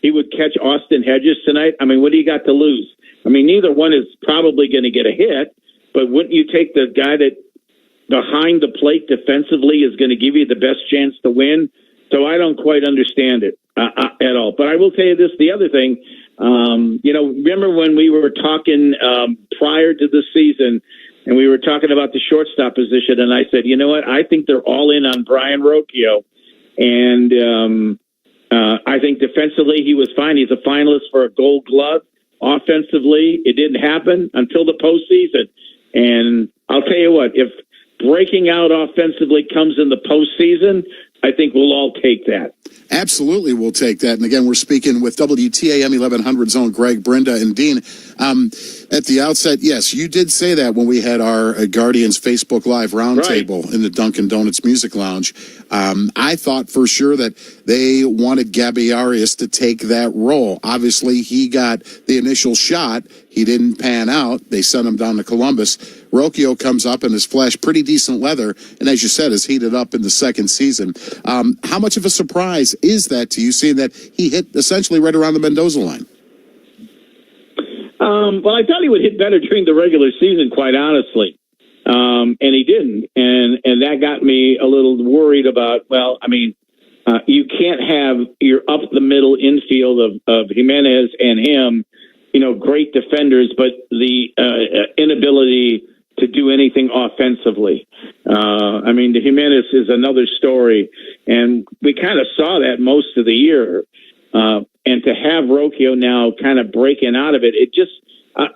he would catch Austin Hedges tonight, I mean, what do you got to lose? I mean, neither one is probably going to get a hit, but wouldn't you take the guy that behind the plate defensively is going to give you the best chance to win? So I don't quite understand it at all. But I will tell you this, the other thing, remember when we were talking prior to the season and we were talking about the shortstop position, and I said, you know what, I think they're all in on Brian Rocchio. And I think defensively he was fine. He's a finalist for a Gold Glove. Offensively, it didn't happen until the postseason. And I'll tell you what, if breaking out offensively comes in the postseason, I think we'll all take that. Absolutely, we'll take that. And again, we're speaking with WTAM 1100's own Greg, Brenda, and Dean. At the outset, yes, you did say that when we had our Guardians Facebook Live roundtable in the Dunkin' Donuts Music Lounge. I thought for sure that they wanted Gabby Arias to take that role. Obviously, he got the initial shot. He didn't pan out. They sent him down to Columbus. Rocchio comes up and has flashed pretty decent leather, and as you said, is heated up in the second season. How much of a surprise is that to you, seeing that he hit essentially right around the Mendoza line? Well, I thought he would hit better during the regular season, quite honestly. And he didn't. And that got me a little worried about, you can't have your up the middle infield of Jimenez and him, great defenders, but the inability to do anything offensively. The Jimenez is another story. And we kind of saw that most of the year. And to have Rocchio now kind of breaking out of it,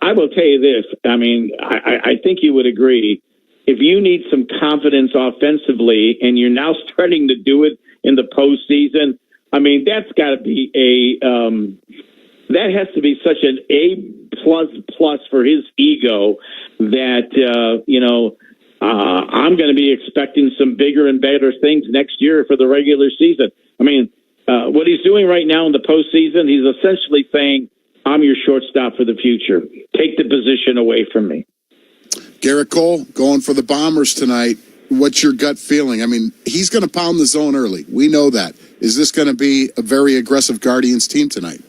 I will tell you this. I think you would agree. If you need some confidence offensively and you're now starting to do it in the postseason, that's got to be that has to be such an A++ for his ego that, I'm going to be expecting some bigger and better things next year for the regular season. What he's doing right now in the postseason, he's essentially saying, I'm your shortstop for the future. Take the position away from me. Gerrit Cole going for the Bombers tonight. What's your gut feeling? He's going to pound the zone early. We know that. Is this going to be a very aggressive Guardians team tonight?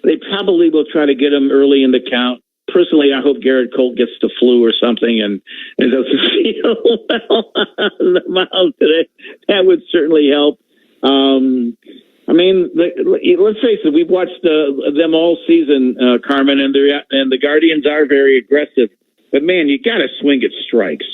They probably will try to get him early in the count. Personally, I hope Gerrit Cole gets the flu or something and doesn't feel well on the mound today. That would certainly help. Let's face it, we've watched them all season, Carmen, and the Guardians are very aggressive. But, man, you got to swing at strikes.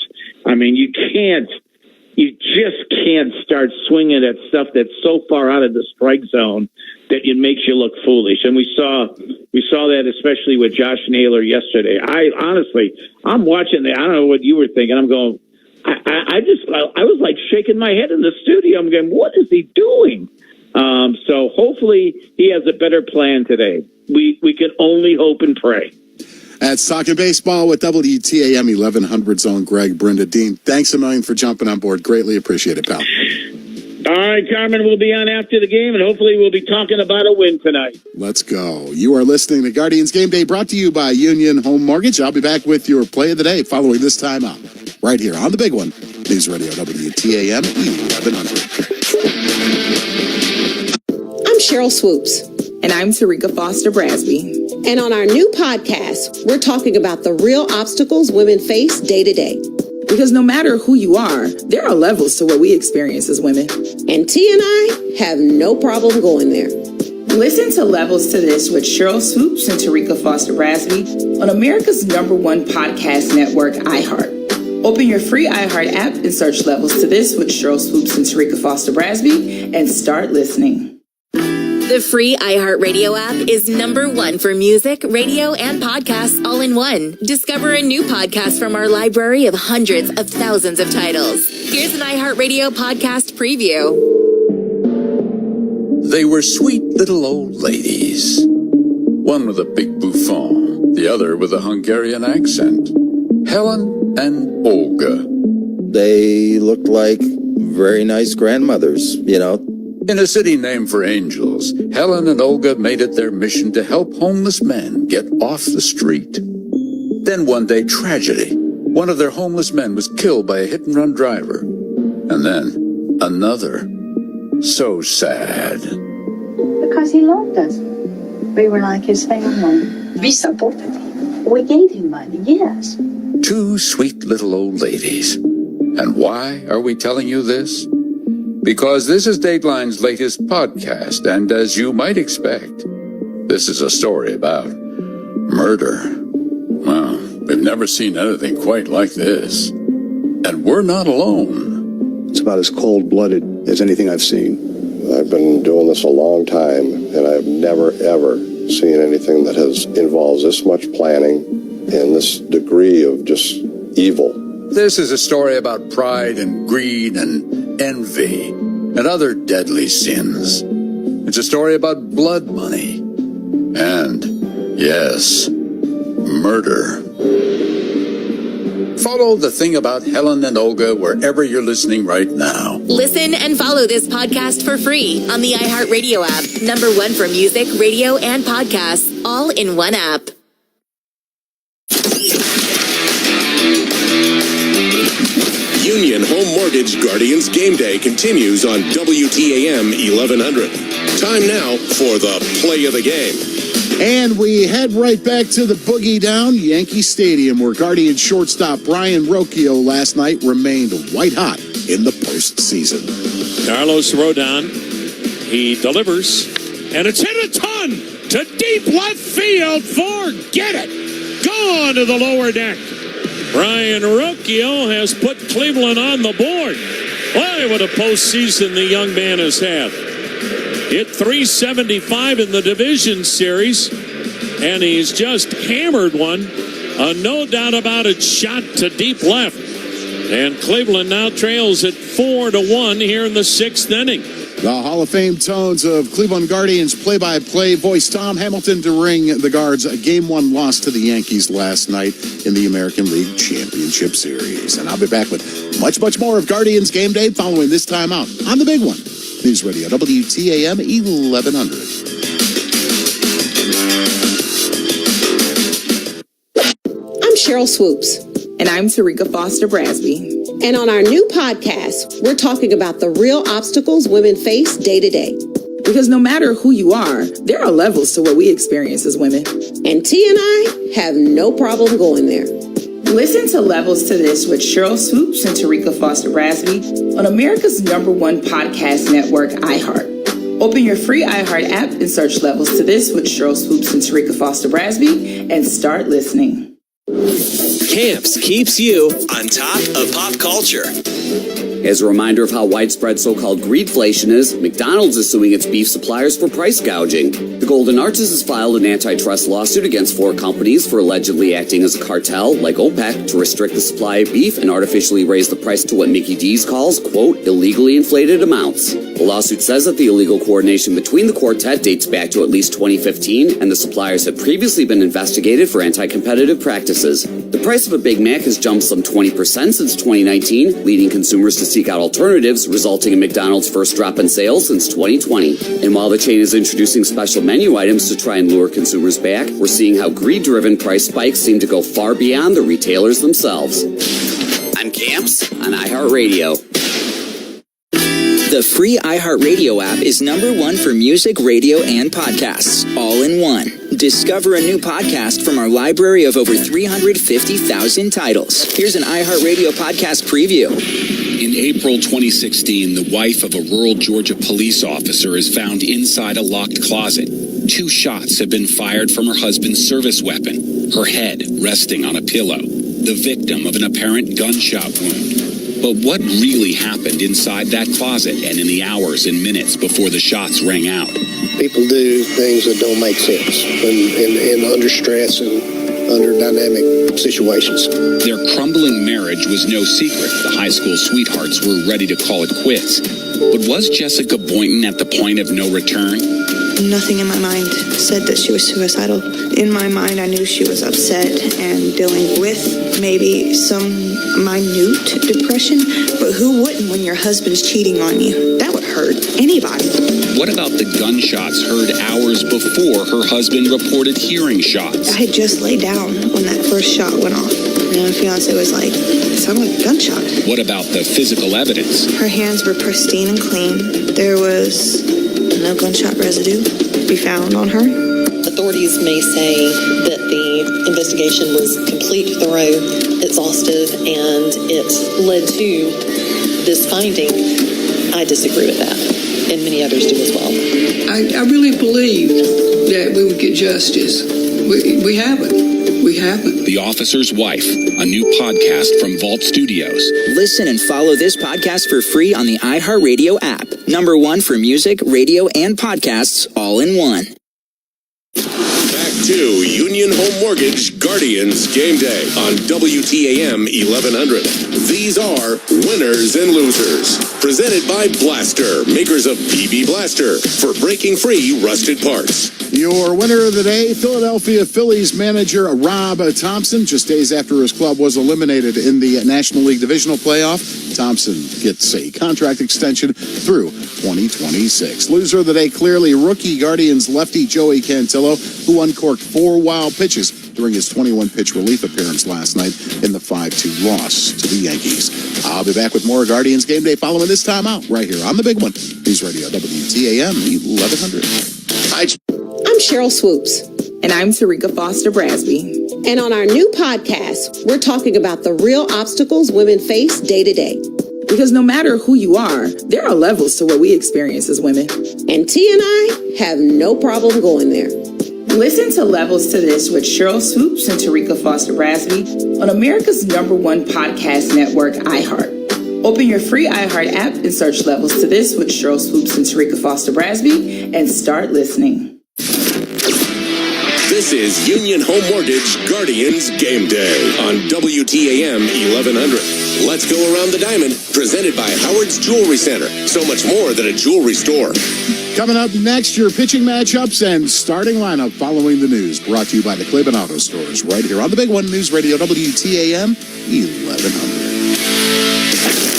You just can't start swinging at stuff that's so far out of the strike zone that it makes you look foolish. And we saw that especially with Josh Naylor yesterday. I'm watching that. I don't know what you were thinking. I'm going, I was like shaking my head in the studio. I'm going, what is he doing? So hopefully he has a better plan today. We can only hope and pray. That's Talking Baseball with WTAM 1100's own Greg, Brenda, Dean. Thanks a million for jumping on board. Greatly appreciate it, pal. All right, Carmen, we'll be on after the game, and hopefully we'll be talking about a win tonight. Let's go. You are listening to Guardians Game Day, brought to you by Union Home Mortgage. I'll be back with your play of the day following this time out, right here on the big one, News Radio WTAM 1100. I'm Cheryl Swoops. And I'm Tarika Foster Brasby. And on our new podcast, we're talking about the real obstacles women face day to day. Because no matter who you are, there are levels to what we experience as women. And T and I have no problem going there. Listen to Levels to This with Cheryl Swoops and Tarika Foster Brasby on America's #1 podcast network, iHeart. Open your free iHeart app and search Levels to This with Cheryl Swoops and Tarika Foster Brasby and start listening. The free iHeartRadio app is #1 for music, radio, and podcasts all in one. Discover a new podcast from our library of hundreds of thousands of titles. Here's an iHeartRadio podcast preview. They were sweet little old ladies. One with a big bouffon, the other with a Hungarian accent. Helen and Olga. They looked like very nice grandmothers, In a city named for angels, Helen and Olga made it their mission to help homeless men get off the street. Then one day, tragedy. One of their homeless men was killed by a hit-and-run driver. And then another. So sad. Because he loved us. We were like his family. We supported him. We gave him money, yes. Two sweet little old ladies. And why are we telling you this? Because this is Dateline's latest podcast, and as you might expect, this is a story about murder. Well, we've never seen anything quite like this. And we're not alone. It's about as cold-blooded as anything I've seen. I've been doing this a long time, and I've never, ever seen anything that involves this much planning and this degree of just evil. This is a story about pride and greed and envy and other deadly sins. It's a story about blood money and, yes, murder. Follow The Thing About Helen and Olga wherever you're listening right now. Listen and follow this podcast for free on the iHeartRadio app. #1 for music, radio, and podcasts, all in one app. Union Home Mortgage Guardians Game Day continues on WTAM 1100. Time now for the play of the game. And we head right back to the boogie down Yankee Stadium, where Guardian shortstop Brian Rocchio last night remained white hot in the postseason. Carlos Rodon, he delivers, and it's hit a ton to deep left field. Forget it. Gone to the lower deck. Brian Rocchio has put Cleveland on the board. Boy, what a postseason the young man has had. Hit .375 in the division series, and he's just hammered one. No doubt about it, shot to deep left. And Cleveland now trails at 4-1 here in the 6th inning. The Hall of Fame tones of Cleveland Guardians play-by-play voice Tom Hamilton to ring the Guards a Game 1 loss to the Yankees last night in the American League Championship Series. And I'll be back with much, much more of Guardians Game Day following this time out on the big one. News Radio, WTAM 1100. I'm Cheryl Swoops. And I'm Tarika Foster Brasby. And on our new podcast, we're talking about the real obstacles women face day to day. Because no matter who you are, there are levels to what we experience as women. And T and I have no problem going there. Listen to Levels to This with Cheryl Swoops and Tarika Foster Brasby on America's #1 podcast network, iHeart. Open your free iHeart app and search Levels to This with Cheryl Swoops and Tarika Foster Brasby and start listening. Camps keeps you on top of pop culture. As a reminder of how widespread so-called greedflation is, McDonald's is suing its beef suppliers for price gouging. The Golden Arches has filed an antitrust lawsuit against 4 companies for allegedly acting as a cartel, like OPEC, to restrict the supply of beef and artificially raise the price to what Mickey D's calls, quote, illegally inflated amounts. The lawsuit says that the illegal coordination between the quartet dates back to at least 2015, and the suppliers had previously been investigated for anti-competitive practices. The price of a Big Mac has jumped some 20% since 2019, leading consumers to seek out alternatives, resulting in McDonald's first drop in sales since 2020. And while the chain is introducing special menu items to try and lure consumers back, we're seeing how greed-driven price spikes seem to go far beyond the retailers themselves. I'm Camps on iHeartRadio. The free iHeartRadio app is #1 for music, radio, and podcasts, all in one. Discover a new podcast from our library of over 350,000 titles. Here's an iHeartRadio podcast preview. In April 2016, the wife of a rural Georgia police officer is found inside a locked closet. 2 shots have been fired from her husband's service weapon, her head resting on a pillow, the victim of an apparent gunshot wound. But what really happened inside that closet and in the hours and minutes before the shots rang out? People do things that don't make sense and under stress and under dynamic situations. Their crumbling marriage was no secret. The high school sweethearts were ready to call it quits. But was Jessica Boynton at the point of no return? Nothing in my mind said that she was suicidal. In my mind, I knew she was upset and dealing with maybe some minute depression. But who wouldn't when your husband's cheating on you? That would hurt anybody. What about the gunshots heard hours before her husband reported hearing shots? I had just laid down when that first shot went off. My fiance was like, it sounded like a gunshot. What about the physical evidence? Her hands were pristine and clean. There was no gunshot residue to be found on her. Authorities may say that the investigation was complete, thorough, exhaustive, and it led to this finding. I disagree with that, and many others do as well. I really believed that we would get justice. We haven't. We haven't. The Officer's Wife, a new podcast from Vault Studios. Listen and follow this podcast for free on the iHeartRadio app. Number one for music, radio, and podcasts all in one. Back to Union Home Mortgage Guardians Game Day on WTAM 1100. These are winners and losers. Presented by Blaster, makers of Bibee Blaster, for breaking free rusted parts. Your winner of the day, Philadelphia Phillies manager Rob Thompson. Just days after his club was eliminated in the National League Divisional Playoff, Thompson gets a contract extension through 2026. Loser of the day, clearly rookie Guardians lefty Joey Cantillo, who uncorked 4 wild pitches during his 21-pitch relief appearance last night in the 5-2 loss to the Yankees. I'll be back with more Guardians Game Day following this time out right here on the big one, News Radio WTAM 1100. I'm Cheryl Swoops. And I'm Tarika Foster Brasby. And on our new podcast, we're talking about the real obstacles women face day to day. Because no matter who you are, there are levels to what we experience as women. And T and I have no problem going there. Listen to Levels to This with Cheryl Swoops and Tarika Foster Brasby on America's #1 podcast network, iHeart. Open your free iHeart app and search Levels to This with Cheryl Swoops and Tarika Foster Brasby and start listening. This is Union Home Mortgage Guardians Game Day on WTAM 1100. Let's go around the diamond, presented by Howard's Jewelry Center. So much more than a jewelry store. Coming up next, your pitching matchups and starting lineup following the news. Brought to you by the Claiborne Auto Stores right here on the big one, News Radio WTAM 1100.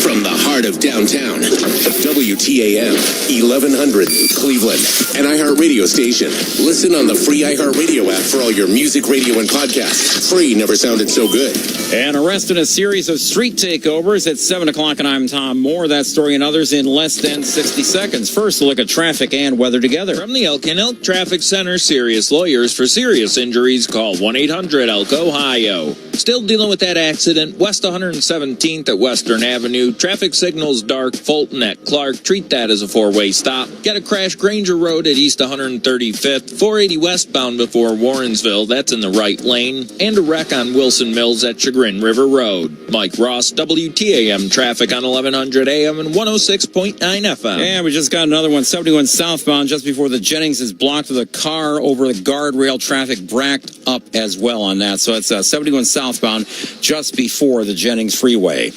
From the heart of downtown, WTAM 1100 Cleveland, an iHeart radio station. Listen on the free iHeart radio app for all your music, radio, and podcasts. Free never sounded so good. And arrested in a series of street takeovers at 7 o'clock, and I'm Tom Moore. That story and others in less than 60 seconds. First, a look at traffic and weather together. From the Elk and Elk Traffic Center, serious lawyers for serious injuries. Call 1-800-ELK, Ohio. Still dealing with that accident, west 117th at Western Avenue. Traffic signals dark, Fulton at Clark. Treat that as a four-way stop. Get a crash Granger Road at East 135th. 480 westbound before Warrensville, that's in the right lane. And a wreck on Wilson Mills at Chagrin River Road. Mike Ross, WTAM traffic on 1100 AM and 106.9 FM. And we just got another one, 71 southbound, just before the Jennings is blocked with a car over the guardrail. Traffic backed up as well on that. So it's 71 southbound, just before the Jennings freeway.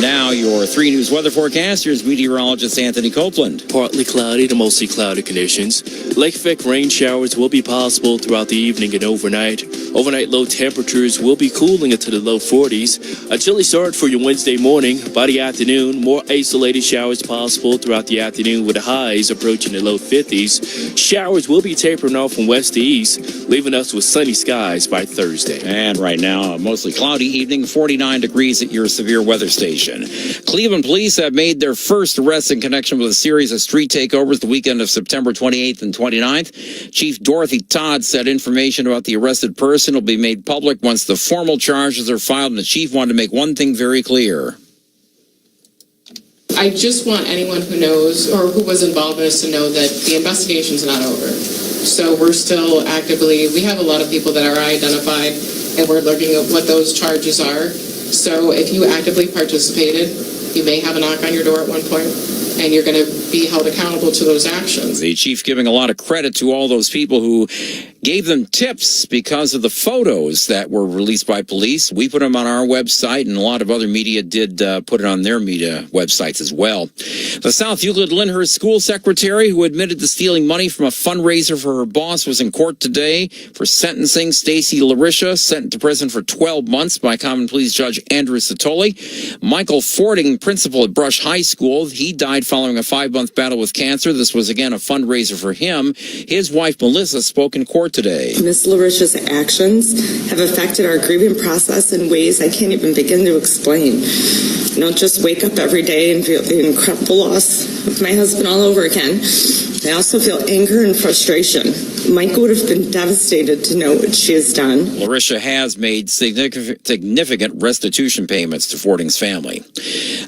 Now your 3 News weather forecast. Here's meteorologist Anthony Copeland. Partly cloudy to mostly cloudy conditions. Lake effect rain showers will be possible throughout the evening and overnight. Overnight low temperatures will be cooling into the low 40s. A chilly start for your Wednesday morning. By the afternoon, more isolated showers possible throughout the afternoon with the highs approaching the low 50s. Showers will be tapering off from west to east, leaving us with sunny skies by Thursday. And right now, a mostly cloudy evening, 49 degrees at your severe weather station. Cleveland police have made their first arrest in connection with a series of street takeovers the weekend of September 28th and 29th. Chief Dorothy Todd said information about the arrested person will be made public once the formal charges are filed, and the chief wanted to make one thing very clear. I just want anyone who knows or who was involved in this to know that the investigation's not over. So we're still actively, we have a lot of people that are identified, and we're looking at what those charges are. So if you actively participated, you may have a knock on your door at one point, and you're going to be held accountable to those actions. The chief giving a lot of credit to all those people who gave them tips because of the photos that were released by police. We put them on our website, and a lot of other media did put it on their media websites as well. The South Euclid-Lyndhurst school secretary who admitted to stealing money from a fundraiser for her boss was in court today for sentencing. Stacy Larisha sentenced to prison for 12 months by Common Pleas Judge Andrew Satoli. Michael Fording, principal at Brush High School, he died following a 5-month battle with cancer. This was again a fundraiser for him. His wife Melissa spoke in court Court today. Ms. LaRisha's actions have affected our grieving process in ways I can't even begin to explain. I don't just wake up every day and feel the incredible loss of my husband all over again. I also feel anger and frustration. Mike would have been devastated to know what she has done. Larisha has made significant restitution payments to Fording's family.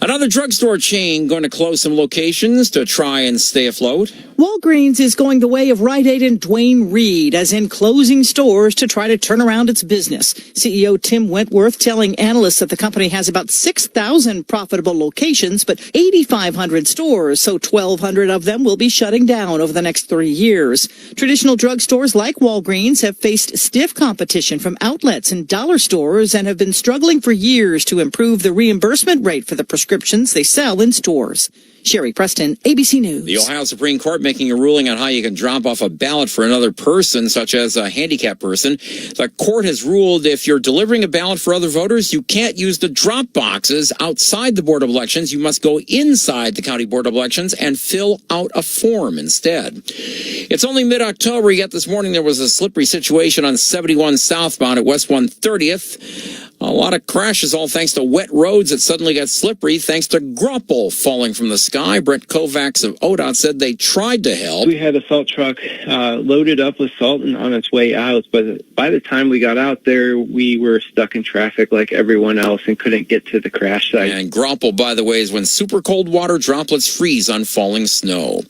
Another drugstore chain going to close some locations to try and stay afloat. Walgreens is going the way of Rite Aid and Duane Reade, as in closing stores to try to turn around its business. CEO Tim Wentworth telling analysts that the company has about 6,000 profitable locations, but 8,500 stores, so 1,200 of them will be shutting down over the next 3 years. Traditional drugstores like Walgreens have faced stiff competition from outlets and dollar stores and have been struggling for years to improve the reimbursement rate for the prescriptions they sell in stores. Sherry Preston, ABC News. The Ohio Supreme Court making a ruling on how you can drop off a ballot for another person, such as a handicapped person. The court has ruled if you're delivering a ballot for other voters, you can't use the drop boxes outside the Board of Elections. You must go inside the County Board of Elections and fill out a form instead. It's only mid-October, yet this morning there was a slippery situation on 71 southbound at West 130th. A lot of crashes, all thanks to wet roads that suddenly got slippery thanks to grapple falling from the sky. Brent Kovacs of ODOT said they tried to help. We had a salt truck loaded up with salt and on its way out, but by the time we got out there, we were stuck in traffic like everyone else and couldn't get to the crash site. And grapple, by the way, is when super cold water droplets freeze on falling snow.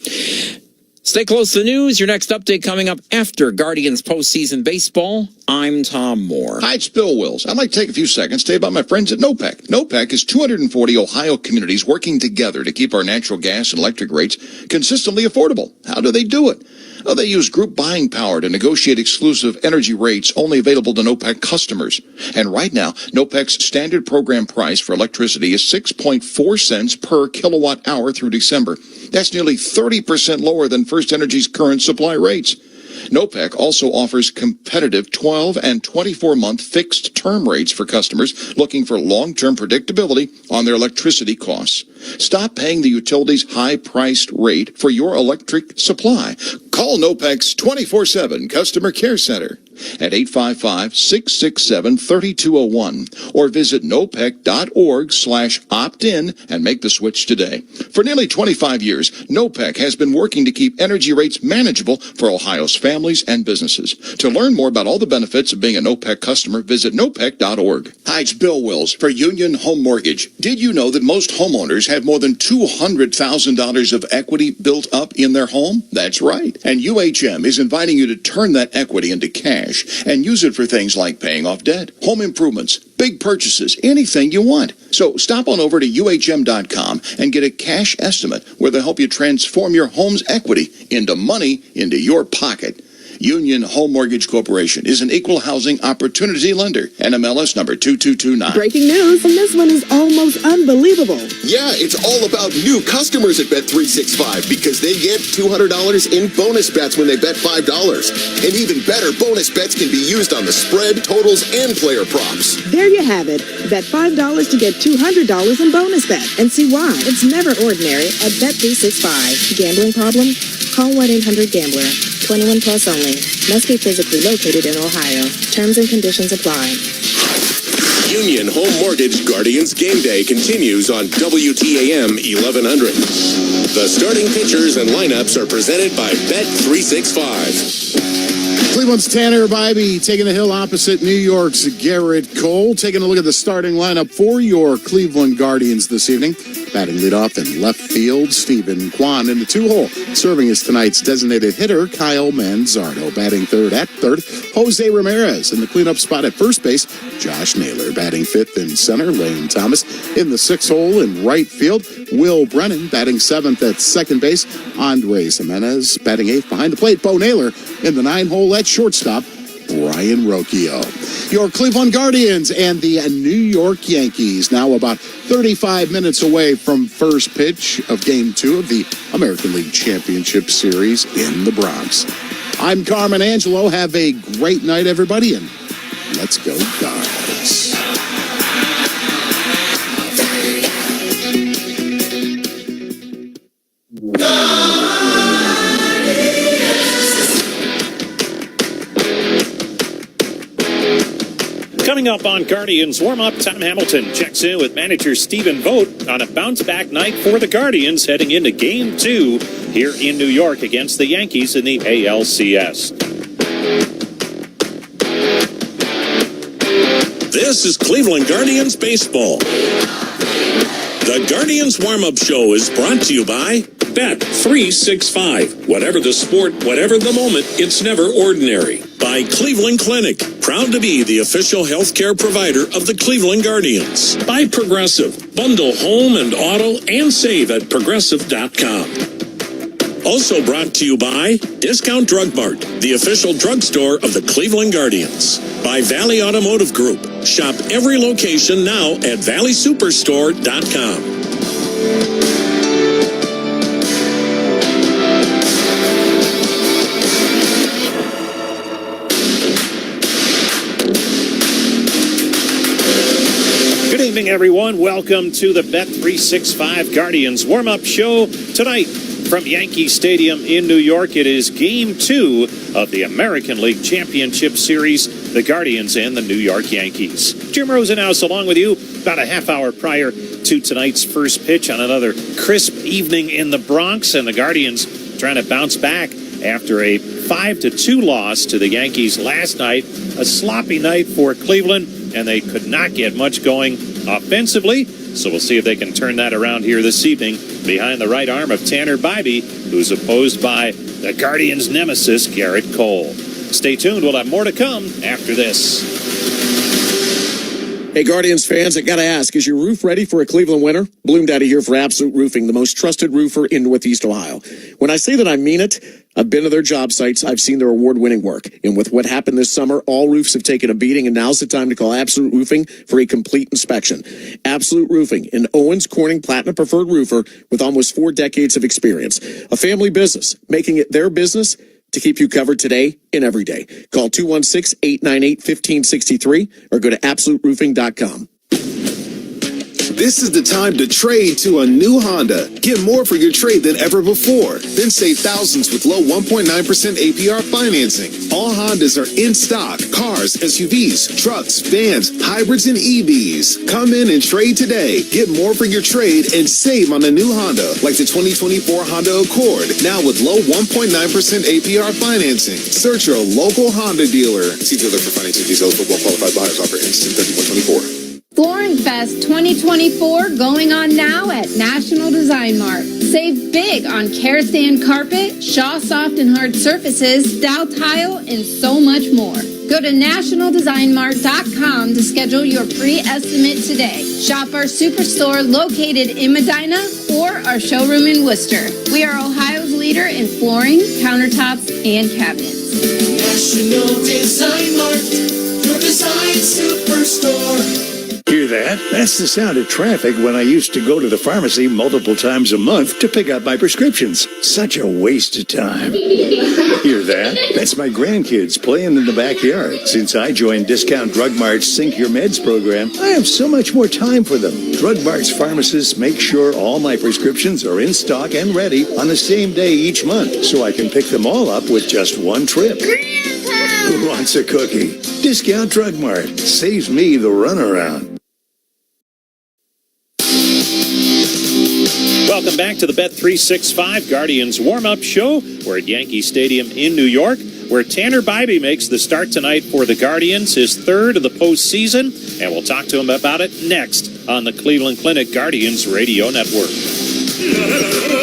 Stay close to the news. Your next update coming up after Guardians postseason baseball. I'm Tom Moore. Hi, it's Bill Wills. I'd like to take a few seconds to tell you about my friends at NOPEC. NOPEC is 240 Ohio communities working together to keep our natural gas and electric rates consistently affordable. How do they do it? Oh, they use group buying power to negotiate exclusive energy rates only available to NOPEC customers. And right now, NOPEC's standard program price for electricity is 6.4 cents per kilowatt hour through December. That's nearly 30% lower than First Energy's current supply rates. NOPEC also offers competitive 12 and 24-month fixed term rates for customers looking for long-term predictability on their electricity costs. Stop paying the utility's high-priced rate for your electric supply. Call NOPEC's 24/7 Customer Care Center at 855-667-3201 or visit nopec.org/opt-in and make the switch today. For nearly 25 years, NOPEC has been working to keep energy rates manageable for Ohio's families and businesses. To learn more about all the benefits of being a NOPEC customer, visit nopec.org. Hi, it's Bill Wills for Union Home Mortgage. Did you know that most homeowners have more than $200,000 of equity built up in their home? That's right. And UHM is inviting you to turn that equity into cash and use it for things like paying off debt, home improvements, big purchases, anything you want. So stop on over to UHM.com and get a cash estimate where they'll help you transform your home's equity into money into your pocket. Union Home Mortgage Corporation is an equal housing opportunity lender. NMLS number 2229. Breaking news, and this one is almost unbelievable. Yeah, it's all about new customers at Bet365 because they get $200 in bonus bets when they bet $5. And even better, bonus bets can be used on the spread, totals, and player props. There you have it. Bet $5 to get $200 in bonus bets. And see why. It's never ordinary at Bet365. Gambling problem? Call 1-800-GAMBLER. 21 plus only. Must be physically located in Ohio. Terms and conditions apply. Union Home Mortgage Guardians Game Day continues on WTAM 1100. The starting pitchers and lineups are presented by Bet365. Cleveland's Tanner Bibee taking the hill opposite New York's Gerrit Cole. Taking a look at the starting lineup for your Cleveland Guardians this evening. Batting leadoff in left field, Stephen Kwan in the 2-hole. Serving as tonight's designated hitter, Kyle Manzardo. Batting third at third, Jose Ramirez. In the cleanup spot at first base, Josh Naylor. Batting fifth in center, Lane Thomas. In the 6-hole in right field, Will Brennan. Batting seventh at second base, Andres Jimenez. Batting eighth behind the plate, Bo Naylor. In the 9-hole at shortstop, Brian Rocchio. Your Cleveland Guardians and the New York Yankees now about 35 minutes away from first pitch of Game 2 of the American League Championship Series in the Bronx. I'm Carmen Angelo. Have a great night, everybody, and let's go Guards. Coming up on Guardians warm-up, Tom Hamilton checks in with manager Stephen Vogt on a bounce-back night for the Guardians heading into Game 2 here in New York against the Yankees in the ALCS. This is Cleveland Guardians Baseball. The Guardians Warm-Up Show is brought to you by Bet365. Whatever the sport, whatever the moment, it's never ordinary. By Cleveland Clinic, proud to be the official healthcare provider of the Cleveland Guardians. By Progressive, bundle home and auto and save at Progressive.com. Also brought to you by Discount Drug Mart, the official drugstore of the Cleveland Guardians. By Valley Automotive Group. Shop every location now at ValleySuperstore.com. Good evening, everyone. Welcome to the Bet365 Guardians warm-up show tonight. From Yankee Stadium in New York, it is Game 2 of the American League Championship Series, the Guardians and the New York Yankees. Jim Rosenhaus along with you about a half hour prior to tonight's first pitch on another crisp evening in the Bronx, and the Guardians trying to bounce back after a 5-2 loss to the Yankees last night. A sloppy night for Cleveland, and they could not get much going offensively. So we'll see if they can turn that around here this evening behind the right arm of Tanner Bibee, who's opposed by the Guardians' nemesis, Gerrit Cole. Stay tuned. We'll have more to come after this. Hey, Guardians fans, I got to ask, is your roof ready for a Cleveland winter? Bloom Daddy here for Absolute Roofing, the most trusted roofer in Northeast Ohio. When I say that, I mean it. I've been to their job sites. I've seen their award-winning work. And with what happened this summer, all roofs have taken a beating, and now's the time to call Absolute Roofing for a complete inspection. Absolute Roofing, an Owens Corning Platinum Preferred roofer with almost 4 decades of experience. A family business, making it their business to keep you covered today and every day. Call 216-898-1563 or go to absoluteroofing.com. This is the time to trade to a new Honda. Get more for your trade than ever before. Then save thousands with low 1.9% APR financing. All Hondas are in stock. Cars, SUVs, trucks, vans, hybrids, and EVs. Come in and trade today. Get more for your trade and save on a new Honda, like the 2024 Honda Accord, now with low 1.9% APR financing. Search your local Honda dealer. See dealer for financing details for well-qualified buyers. Offer ends 10/31/24. Flooring Fest 2024 going on now at National Design Mart. Save big on Kerasthan carpet, Shaw soft and hard surfaces, Dow tile, and so much more. Go to nationaldesignmart.com to schedule your free estimate today. Shop our superstore located in Medina or our showroom in Worcester. We are Ohio's leader in flooring, countertops, and cabinets. National Design Mart, your design superstore. Hear that? That's the sound of traffic when I used to go to the pharmacy multiple times a month to pick up my prescriptions. Such a waste of time. Hear that? That's my grandkids playing in the backyard. Since I joined Discount Drug Mart's Sync Your Meds program, I have so much more time for them. Drug Mart's pharmacists make sure all my prescriptions are in stock and ready on the same day each month, so I can pick them all up with just one trip. Who wants a cookie? Discount Drug Mart saves me the runaround. Welcome back to the Bet365 Guardians warm-up show. We're at Yankee Stadium in New York, where Tanner Bibee makes the start tonight for the Guardians, his third of the postseason, and we'll talk to him about it next on the Cleveland Clinic Guardians Radio Network.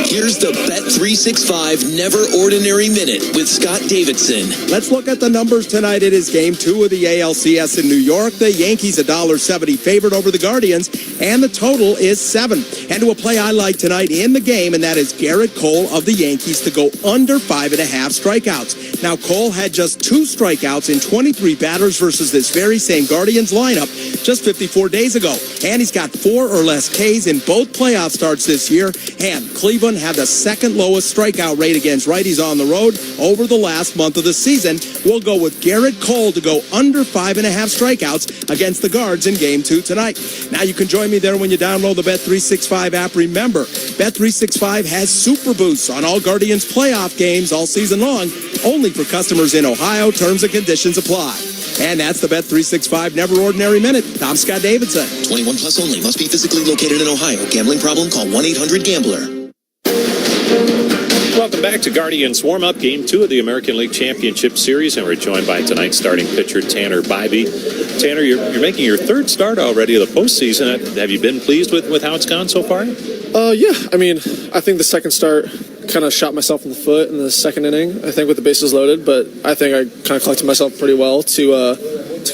Here's the Bet365 Never Ordinary Minute with Scott Davidson. Let's look at the numbers tonight. It is Game 2 of the ALCS in New York. The Yankees $1.70 favored over the Guardians, and the total is 7. And to a play I like tonight in the game, and that is Gerrit Cole of the Yankees to go under 5.5 strikeouts. Now, Cole had just 2 strikeouts in 23 batters versus this very same Guardians lineup just 54 days ago. And he's got 4 or less Ks in both playoff starts this year. And Cleveland had the second lowest strikeout rate against righties on the road over the last month of the season. We'll go with Gerrit Cole to go under 5.5 strikeouts against the Guards in Game 2 tonight. Now you can join me there when you download the Bet365 app. Remember, Bet365 has super boosts on all Guardians playoff games all season long, only for customers in Ohio. Terms and conditions apply. And that's the Bet365 Never Ordinary Minute. I'm Scott Davidson. 21 plus only. Must be physically located in Ohio. Gambling problem? Call 1-800-GAMBLER. Welcome back to Guardians warm-up, Game 2 of the American League Championship Series, and we're joined by tonight's starting pitcher, Tanner Bibee. Tanner, you're making your third start already of the postseason. Have you been pleased with how it's gone so far? Yeah. I mean, I think the second start kind of shot myself in the foot in the second inning, I think, with the bases loaded, but I think I kind of collected myself pretty well to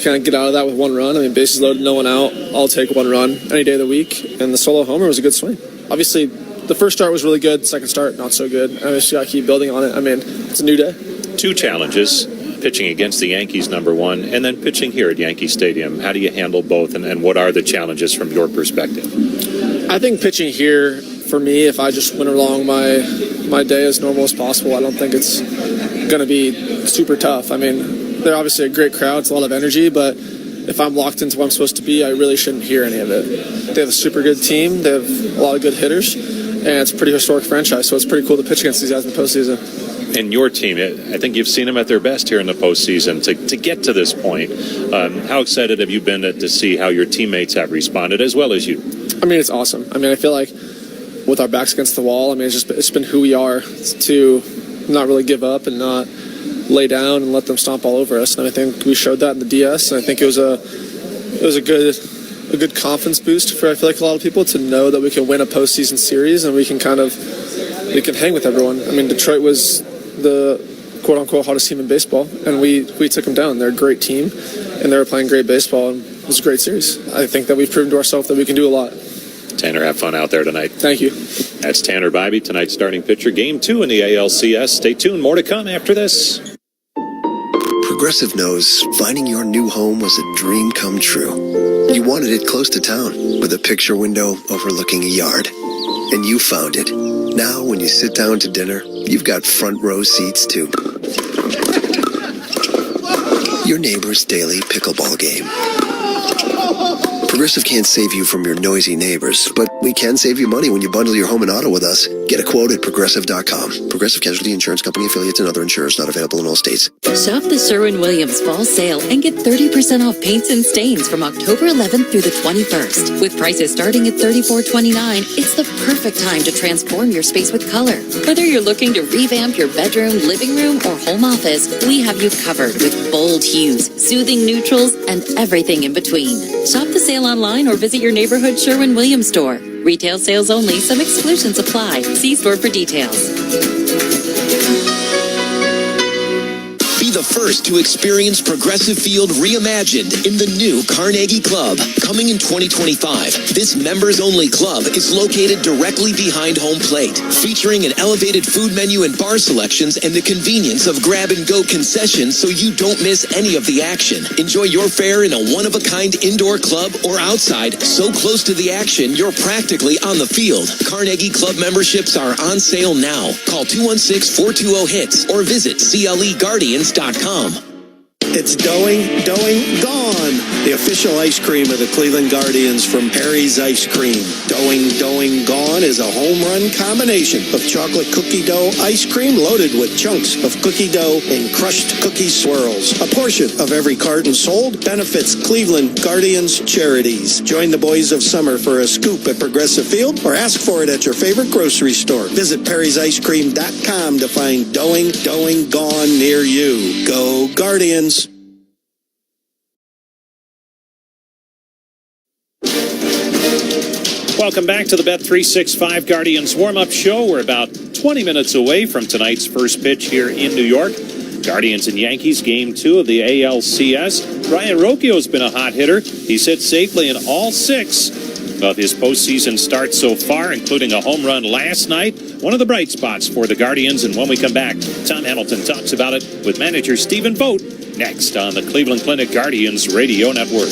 kind of get out of that with one run. I mean, bases loaded, no one out. I'll take one run any day of the week, and the solo homer was a good swing. Obviously, the first start was really good. Second start, not so good. I just got to keep building on it. I mean, it's a new day. Two challenges, pitching against the Yankees, number one, and then pitching here at Yankee Stadium. How do you handle both, and what are the challenges from your perspective? I think pitching here, for me, if I just went along my day as normal as possible, I don't think it's going to be super tough. I mean, they're obviously a great crowd. It's a lot of energy, but if I'm locked into what I'm supposed to be, I really shouldn't hear any of it. They have a super good team. They have a lot of good hitters, and it's a pretty historic franchise, so it's pretty cool to pitch against these guys in the postseason. And your team, I think you've seen them at their best here in the postseason to get to this point. How excited have you been to see how your teammates have responded, as well as you? I mean, it's awesome. I mean, I feel like with our backs against the wall, I mean, it's been who we are to not really give up and not lay down and let them stomp all over us. And I think we showed that in the DS. And I think it was a good confidence boost for, I feel like, a lot of people to know that we can win a postseason series and we can hang with everyone. I mean, Detroit was the quote unquote hottest team in baseball, and we took them down. They're a great team, and they were playing great baseball, and it was a great series. I think that we've proven to ourselves that we can do a lot. Tanner, have fun out there tonight. Thank you. That's Tanner Bibee, tonight's starting pitcher. Game 2 in the ALCS. Stay tuned. More to come after this. Progressive knows finding your new home was a dream come true. You wanted it close to town, with a picture window overlooking a yard. And you found it. Now, when you sit down to dinner, you've got front row seats to your neighbor's daily pickleball game. Progressive can't save you from your noisy neighbors, but we can save you money when you bundle your home and auto with us. Get a quote at Progressive.com. Progressive Casualty Insurance Company, affiliates, and other insurers not available in all states. Shop the Sherwin-Williams Fall Sale and get 30% off paints and stains from October 11th through the 21st. With prices starting at $34.29, it's the perfect time to transform your space with color. Whether you're looking to revamp your bedroom, living room, or home office, we have you covered with bold hues, soothing neutrals, and everything in between. Shop the sale online or visit your neighborhood Sherwin-Williams store. Retail sales only. Some exclusions apply. See store for details. Be the first to experience Progressive Field reimagined in the new Carnegie Club. Coming in 2025, this members-only club is located directly behind home plate, featuring an elevated food menu and bar selections and the convenience of grab-and-go concessions so you don't miss any of the action. Enjoy your fare in a one-of-a-kind indoor club or outside, so close to the action you're practically on the field. Carnegie Club memberships are on sale now. Call 216-420-HITS or visit CLEGuardians.com. It's Doing, Gone, the official ice cream of the Cleveland Guardians from Perry's Ice Cream. Doing, Gone is a home run combination of chocolate cookie dough ice cream loaded with chunks of cookie dough and crushed cookie swirls. A portion of every carton sold benefits Cleveland Guardians charities. Join the boys of summer for a scoop at Progressive Field or ask for it at your favorite grocery store. Visit perrysicecream.com to find Doing, Gone near you. Go Guardians! Welcome back to the Bet365 Guardians warm-up show. We're about 20 minutes away from tonight's first pitch here in New York. Guardians and Yankees, Game 2 of the ALCS. Ryan Rocchio's been a hot hitter. He's hit safely in all 6 of his postseason starts so far, including a home run last night. One of the bright spots for the Guardians. And when we come back, Tom Hamilton talks about it with manager Stephen Vogt next on the Cleveland Clinic Guardians Radio Network.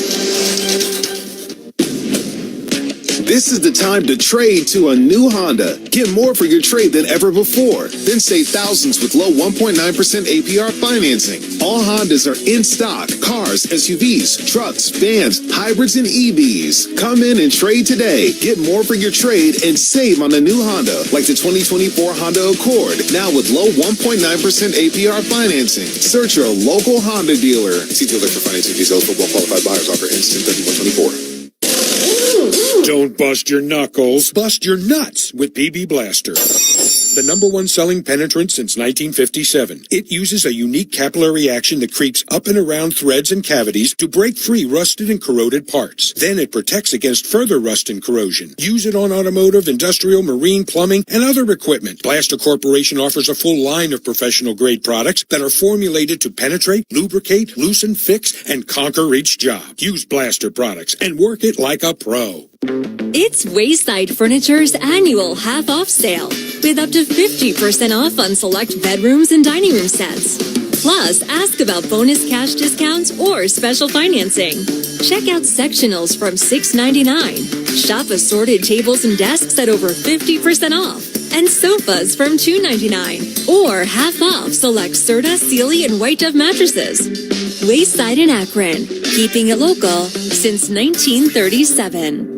This is the time to trade to a new Honda. Get more for your trade than ever before. Then save thousands with low 1.9% APR financing. All Hondas are in stock. Cars, SUVs, trucks, vans, hybrids, and EVs. Come in and trade today. Get more for your trade and save on a new Honda, like the 2024 Honda Accord, now with low 1.9% APR financing. Search your local Honda dealer. See dealer for financing details for well-qualified buyers. Offer ends 10/31/24. Don't bust your knuckles, bust your nuts with Bibee Blaster. The #1 selling penetrant since 1957. It uses a unique capillary action that creeps up and around threads and cavities to break free rusted and corroded parts. Then it protects against further rust and corrosion. Use it on automotive, industrial, marine, plumbing, and other equipment. Blaster Corporation offers a full line of professional grade products that are formulated to penetrate, lubricate, loosen, fix, and conquer each job. Use Blaster products and work it like a pro. It's Wayside Furniture's annual half-off sale, with up to 50% off on select bedrooms and dining room sets. Plus, ask about bonus cash discounts or special financing. Check out sectionals from $6.99. Shop assorted tables and desks at over 50% off. And sofas from $2.99. Or half off select Serta, Sealy, and White Dove mattresses. Wayside in Akron, keeping it local since 1937.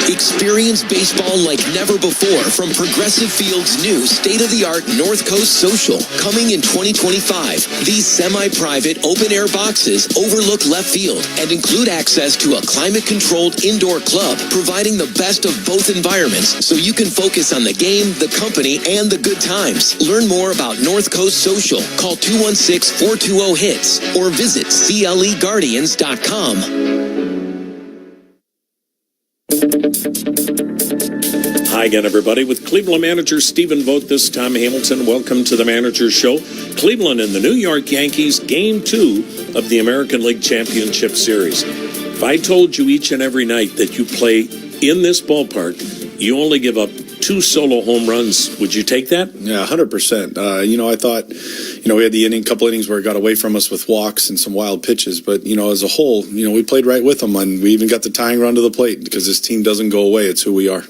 Experience baseball like never before from Progressive Field's new state-of-the-art North Coast Social. Coming in 2025, these semi-private open-air boxes overlook left field and include access to a climate-controlled indoor club, providing the best of both environments so you can focus on the game, the company, and the good times. Learn more about North Coast Social. Call 216-420-HITS or visit CLEGuardians.com. Hi again, everybody. With Cleveland manager Stephen Vogt, this Tom Hamilton. Welcome to the Manager's Show. Cleveland and the New York Yankees, Game 2 of the American League Championship Series. If I told you each and every night that you play in this ballpark, you only give up 2 solo home runs, would you take that? Yeah, 100%. I thought, we had the couple innings where it got away from us with walks and some wild pitches. But, as a whole, we played right with them. And we even got the tying run to the plate because this team doesn't go away. It's who we are.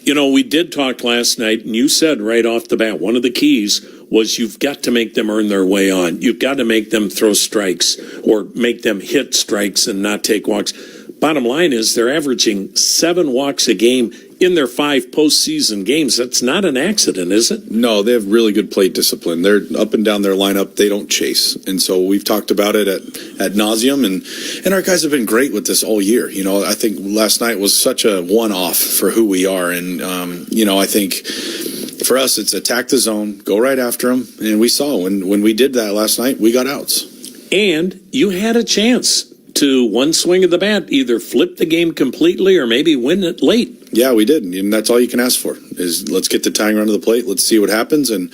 We did talk last night, and you said right off the bat, one of the keys was you've got to make them earn their way on. You've got to make them throw strikes or make them hit strikes and not take walks. Bottom line is they're averaging 7 walks a game in their 5 postseason games. That's not an accident, is it? No, they have really good plate discipline. They're up and down their lineup. They don't chase. And so we've talked about it at nauseum, and our guys have been great with this all year. I think last night was such a one-off for who we are. And, I think for us, it's attack the zone, go right after them. And we saw when we did that last night, we got outs. And you had a chance to one swing of the bat, either flip the game completely or maybe win it late. Yeah, we did. And that's all you can ask for is let's get the tying run to the plate. Let's see what happens. And,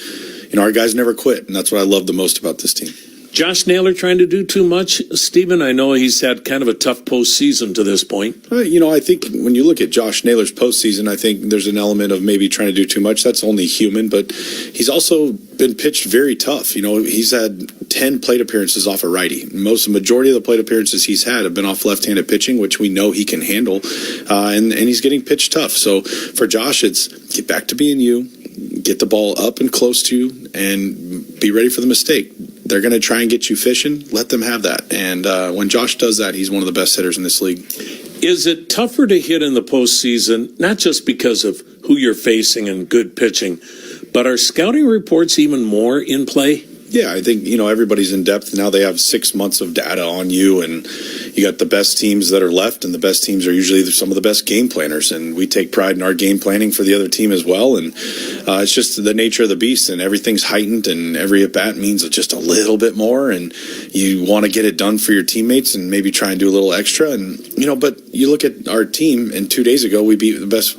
our guys never quit. And that's what I love the most about this team. Josh Naylor trying to do too much, Stephen? I know he's had kind of a tough postseason to this point. I think when you look at Josh Naylor's postseason, I think there's an element of maybe trying to do too much. That's only human, but he's also been pitched very tough. He's had 10 plate appearances off a righty. The majority of the plate appearances he's had have been off left-handed pitching, which we know he can handle, and he's getting pitched tough. So for Josh, it's get back to being you, get the ball up and close to you, and be ready for the mistake. They're going to try and get you fishing. Let them have that. And when Josh does that, he's one of the best hitters in this league. Is it tougher to hit in the postseason, not just because of who you're facing and good pitching, but are scouting reports even more in play? Yeah, I think, everybody's in depth. Now they have 6 months of data on you, and you got the best teams that are left, and the best teams are usually some of the best game planners, and we take pride in our game planning for the other team as well, and it's just the nature of the beast, and everything's heightened, and every at-bat means just a little bit more, and you want to get it done for your teammates and maybe try and do a little extra, and, but you look at our team, and 2 days ago we beat the best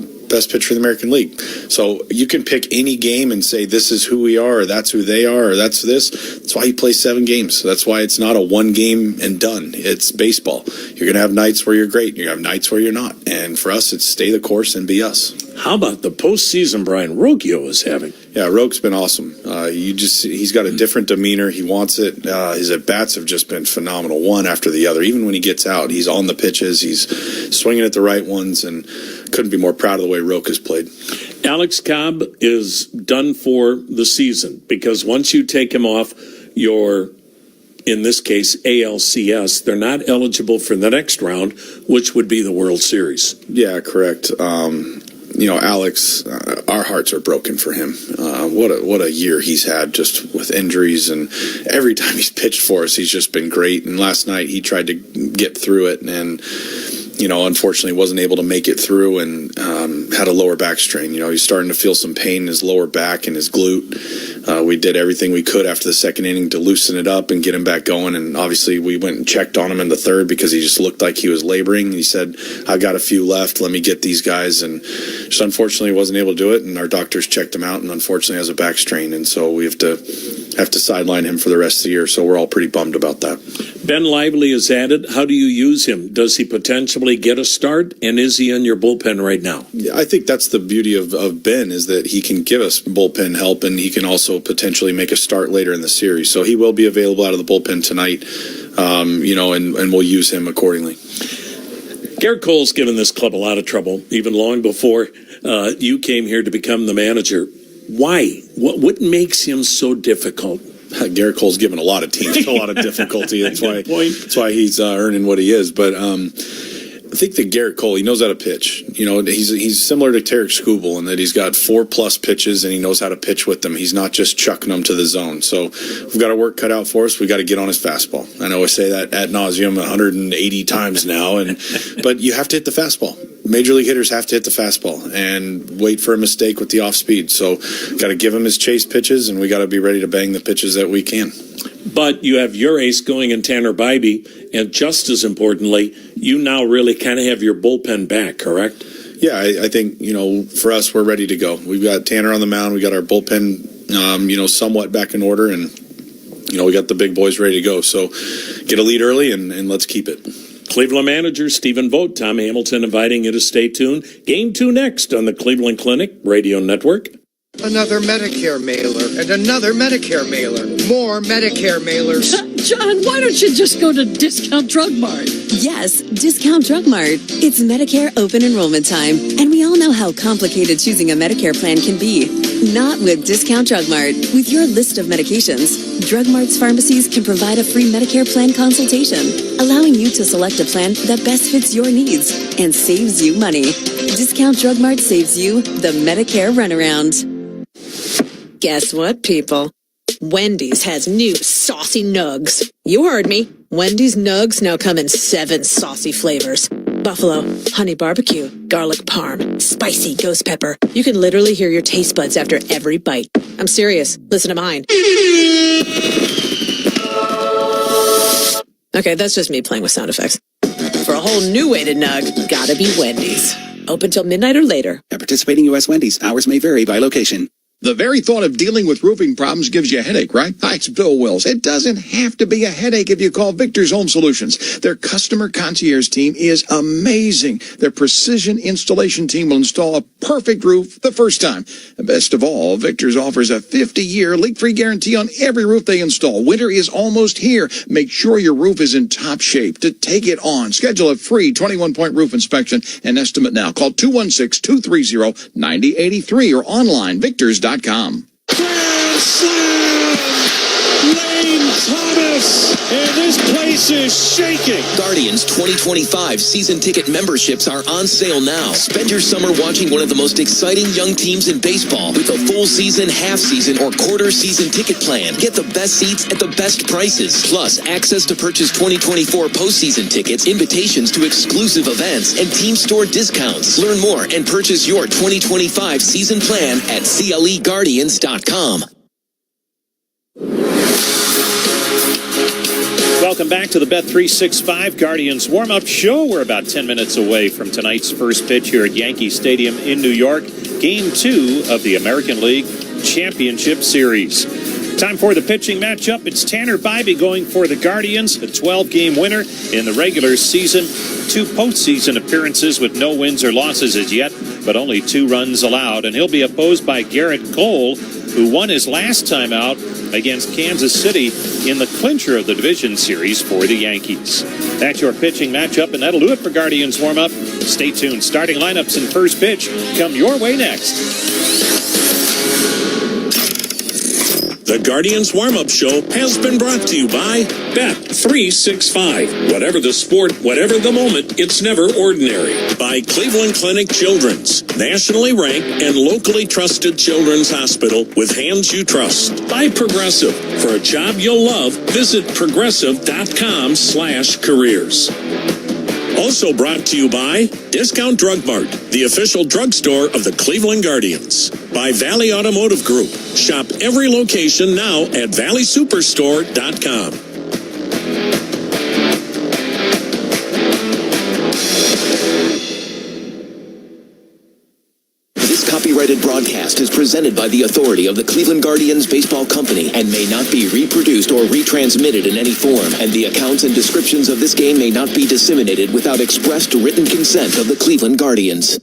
pitcher in the American League. So you can pick any game and say this is who we are, or that's who they are, or that's this. That's why you play 7 games. That's why it's not a one game and done. It's baseball. You're going to have nights where you're great. You're going to have nights where you're not. And for us, it's stay the course and be us. How about the postseason Brian Rocchio is having? Yeah, Roke's been awesome. He's got a different demeanor. He wants it. His at-bats have just been phenomenal, one after the other. Even when he gets out, he's on the pitches. He's swinging at the right ones, and couldn't be more proud of the way Roke has played. Alex Cobb is done for the season because once you take him off your, in this case, ALCS, they're not eligible for the next round, which would be the World Series. Yeah, correct. Alex, our hearts are broken for him. What a year he's had just with injuries, and every time he's pitched for us, he's just been great. And last night he tried to get through it, and unfortunately wasn't able to make it through, and had a lower back strain. He's starting to feel some pain in his lower back and his glute. We did everything we could after the second inning to loosen it up and get him back going. And obviously we went and checked on him in the third because he just looked like he was laboring. He said, "I've got a few left. Let me get these guys." And just unfortunately wasn't able to do it. And our doctors checked him out, and unfortunately has a back strain. And so we have to sideline him for the rest of the year. So we're all pretty bummed about that. Ben Lively is added. How do you use him? Does he potentially get a start? And is he in your bullpen right now? I think that's the beauty of Ben, is that he can give us bullpen help, and he can also potentially make a start later in the series. So he will be available out of the bullpen tonight, and we'll use him accordingly. Gerrit Cole's given this club a lot of trouble, even long before you came here to become the manager. Why? What makes him so difficult? Gerrit Cole's given a lot of teams a lot of difficulty. That's why he's earning what he is. But I think that Gerrit Cole, he knows how to pitch. He's similar to Tarek Skubal in that he's got 4+ pitches and he knows how to pitch with them. He's not just chucking them to the zone. So we've got our work cut out for us. We got to get on his fastball. I know I say that ad nauseum 180 times now, but you have to hit the fastball. Major league hitters have to hit the fastball and wait for a mistake with the off speed. So got to give him his chase pitches, and we got to be ready to bang the pitches that we can. But you have your ace going in Tanner Bibee, and just as importantly, you now really kind of have your bullpen back, correct? Yeah, I think, for us, we're ready to go. We've got Tanner on the mound. We got our bullpen, somewhat back in order, and, we got the big boys ready to go. So get a lead early and let's keep it. Cleveland manager Stephen Vogt, Tom Hamilton inviting you to stay tuned. Game 2 next on the Cleveland Clinic Radio Network. Another Medicare mailer and another Medicare mailer. More Medicare mailers. John, why don't you just go to Discount Drug Mart? Yes, Discount Drug Mart. It's Medicare open enrollment time, and we all know how complicated choosing a Medicare plan can be. Not with Discount Drug Mart. With your list of medications, Drug Mart's pharmacies can provide a free Medicare plan consultation, allowing you to select a plan that best fits your needs and saves you money. Discount Drug Mart saves you the Medicare runaround. Guess what, people? Wendy's has new saucy nugs. You heard me. Wendy's nugs now come in 7 saucy flavors. Buffalo, honey barbecue, garlic parm, spicy ghost pepper. You can literally hear your taste buds after every bite. I'm serious. Listen to mine. Okay, that's just me playing with sound effects. For a whole new way to nug, gotta be Wendy's. Open till midnight or later. At participating U.S. Wendy's, hours may vary by location. The very thought of dealing with roofing problems gives you a headache, right? Hi, it's Bill Wills. It doesn't have to be a headache if you call Victor's Home Solutions. Their customer concierge team is amazing. Their precision installation team will install a perfect roof the first time. And best of all, Victor's offers a 50-year leak-free guarantee on every roof they install. Winter is almost here. Make sure your roof is in top shape. To take it on, schedule a free 21-point roof inspection and estimate now. Call 216-230-9083 or online, victors.com. Grand slam! Lane Thomas! And this place is shaking! Guardians 2025 season ticket memberships are on sale now. Spend your summer watching one of the most exciting young teams in baseball with a full season, half season, or quarter season ticket plan. Get the best seats at the best prices. Plus, access to purchase 2024 postseason tickets, invitations to exclusive events, and team store discounts. Learn more and purchase your 2025 season plan at CLEGuardians.com. Welcome back to the Bet365 Guardians warm-up show. We're about 10 minutes away from tonight's first pitch here at Yankee Stadium in New York. Game 2 of the American League Championship Series. Time for the pitching matchup. It's Tanner Bibee going for the Guardians, a 12-game winner in the regular season. 2 postseason appearances with no wins or losses as yet. but only 2 runs allowed. And he'll be opposed by Gerrit Cole, who won his last time out against Kansas City in the clincher of the division series for the Yankees. That's your pitching matchup, and that'll do it for Guardians warm-up. Stay tuned. Starting lineups and first pitch come your way next. The Guardians Warm-Up Show has been brought to you by Bet365. Whatever the sport, whatever the moment, it's never ordinary. By Cleveland Clinic Children's, nationally ranked and locally trusted children's hospital with hands you trust. By Progressive. For a job you'll love, visit progressive.com/careers. Also brought to you by Discount Drug Mart, the official drugstore of the Cleveland Guardians. By Valley Automotive Group. Shop every location now at valleysuperstore.com. This copyrighted broadcast is presented by the authority of the Cleveland Guardians Baseball Company and may not be reproduced or retransmitted in any form, and the accounts and descriptions of this game may not be disseminated without expressed written consent of the Cleveland Guardians.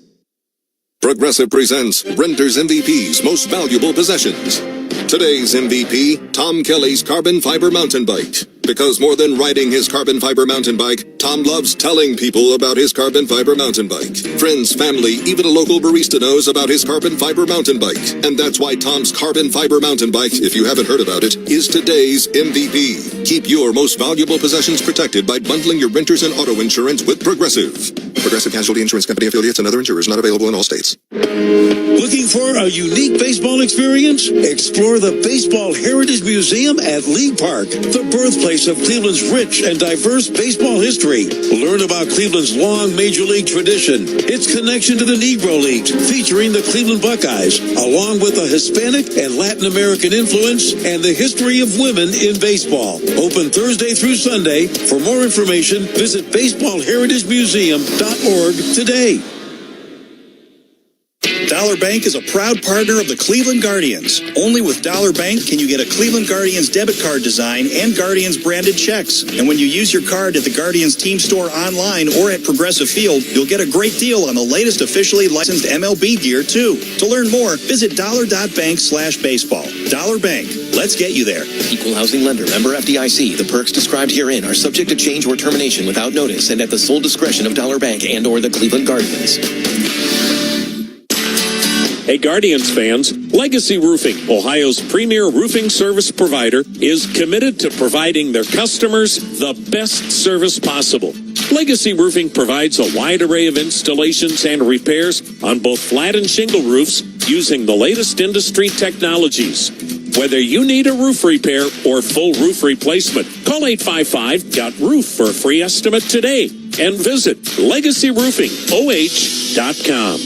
Progressive presents Renter's MVP's Most Valuable Possessions. Today's MVP, Tom Kelly's carbon fiber mountain bike. Because more than riding his carbon fiber mountain bike, Tom loves telling people about his carbon fiber mountain bike. Friends, family, even a local barista knows about his carbon fiber mountain bike. And that's why Tom's carbon fiber mountain bike, if you haven't heard about it, is today's MVP. Keep your most valuable possessions protected by bundling your renters and auto insurance with Progressive. Progressive Casualty Insurance Company affiliates and other insurers not available in all states. Looking for a unique baseball experience? Explore the Baseball Heritage Museum at League Park, the birthplace of Cleveland's rich and diverse baseball history. Learn about Cleveland's long Major League tradition, its connection to the Negro Leagues, featuring the Cleveland Buckeyes, along with a Hispanic and Latin American influence, and the history of women in baseball. Open Thursday through Sunday. For more information, visit baseballheritagemuseum.org today. Dollar Bank is a proud partner of the Cleveland Guardians. Only with Dollar Bank can you get a Cleveland Guardians debit card design and Guardians branded checks. And when you use your card at the Guardians team store online or at Progressive Field, you'll get a great deal on the latest officially licensed MLB gear too. To learn more, visit dollar.bank/baseball. Dollar Bank. Let's get you there. Equal housing lender, member FDIC. The perks described herein are subject to change or termination without notice and at the sole discretion of Dollar Bank and or the Cleveland Guardians. Hey Guardians fans, Legacy Roofing, Ohio's premier roofing service provider, is committed to providing their customers the best service possible. Legacy Roofing provides a wide array of installations and repairs on both flat and shingle roofs using the latest industry technologies. Whether you need a roof repair or full roof replacement, call 855-GOT-ROOF for a free estimate today and visit LegacyRoofingOH.com.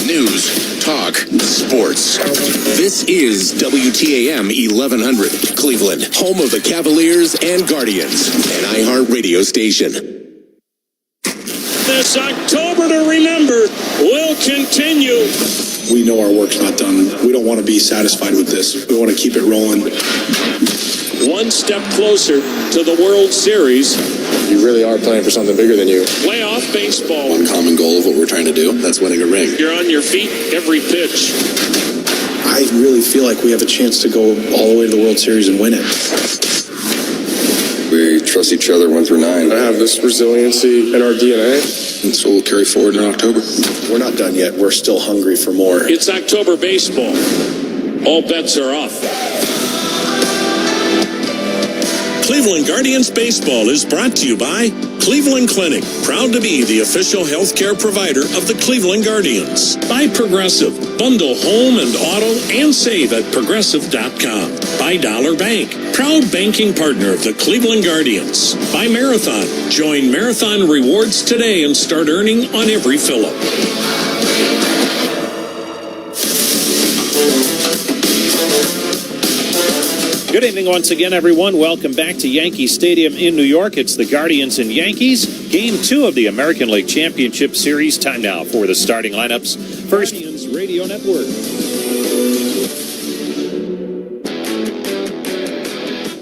News, talk, sports. This is WTAM 1100, Cleveland, home of the Cavaliers and Guardians, an iHeart radio station. This October to remember will continue. We know our work's not done. We don't want to be satisfied with this. We want to keep it rolling. One step closer to the World Series. You really are playing for something bigger than you. Playoff baseball. One common goal of what we're trying to do, that's winning a ring. You're on your feet every pitch. I really feel like we have a chance to go all the way to the World Series and win it. We trust each other 1 through 9. I have this resiliency in our DNA. And so we'll carry forward in October. We're not done yet. We're still hungry for more. It's October baseball. All bets are off. Cleveland Guardians Baseball is brought to you by Cleveland Clinic, proud to be the official healthcare provider of the Cleveland Guardians. By Progressive, bundle home and auto and save at progressive.com. By Dollar Bank, proud banking partner of the Cleveland Guardians. By Marathon, join Marathon Rewards today and start earning on every fill-up. Good evening once again, everyone. Welcome back to Yankee Stadium in New York. It's the Guardians and Yankees. Game 2 of the American League Championship Series. Time now for the starting lineups. First, Guardians Radio Network.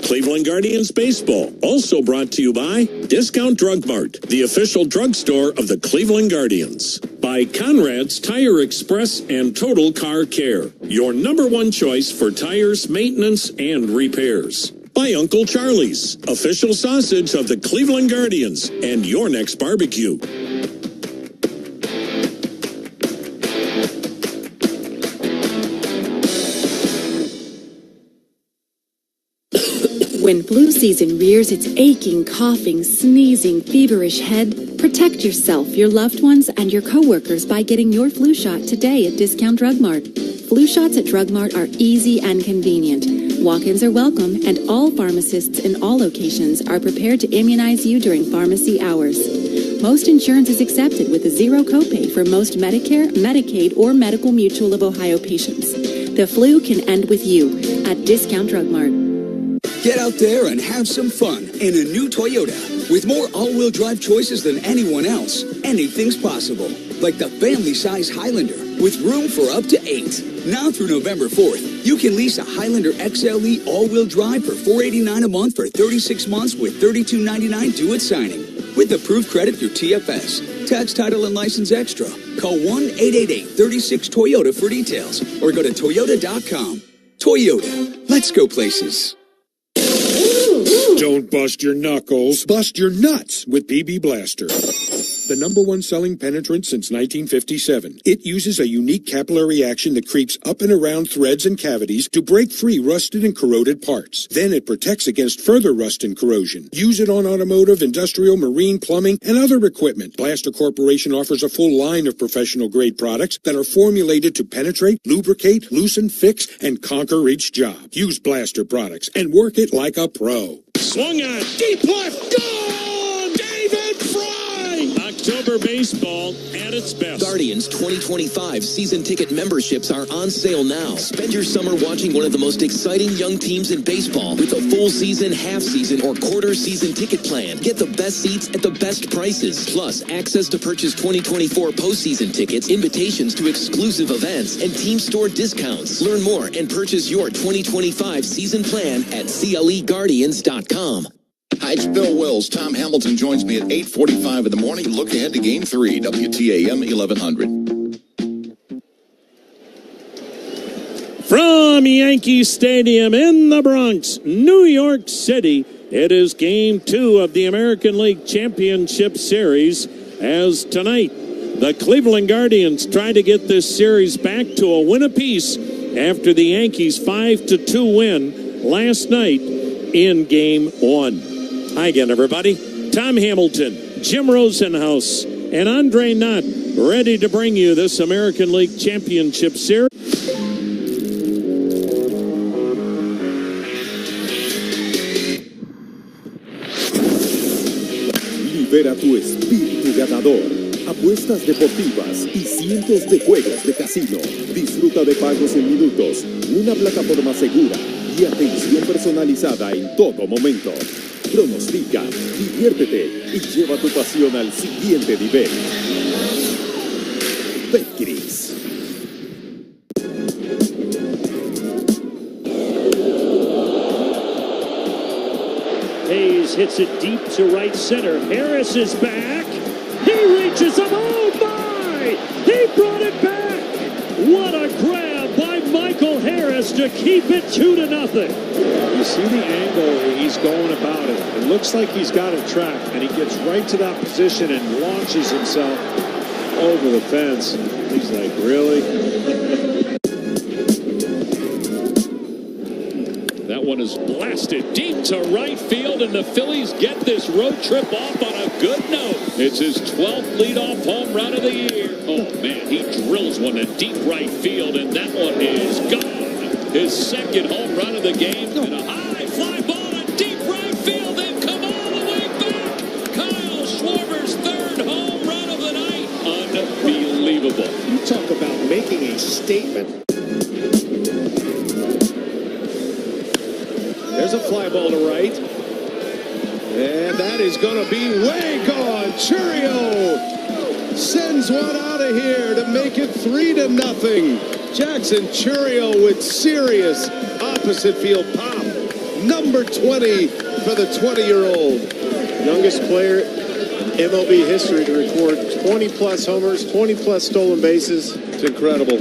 Cleveland Guardians Baseball, also brought to you by Discount Drug Mart, the official drugstore of the Cleveland Guardians. By Conrad's Tire Express and Total Car Care, your #1 choice for tires, maintenance, and repairs. By Uncle Charlie's, official sausage of the Cleveland Guardians and your next barbecue. When flu season rears its aching, coughing, sneezing, feverish head, protect yourself, your loved ones, and your coworkers by getting your flu shot today at Discount Drug Mart. Flu shots at Drug Mart are easy and convenient. Walk-ins are welcome, and all pharmacists in all locations are prepared to immunize you during pharmacy hours. Most insurance is accepted with a zero copay for most Medicare, Medicaid, or Medical Mutual of Ohio patients. The flu can end with you at Discount Drug Mart. Get out there and have some fun in a new Toyota. With more all-wheel drive choices than anyone else, anything's possible. Like the family-size Highlander with room for up to 8. Now through November 4th, you can lease a Highlander XLE all-wheel drive for $489 a month for 36 months with $32.99 due at signing. With approved credit through TFS. Tax, title, and license extra. Call 1-888-36-TOYOTA for details or go to Toyota.com. Toyota. Let's go places. Don't bust your knuckles, bust your nuts with Bibee Blaster. The #1 selling penetrant since 1957. It uses a unique capillary action that creeps up and around threads and cavities to break free rusted and corroded parts. Then it protects against further rust and corrosion. Use it on automotive, industrial, marine, plumbing, and other equipment. Blaster Corporation offers a full line of professional-grade products that are formulated to penetrate, lubricate, loosen, fix, and conquer each job. Use Blaster products and work it like a pro. Swung on, deep left, gone! David Fry! October baseball at its best. Guardians 2025 season ticket memberships are on sale now. Spend your summer watching one of the most exciting young teams in baseball with a full season, half season, or quarter season ticket plan. Get the best seats at the best prices. Plus, access to purchase 2024 postseason tickets, invitations to exclusive events, and team store discounts. Learn more and purchase your 2025 season plan at CLEGuardians.com. Hi, it's Bill Wills. Tom Hamilton joins me at 8:45 in the morning. Look ahead to Game 3, WTAM 1100. From Yankee Stadium in the Bronx, New York City, it is Game 2 of the American League Championship Series, as tonight the Cleveland Guardians try to get this series back to a win apiece after the Yankees' 5-2 win last night in Game 1. Hi again, everybody. Tom Hamilton, Jim Rosenhaus, and Andre Knott ready to bring you this American League Championship Series. Libera tu espíritu ganador. Apuestas deportivas y cientos de juegos de casino. Disfruta de pagos en minutos, una plataforma segura y atención personalizada en todo momento. Pronostica, diviértete y lleva tu pasión al siguiente nivel. Betcris. Hayes hits it deep to right center. Harris is back. He reaches him. Oh my! He brought it back. What a grab by Michael Harris to keep it 2-0. You see the angle he's going about it. It looks like he's got it tracked, and he gets right to that position and launches himself over the fence. He's like, really? That one is blasted deep to right field, and the Phillies get this road trip off on a good note. It's his 12th leadoff home run of the year. Oh, man, he drills one to deep right field, and that one is gone. His second home run of the game, and a high fly ball to deep right field, then come all the way back. Kyle Schwarber's third home run of the night. Unbelievable. You talk about making a statement. There's a fly ball to right. And that is going to be way gone. Churio sends one out of here to make it 3-0. Jackson Churio with serious opposite field pop. Number 20 for the 20-year-old. Youngest player MLB history to record 20-plus homers, 20-plus stolen bases. It's incredible.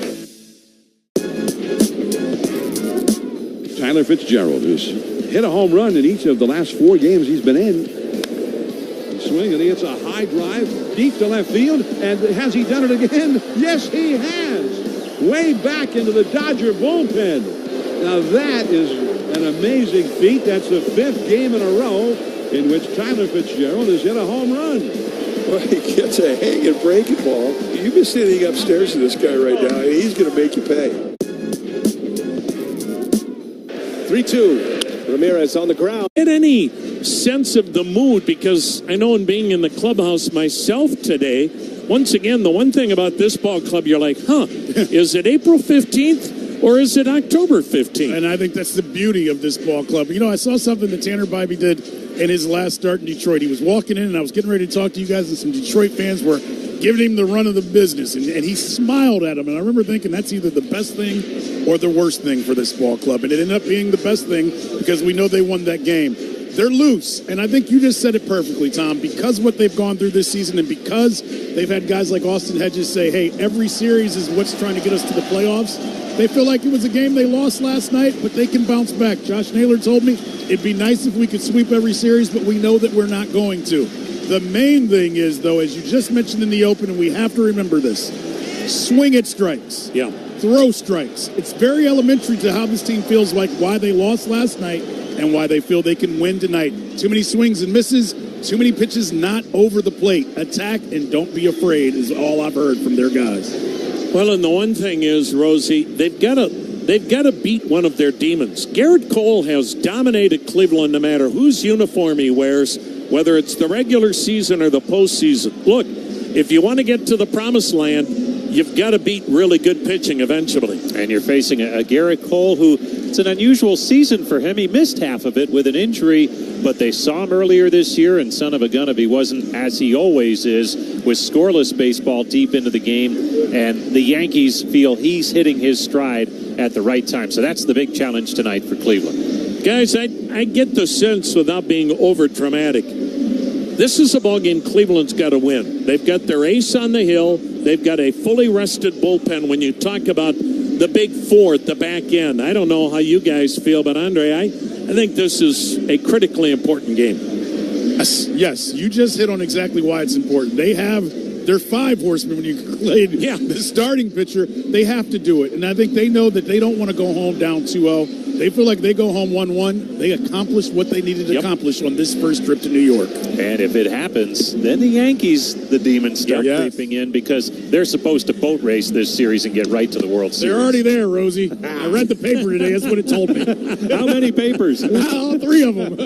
Tyler Fitzgerald, who's hit a home run in each of the last 4 games he's been in. Swing, and he hits a high drive deep to left field. And has he done it again? Yes, he has. Way back into the Dodger bullpen. Now that is an amazing feat. That's the 5th game in a row in which Tyler Fitzgerald has hit a home run. Well, he gets a hanging breaking ball. You've been sitting upstairs to this guy right now. He's going to make you pay. 3-2. Ramirez on the ground. Get any sense of the mood, because I know in being in the clubhouse myself today, once again, the one thing about this ball club, you're like, is it April 15th or is it October 15th? And I think that's the beauty of this ball club. You know, I saw something that Tanner Bibee did in his last start in Detroit. He was walking in, and I was getting ready to talk to you guys, and some Detroit fans were giving him the run of the business, and he smiled at him. And I remember thinking that's either the best thing or the worst thing for this ball club. And it ended up being the best thing because we know they won that game. They're loose, and I think you just said it perfectly, Tom. Because what they've gone through this season, and because they've had guys like Austin Hedges say, hey, every series is what's trying to get us to the playoffs, they feel like it was a game they lost last night, but they can bounce back. Josh Naylor told me it'd be nice if we could sweep every series, but we know that we're not going to. The main thing is, though, as you just mentioned in the open, and we have to remember this, swing at strikes. Yeah. Throw strikes. It's very elementary to how this team feels like why they lost last night and why they feel they can win tonight. Too many swings and misses, too many pitches not over the plate. Attack and don't be afraid is all I've heard from their guys. Well, and the one thing is, Rosie, they've got to beat one of their demons. Gerrit Cole has dominated Cleveland no matter whose uniform he wears, whether it's the regular season or the postseason. Look, if you want to get to the promised land, you've got to beat really good pitching eventually. And you're facing a Gerrit Cole who, it's an unusual season for him. He missed half of it with an injury, but they saw him earlier this year, and son of a gun if he wasn't, as he always is, with scoreless baseball deep into the game. And the Yankees feel he's hitting his stride at the right time. So that's the big challenge tonight for Cleveland. Guys, I get the sense, without being over dramatic, this is a ballgame Cleveland's got to win. They've got their ace on the hill. They've got a fully rested bullpen. When you talk about the big four at the back end, I don't know how you guys feel, but Andre, I think this is a critically important game. Yes, you just hit on exactly why it's important. They're 5 horsemen when you played the starting pitcher. They have to do it. And I think they know that they don't want to go home down 2-0. They feel like they go home 1-1. They accomplished what they needed to accomplish on this first trip to New York. And if it happens, then the Yankees, the demons, start creeping in because they're supposed to boat race this series and get right to the World Series. They're already there, Rosie. I read the paper today. That's what it told me. How many papers? All 3 of them.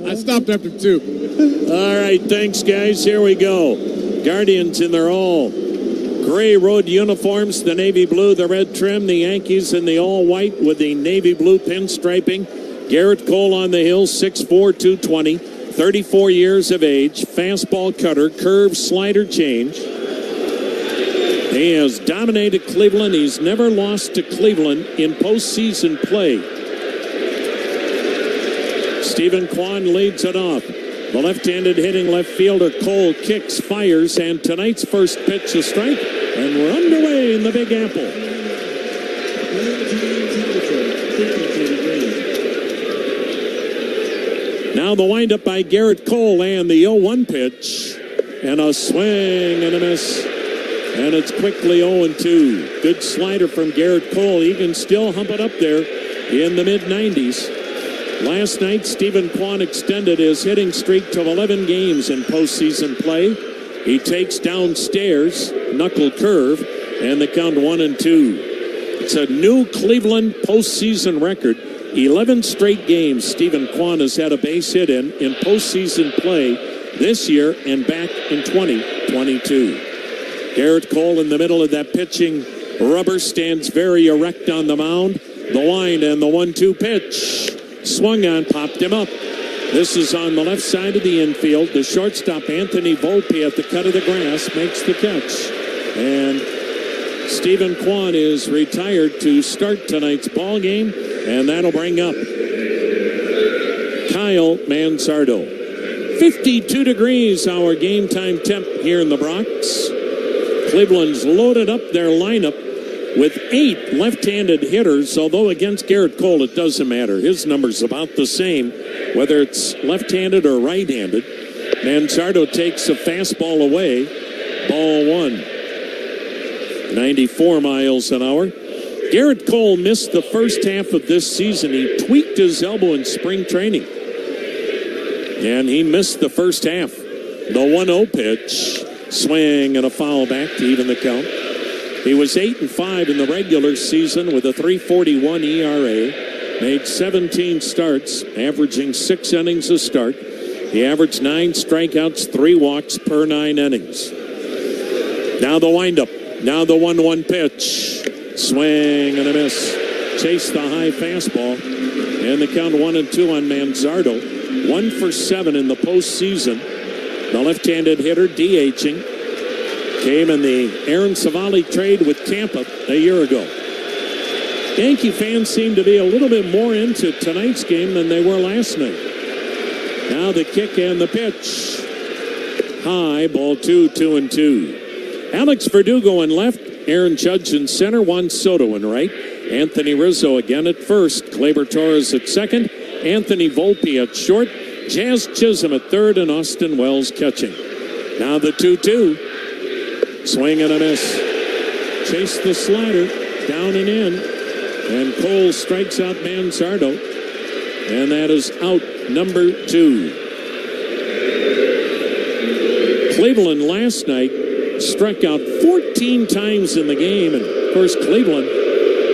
I stopped after 2. All right, thanks, guys. Here we go. Guardians in their all gray road uniforms, the navy blue, the red trim, the Yankees in the all white with the navy blue pinstriping. Gerrit Cole on the hill, 6'4", 220, 34 years of age, fastball cutter, curve, slider change. He has dominated Cleveland. He's never lost to Cleveland in postseason play. Stephen Kwan leads it off. The left-handed hitting left fielder Cole kicks, fires, and tonight's first pitch is strike, and we're underway in the Big Apple. Now the windup by Gerrit Cole and the 0-1 pitch, and a swing and a miss, and it's quickly 0-2. Good slider from Gerrit Cole. He can still hump it up there in the mid-90s. Last night, Stephen Kwan extended his hitting streak to 11 games in postseason play. He takes downstairs, knuckle curve, and the count 1-2. It's a new Cleveland postseason record. 11 straight games Stephen Kwan has had a base hit in postseason play this year and back in 2022. Gerrit Cole in the middle of that pitching rubber stands very erect on the mound. The wind and the 1-2 pitch. Swung on, popped him up. This is on the left side of the infield. The shortstop, Anthony Volpe, at the cut of the grass, makes the catch. And Stephen Kwan is retired to start tonight's ball game, and that'll bring up Kyle Mansardo. 52 degrees, our game time temp here in the Bronx. Cleveland's loaded up their lineup with 8 left-handed hitters, although against Gerrit Cole it doesn't matter. His number's about the same, whether it's left-handed or right-handed. Manzardo takes a fastball away. Ball 1. 94 miles an hour. Gerrit Cole missed the first half of this season. He tweaked his elbow in spring training, and he missed the first half. The 1-0 pitch. Swing and a foul back to even the count. He was 8-5 in the regular season with a 3.41 ERA. Made 17 starts, averaging 6 innings a start. He averaged 9 strikeouts, 3 walks per 9 innings. Now the windup. Now the 1-1 pitch. Swing and a miss. Chase the high fastball. And the count 1-2 on Manzardo. 1 for 7 in the postseason. The left-handed hitter DHing. Came in the Aaron Savali trade with Tampa a year ago. Yankee fans seem to be a little bit more into tonight's game than they were last night. Now the kick and the pitch. High, ball 2, 2-2. Alex Verdugo in left, Aaron Judge in center, Juan Soto in right. Anthony Rizzo again at first, Gleyber Torres at second, Anthony Volpe at short, Jazz Chisholm at third, and Austin Wells catching. Now the 2-2. Swing and a miss. Chase the slider, down and in. And Cole strikes out Manzardo. And that is out number 2. Cleveland last night struck out 14 times in the game. And, of course, Cleveland,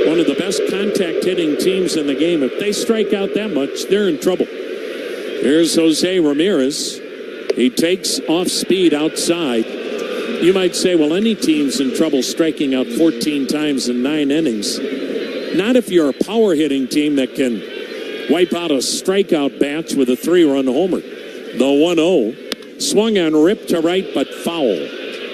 one of the best contact hitting teams in the game. If they strike out that much, they're in trouble. Here's Jose Ramirez. He takes off speed outside. You might say, well, any team's in trouble striking out 14 times in 9 innings. Not if you're a power hitting team that can wipe out a strikeout batch with a 3-run homer. The 1-0. Swung on, ripped to right, but foul.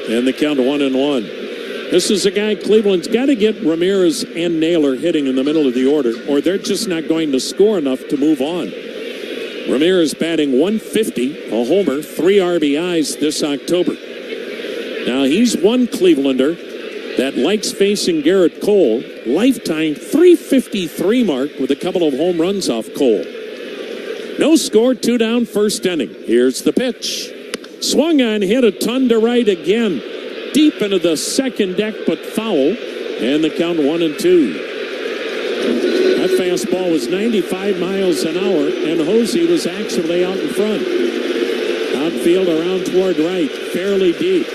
And the count 1-1. This is a guy Cleveland's got to get Ramirez and Naylor hitting in the middle of the order, or they're just not going to score enough to move on. Ramirez batting 150, a homer, 3 RBIs this October. Now he's one Clevelander that likes facing Gerrit Cole. Lifetime 353 mark with a couple of home runs off Cole. No score, 2 down, first inning. Here's the pitch. Swung on, hit a ton to right again. Deep into the second deck, but foul. And the count 1-2. That fastball was 95 miles an hour, and Hosey was actually out in front. Outfield around toward right, fairly deep.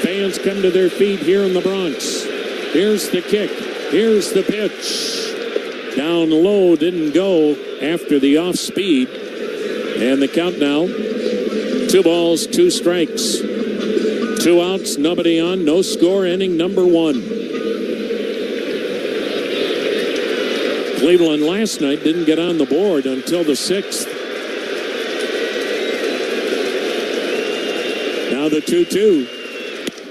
Fans come to their feet here in the Bronx. Here's the kick. Here's the pitch. Down low, didn't go after the off speed. And the count now, 2 balls, 2 strikes. 2 outs, nobody on, no score, inning number 1. Cleveland last night didn't get on the board until the 6th. Now the 2-2.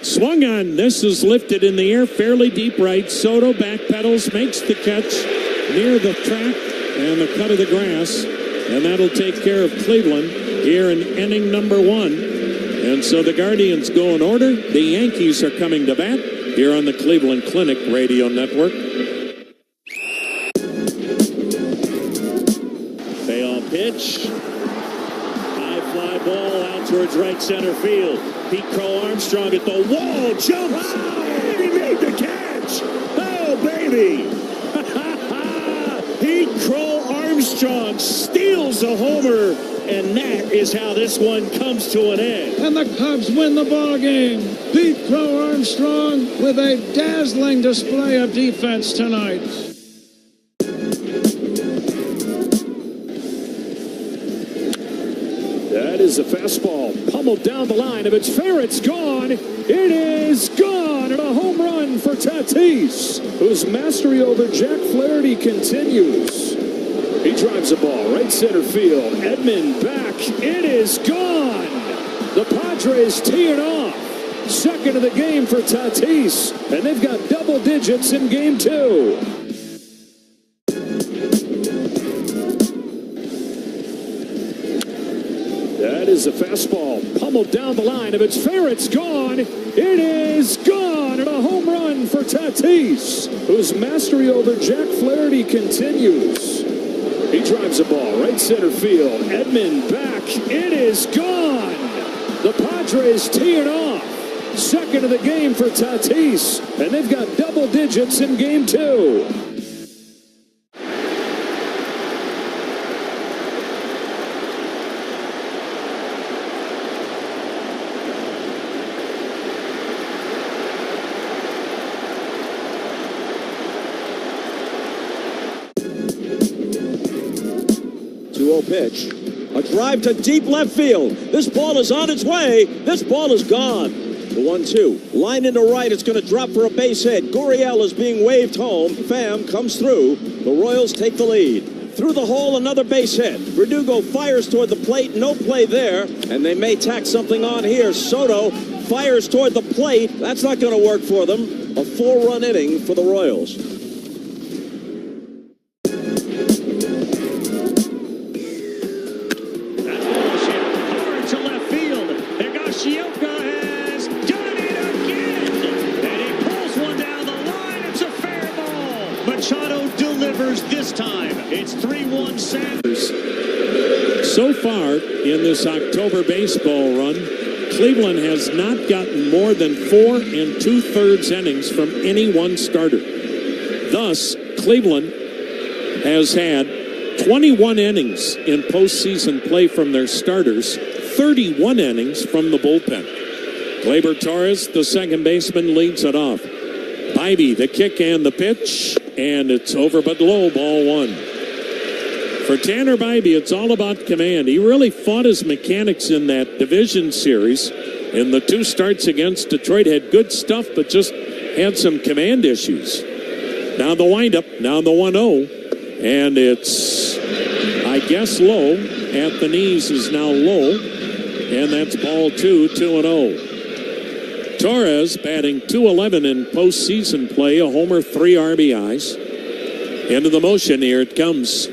Swung on. This is lifted in the air, fairly deep right. Soto backpedals, makes the catch near the track and the cut of the grass. And that'll take care of Cleveland here in inning number 1. And so the Guardians go in order. The Yankees are coming to bat here on the Cleveland Clinic Radio Network. Payoff pitch. High fly ball out towards right center field. Pete Crow Armstrong at the wall, jumps, and he made the catch. Oh, baby. Pete Crow Armstrong steals a homer, and that is how this one comes to an end. And the Cubs win the ball game. Pete Crow Armstrong with a dazzling display of defense tonight. That is a fastball pummeled down the line. If it's fair, it's gone. It is gone. And a home run for Tatis, whose mastery over Jack Flaherty continues. He drives the ball right center field. Edman back. It is gone. The Padres tee it off. Second of the game for Tatis. And they've got double digits in game 2. That is a fastball pummeled down the line. If it's fair, it's gone. It is gone, and a home run for Tatis, whose mastery over Jack Flaherty continues. He drives the ball right center field. Edman back. It is gone. The Padres tee it off. Second of the game for Tatis, and they've got double digits in game 2. Pitch. A drive to deep left field. This ball is on its way. This ball is gone. The 1-2. Line into right. It's going to drop for a base hit. Gurriel is being waved home. Pham comes through. The Royals take the lead. Through the hole, another base hit. Verdugo fires toward the plate. No play there. And they may tack something on here. Soto fires toward the plate. That's not going to work for them. A 4-run inning for the Royals. So far in this October baseball run, Cleveland has not gotten more than 4 2/3 innings from any one starter. Thus, Cleveland has had 21 innings in postseason play from their starters, 31 innings from the bullpen. Gleyber Torres, the second baseman, leads it off. Bibee, the kick and the pitch, and it's over but low, ball 1. For Tanner Bibee, it's all about command. He really fought his mechanics in that division series. In the 2 starts against Detroit, had good stuff, but just had some command issues. Now the windup, now the 1-0, and it's, I guess, low. At the knees is now low, and that's ball 2, 2-0. Torres batting .211 in postseason play, a homer, 3 RBIs. Into the motion, here it comes.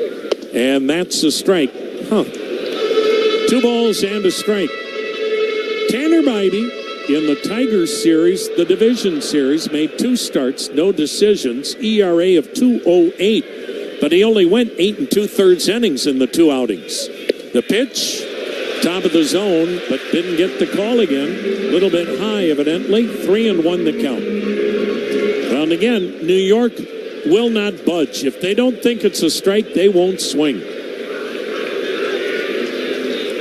And that's a strike. 2 balls and a strike. Tanner Bibee in the Tigers series, the division series, made 2 starts, no decisions, ERA of 2.08. But he only went 8 2/3 innings in the 2 outings. The pitch, top of the zone, but didn't get the call again. A little bit high, evidently. 3-1 the count. Well, and again, New York will not budge. If they don't think it's a strike, they won't swing.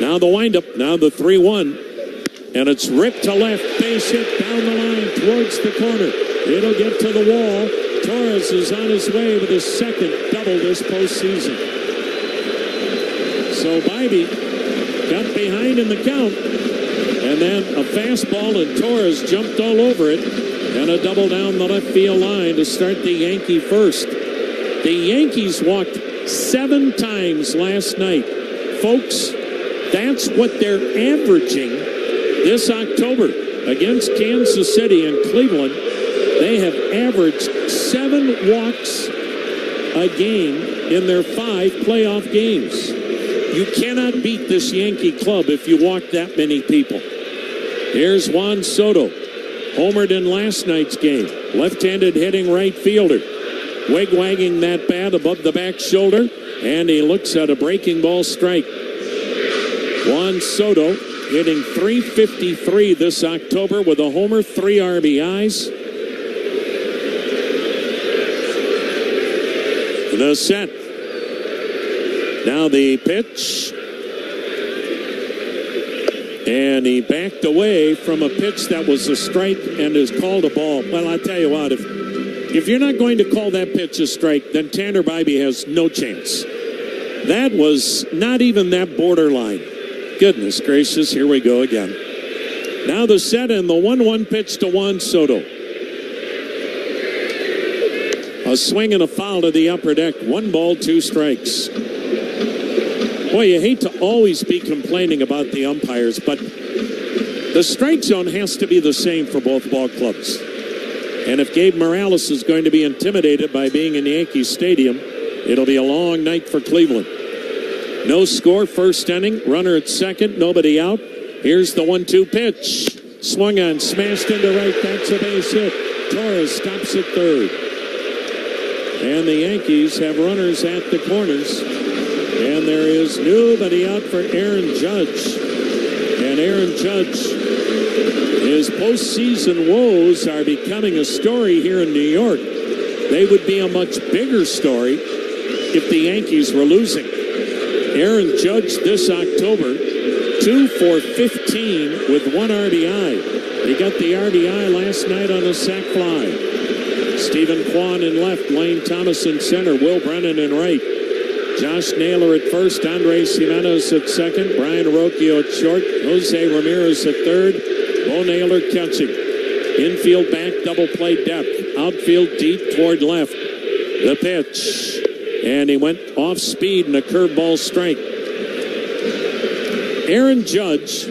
Now the windup, now the 3-1. And it's ripped to left, base hit down the line towards the corner. It'll get to the wall. Torres is on his way with his second double this postseason. So Bibee got behind in the count. And then a fastball, and Torres jumped all over it. And a double down the left field line to start the Yankee first. The Yankees walked 7 times last night. Folks, that's what they're averaging this October against Kansas City and Cleveland. They have averaged 7 walks a game in their 5 playoff games. You cannot beat this Yankee club if you walk that many people. Here's Juan Soto. Homered in last night's game. Left-handed hitting right fielder. Wig-wagging that bat above the back shoulder. And he looks at a breaking ball strike. Juan Soto hitting .353 this October with a homer, 3 RBIs. The set. Now the pitch. And he backed away from a pitch that was a strike and is called a ball. Well, I tell you what, if you're not going to call that pitch a strike, then Tanner Bibee has no chance. That was not even that borderline. Goodness gracious, here we go again. Now the set and the 1-1 pitch to Juan Soto. A swing and a foul to the upper deck. 1 ball, 2 strikes. Boy, you hate to always be complaining about the umpires, but the strike zone has to be the same for both ball clubs. And if Gabe Morales is going to be intimidated by being in Yankee Stadium, it'll be a long night for Cleveland. No score, first inning. Runner at second, nobody out. Here's the 1-2 pitch. Swung on, smashed into right. That's a base hit. Torres stops at third. And the Yankees have runners at the corners. And there is nobody out for Aaron Judge. And Aaron Judge, his postseason woes are becoming a story here in New York. They would be a much bigger story if the Yankees were losing. Aaron Judge this October, 2 for 15 with 1 RBI. He got the RBI last night on a sac fly. Stephen Kwan in left, Lane Thomas in center, Will Brennan in right. Josh Naylor at first, Andres Jimenez at second, Brian Rocchio at short, Jose Ramirez at third, Bo Naylor catching. Infield back, double play depth. Outfield deep toward left. The pitch. And he went off speed and a curveball strike. Aaron Judge,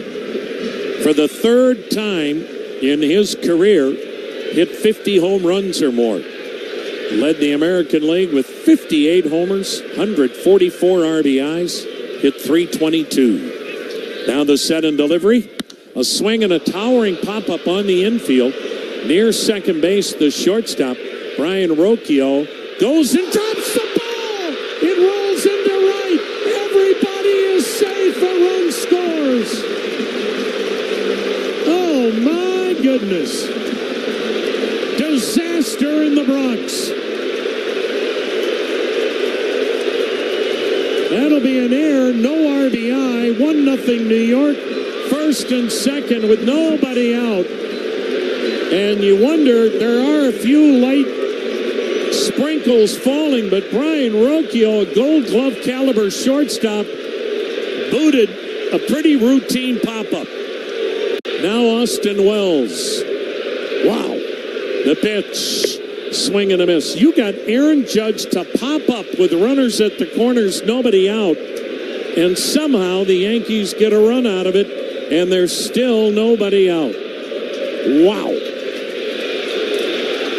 for the third time in his career, hit 50 home runs or more. Led the American League with 58 homers, 144 RBIs, hit .322. Now the set and delivery. A swing and a towering pop-up on the infield. Near second base, the shortstop, Brian Rocchio, goes and drops the ball. It rolls into right. Everybody is safe. A run scores. Oh, my goodness. Disaster in the Bronx. That'll be an error. No RBI. 1-0 New York. First and second with nobody out. And you wonder, there are a few light sprinkles falling, but Brian Rocchio, a Gold Glove caliber shortstop, booted a pretty routine pop-up. Now Austin Wells. Wow. The pitch. Swing and a miss. You got Aaron Judge to pop up with runners at the corners, nobody out, and somehow the Yankees get a run out of it, and there's still nobody out. Wow.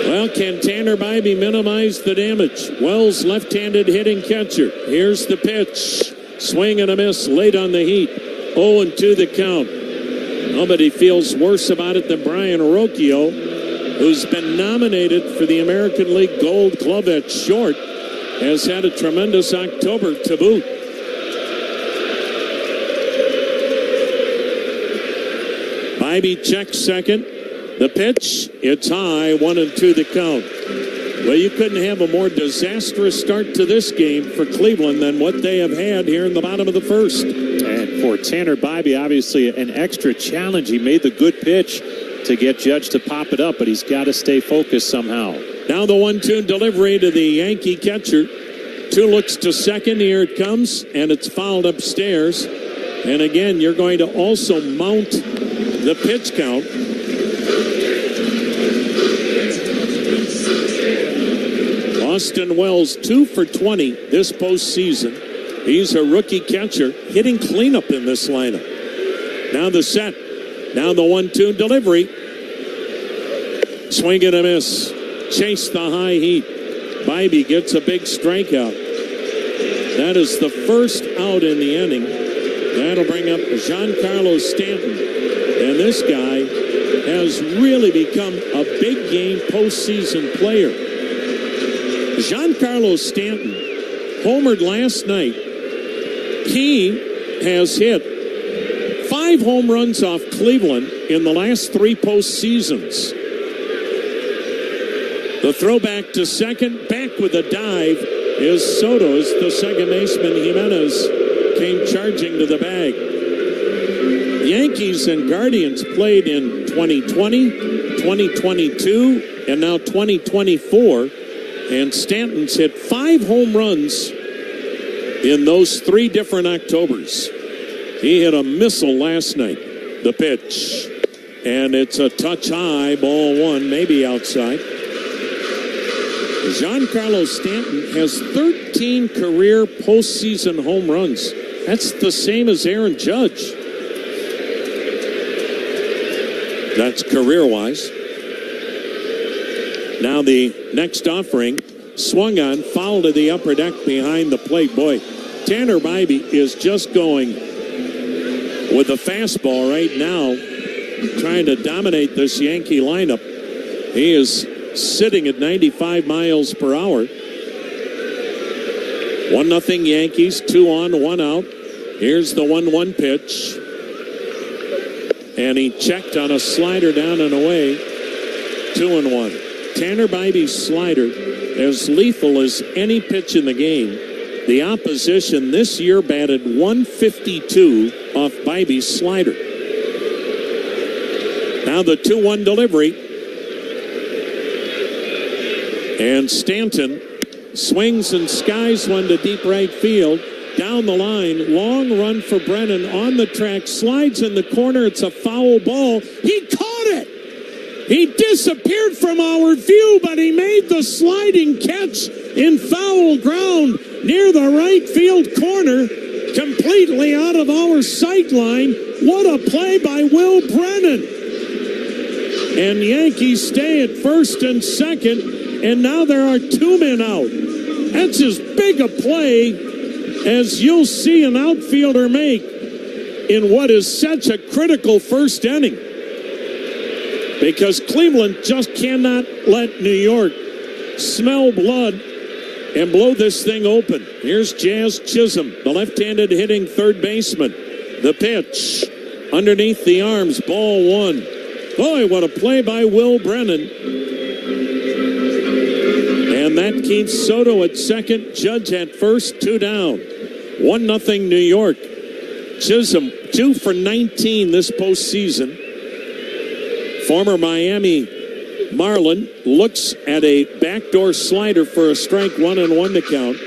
Well, can Tanner Bibee minimize the damage? Wells, left-handed hitting catcher. Here's the pitch. Swing and a miss late on the heat. 0-2 the count. Nobody feels worse about it than Brian Rocchio, who's been nominated for the American League Gold Glove at short, has had a tremendous October to boot. Bibee checks second. The pitch, it's high, 1-2 the count. Well, you couldn't have a more disastrous start to this game for Cleveland than what they have had here in the bottom of the first. And for Tanner Bibee, obviously an extra challenge. He made the good pitch to get Judge to pop it up, but he's got to stay focused somehow. Now the 1-2 delivery to the Yankee catcher. 2 looks to second. Here it comes, and it's fouled upstairs. And again, you're going to also mount the pitch count. Austin Wells, 2 for 20 this postseason. He's a rookie catcher, hitting cleanup in this lineup. Now the set. Now the 1-2 delivery. Swing and a miss. Chase the high heat. Bibee gets a big strikeout. That is the first out in the inning. That'll bring up Giancarlo Stanton. And this guy has really become a big game postseason player. Giancarlo Stanton homered last night. He has hit 5 home runs off Cleveland in the last 3 postseasons. The throwback to second, back with a dive, is Soto's. The second baseman, Jimenez, came charging to the bag. Yankees and Guardians played in 2020, 2022, and now 2024. And Stanton's hit 5 home runs in those 3 different Octobers. He hit a missile last night. The pitch. And it's a touch high, ball 1, maybe outside. Giancarlo Stanton has 13 career postseason home runs. That's the same as Aaron Judge. That's career-wise. Now the next offering, swung on, foul to the upper deck behind the plate. Boy, Tanner Bibee is just going with the fastball right now, trying to dominate this Yankee lineup. He is sitting at 95 miles per hour. 1-0 Yankees, 2 on, 1 out. Here's the 1-1 pitch. And he checked on a slider down and away. 2-1. Tanner Bibee's slider, as lethal as any pitch in the game. The opposition this year batted 152 off Bibee's slider. Now the 2-1 delivery. And Stanton swings and skies one to deep right field. Down the line, long run for Brennan on the track, slides in the corner. It's a foul ball. He caught it. He disappeared from our view, but he made the sliding catch in foul ground near the right field corner, completely out of our sight line. What a play by Will Brennan. And Yankees stay at first and second, and now there are 2 men out. That's as big a play as you'll see an outfielder make in what is such a critical first inning. Because Cleveland just cannot let New York smell blood and blow this thing open. Here's Jazz Chisholm, the left-handed hitting third baseman. The pitch underneath the arms, ball 1. Boy, what a play by Will Brennan. And that keeps Soto at second, Judge at first, 2 down. 1-0 New York. Chisholm, 2 for 19 this postseason. Former Miami Marlin looks at a backdoor slider for a strike, 1-1 to count.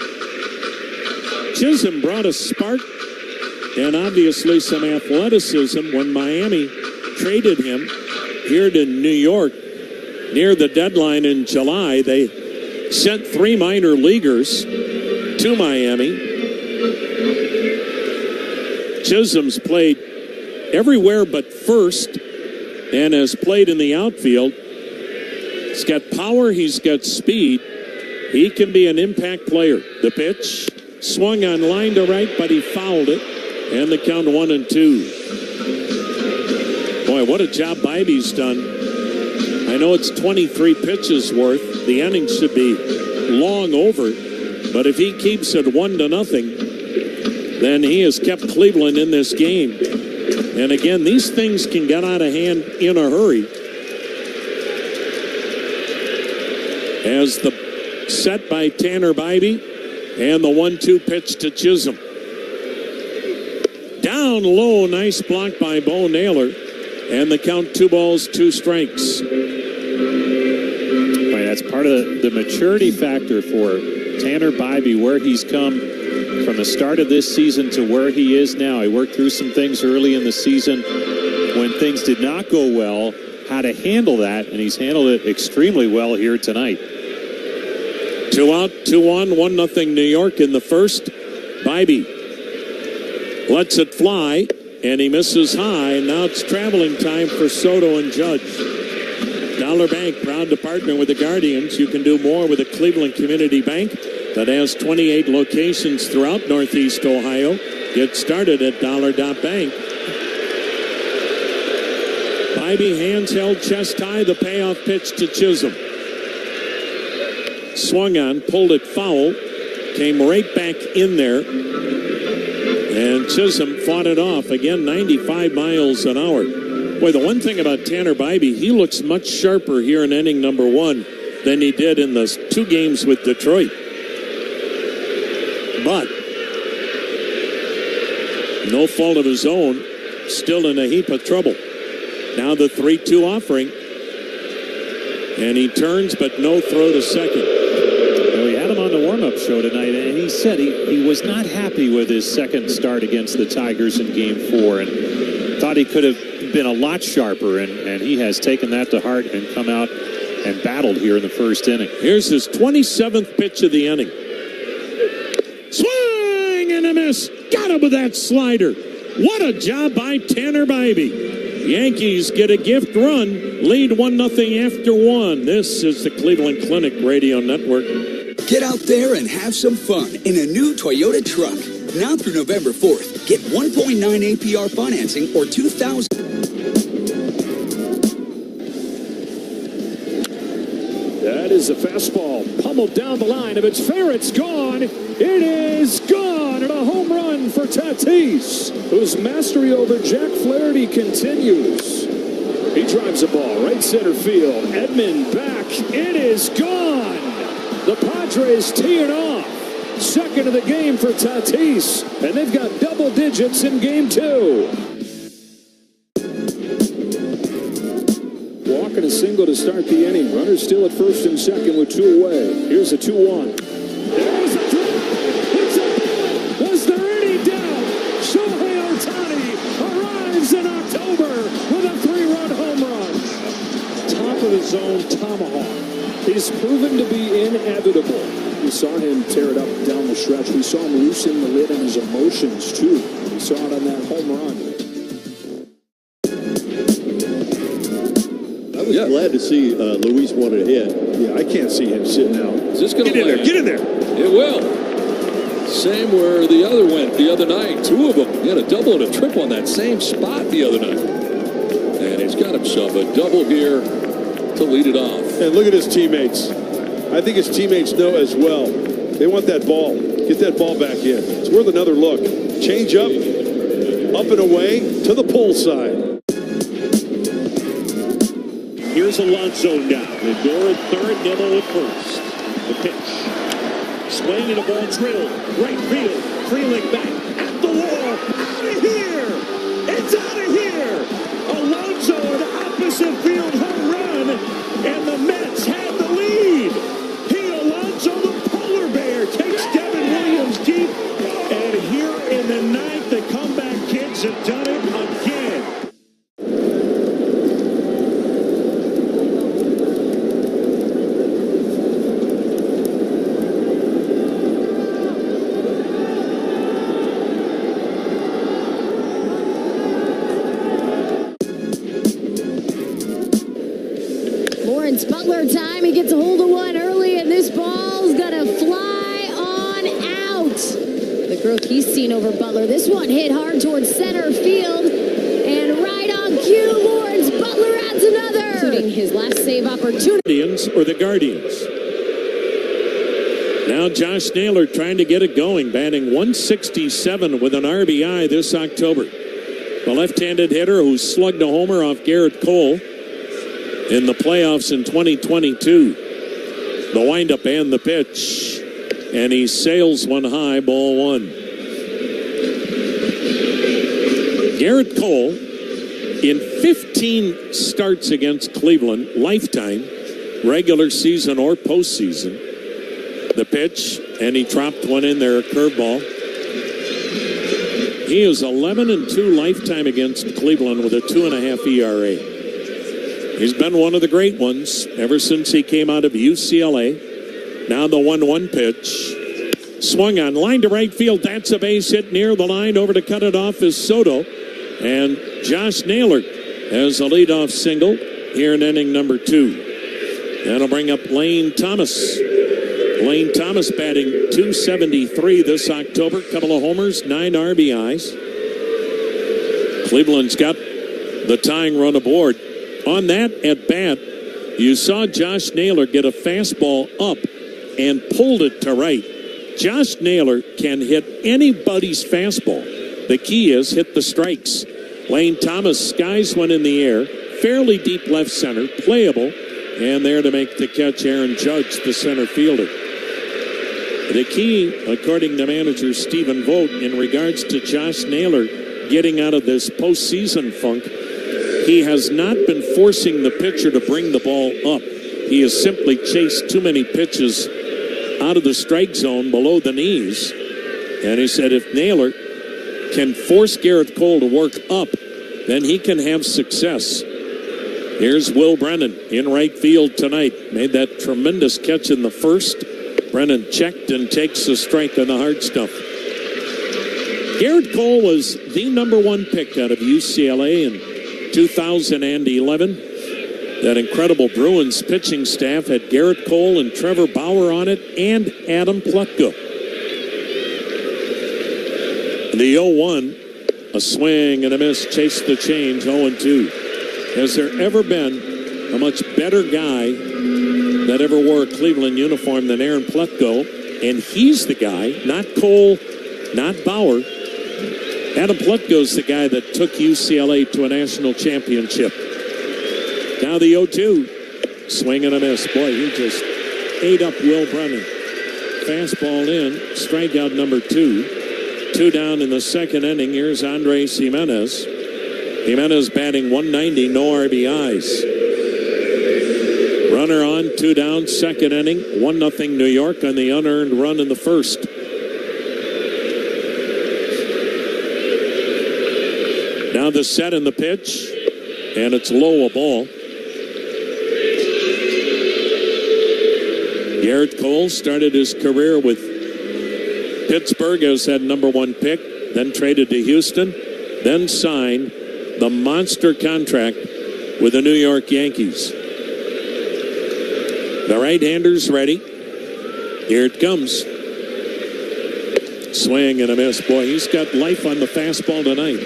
Chisholm brought a spark and obviously some athleticism when Miami traded him here to New York near the deadline in July. They sent 3 minor leaguers to Miami. Chisholm's played everywhere but first and has played in the outfield. He's got power, he's got speed. He can be an impact player. The pitch swung on line to right, but he fouled it. And the count 1-2. Boy, what a job Bibee's done. I know it's 23 pitches worth. The inning should be long over. But if he keeps it 1-0, then he has kept Cleveland in this game. And again, these things can get out of hand in a hurry. As the set by Tanner Bibee and the 1-2 pitch to Chisholm. Down low, nice block by Bo Naylor. And the count 2 balls, 2 strikes. Right, that's part of the maturity factor for Tanner Bibee, where he's come from the start of this season to where he is now. He worked through some things early in the season when things did not go well, how to handle that, and he's handled it extremely well here tonight. 2 out, 2 on, 1-0 New York in the first. Bibee lets it fly, and he misses high, and now it's traveling time for Soto and Judge. Dollar Bank, proud to partner with the Guardians. You can do more with a Cleveland Community Bank that has 28 locations throughout Northeast Ohio. Get started at dollar.bank. Bibee, hands held, chest high, the payoff pitch to Chisholm. Swung on, pulled it foul, came right back in there, and Chisholm fought it off. Again, 95 miles an hour. Boy, the one thing about Tanner Bibee, he looks much sharper here in inning number 1 than he did in the 2 games with Detroit. But no fault of his own, still in a heap of trouble. Now the 3-2 offering. And he turns, but no throw to second. Well, we had him on the warm-up show tonight, and he said he was not happy with his second start against the Tigers in Game 4 and thought he could have been a lot sharper, and he has taken that to heart and come out and battled here in the first inning. Here's his 27th pitch of the inning. Swing and a miss. Got him with that slider. What a job by Tanner Bibee. Yankees get a gift run, lead 1-0 after 1. This is the Cleveland Clinic Radio Network. Get out there and have some fun in a new Toyota truck. Now through November 4th, get 1.9 APR financing or $2,000. That is a fastball pummeled down the line. If it's fair, it's gone. It is gone, and a home run for Tatis, whose mastery over Jack Flaherty continues. He drives the ball right center field. Edman back. It is gone. The Padres tee it off. Second of the game for Tatis, and they've got double digits in game 2. Walking a single to start the inning. Runners still at first and second with 2 away. Here's a 2-1. There's a drive. It's a bullet. Was there any doubt? Shohei Ohtani arrives in October with a 3-run home run. Top of his own tomahawk. He's proven to be inevitable. We saw him tear it up down the stretch. We saw him loosen the lid on his emotions, too. We saw it on that home run. I was glad to see Luis wanted to hit. Yeah, I can't see him sitting out. Is this going to get in there? Get in there. It will. Same where the other went the other night. 2 of them. He had a double and a triple on that same spot the other night. And he's got himself a double here to lead it off. And look at his teammates. I think his teammates know as well. They want that ball. Get that ball back in. It's worth another look. Change up and away to the pull side. Here's Alonso now. Lindor at third, Nimmo at first. The pitch. Swing and a ball drilled. Right field. Freeling back at the wall. Out of here! It's out of here! Alonso an opposite field home run, and the Mets have the lead. Pete Alonso, the polar bear, takes Devin Williams deep, and here in the ninth, the comeback kids have done it again. Lawrence Butler time. He gets a hold of one early, and this ball's gonna fly on out. The growth he's seen over Butler. This one hit hard towards center field, and right on cue, Lawrence Butler adds another, including his last save opportunity. Guardians or the Guardians. Now Josh Naylor trying to get it going, batting 167 with an RBI this October. The left-handed hitter who slugged a homer off Gerrit Cole in the playoffs in 2022. The windup and the pitch, and he sails one high, ball 1. Gerrit Cole, in 15 starts against Cleveland, lifetime, regular season or postseason. The pitch, and he dropped one in there, a curveball. He is 11-2 lifetime against Cleveland with a 2.5 ERA. He's been one of the great ones ever since he came out of UCLA. Now the 1-1 pitch. Swung on, line to right field. That's a base hit near the line. Over to cut it off is Soto. And Josh Naylor has a leadoff single here in inning number 2. That'll bring up Lane Thomas. Lane Thomas batting .273 this October. Couple of homers, 9 RBIs. Cleveland's got the tying run aboard. On that at bat, you saw Josh Naylor get a fastball up and pulled it to right. Josh Naylor can hit anybody's fastball. The key is hit the strikes. Lane Thomas skies one in the air, fairly deep left center, playable, and there to make the catch, Aaron Judge, the center fielder. The key, according to manager Stephen Vogt, in regards to Josh Naylor getting out of this postseason funk, he has not been forcing the pitcher to bring the ball up. He has simply chased too many pitches out of the strike zone below the knees. And he said if Naylor can force Gerrit Cole to work up, then he can have success. Here's Will Brennan in right field tonight. Made that tremendous catch in the first. Brennan checked and takes the strike on the hard stuff. Gerrit Cole was the #1 pick out of UCLA in 2011. That incredible Bruins pitching staff had Gerrit Cole and Trevor Bauer on it, and Adam Plutko. The 0-1, a swing and a miss, chased the change, 0-2. Has there ever been a much better guy that ever wore a Cleveland uniform than Aaron Plutko? And he's the guy, not Cole, not Bauer. Adam Plutko's the guy that took UCLA to a national championship. Now the 0-2, swing and a miss. Boy, he just ate up Will Brennan. Fastball in, strikeout number 2. 2 down in the second inning. Here's Andres Jimenez. Jimenez batting 190, no RBIs. Runner on, 2 down, second inning. 1-0 New York on the unearned run in the first. Now the set and the pitch, and it's low, a ball. Gerrit Cole started his career with Pittsburgh as that #1 pick, then traded to Houston, then signed the monster contract with the New York Yankees. The right-hander's ready. Here it comes. Swing and a miss. Boy, he's got life on the fastball tonight.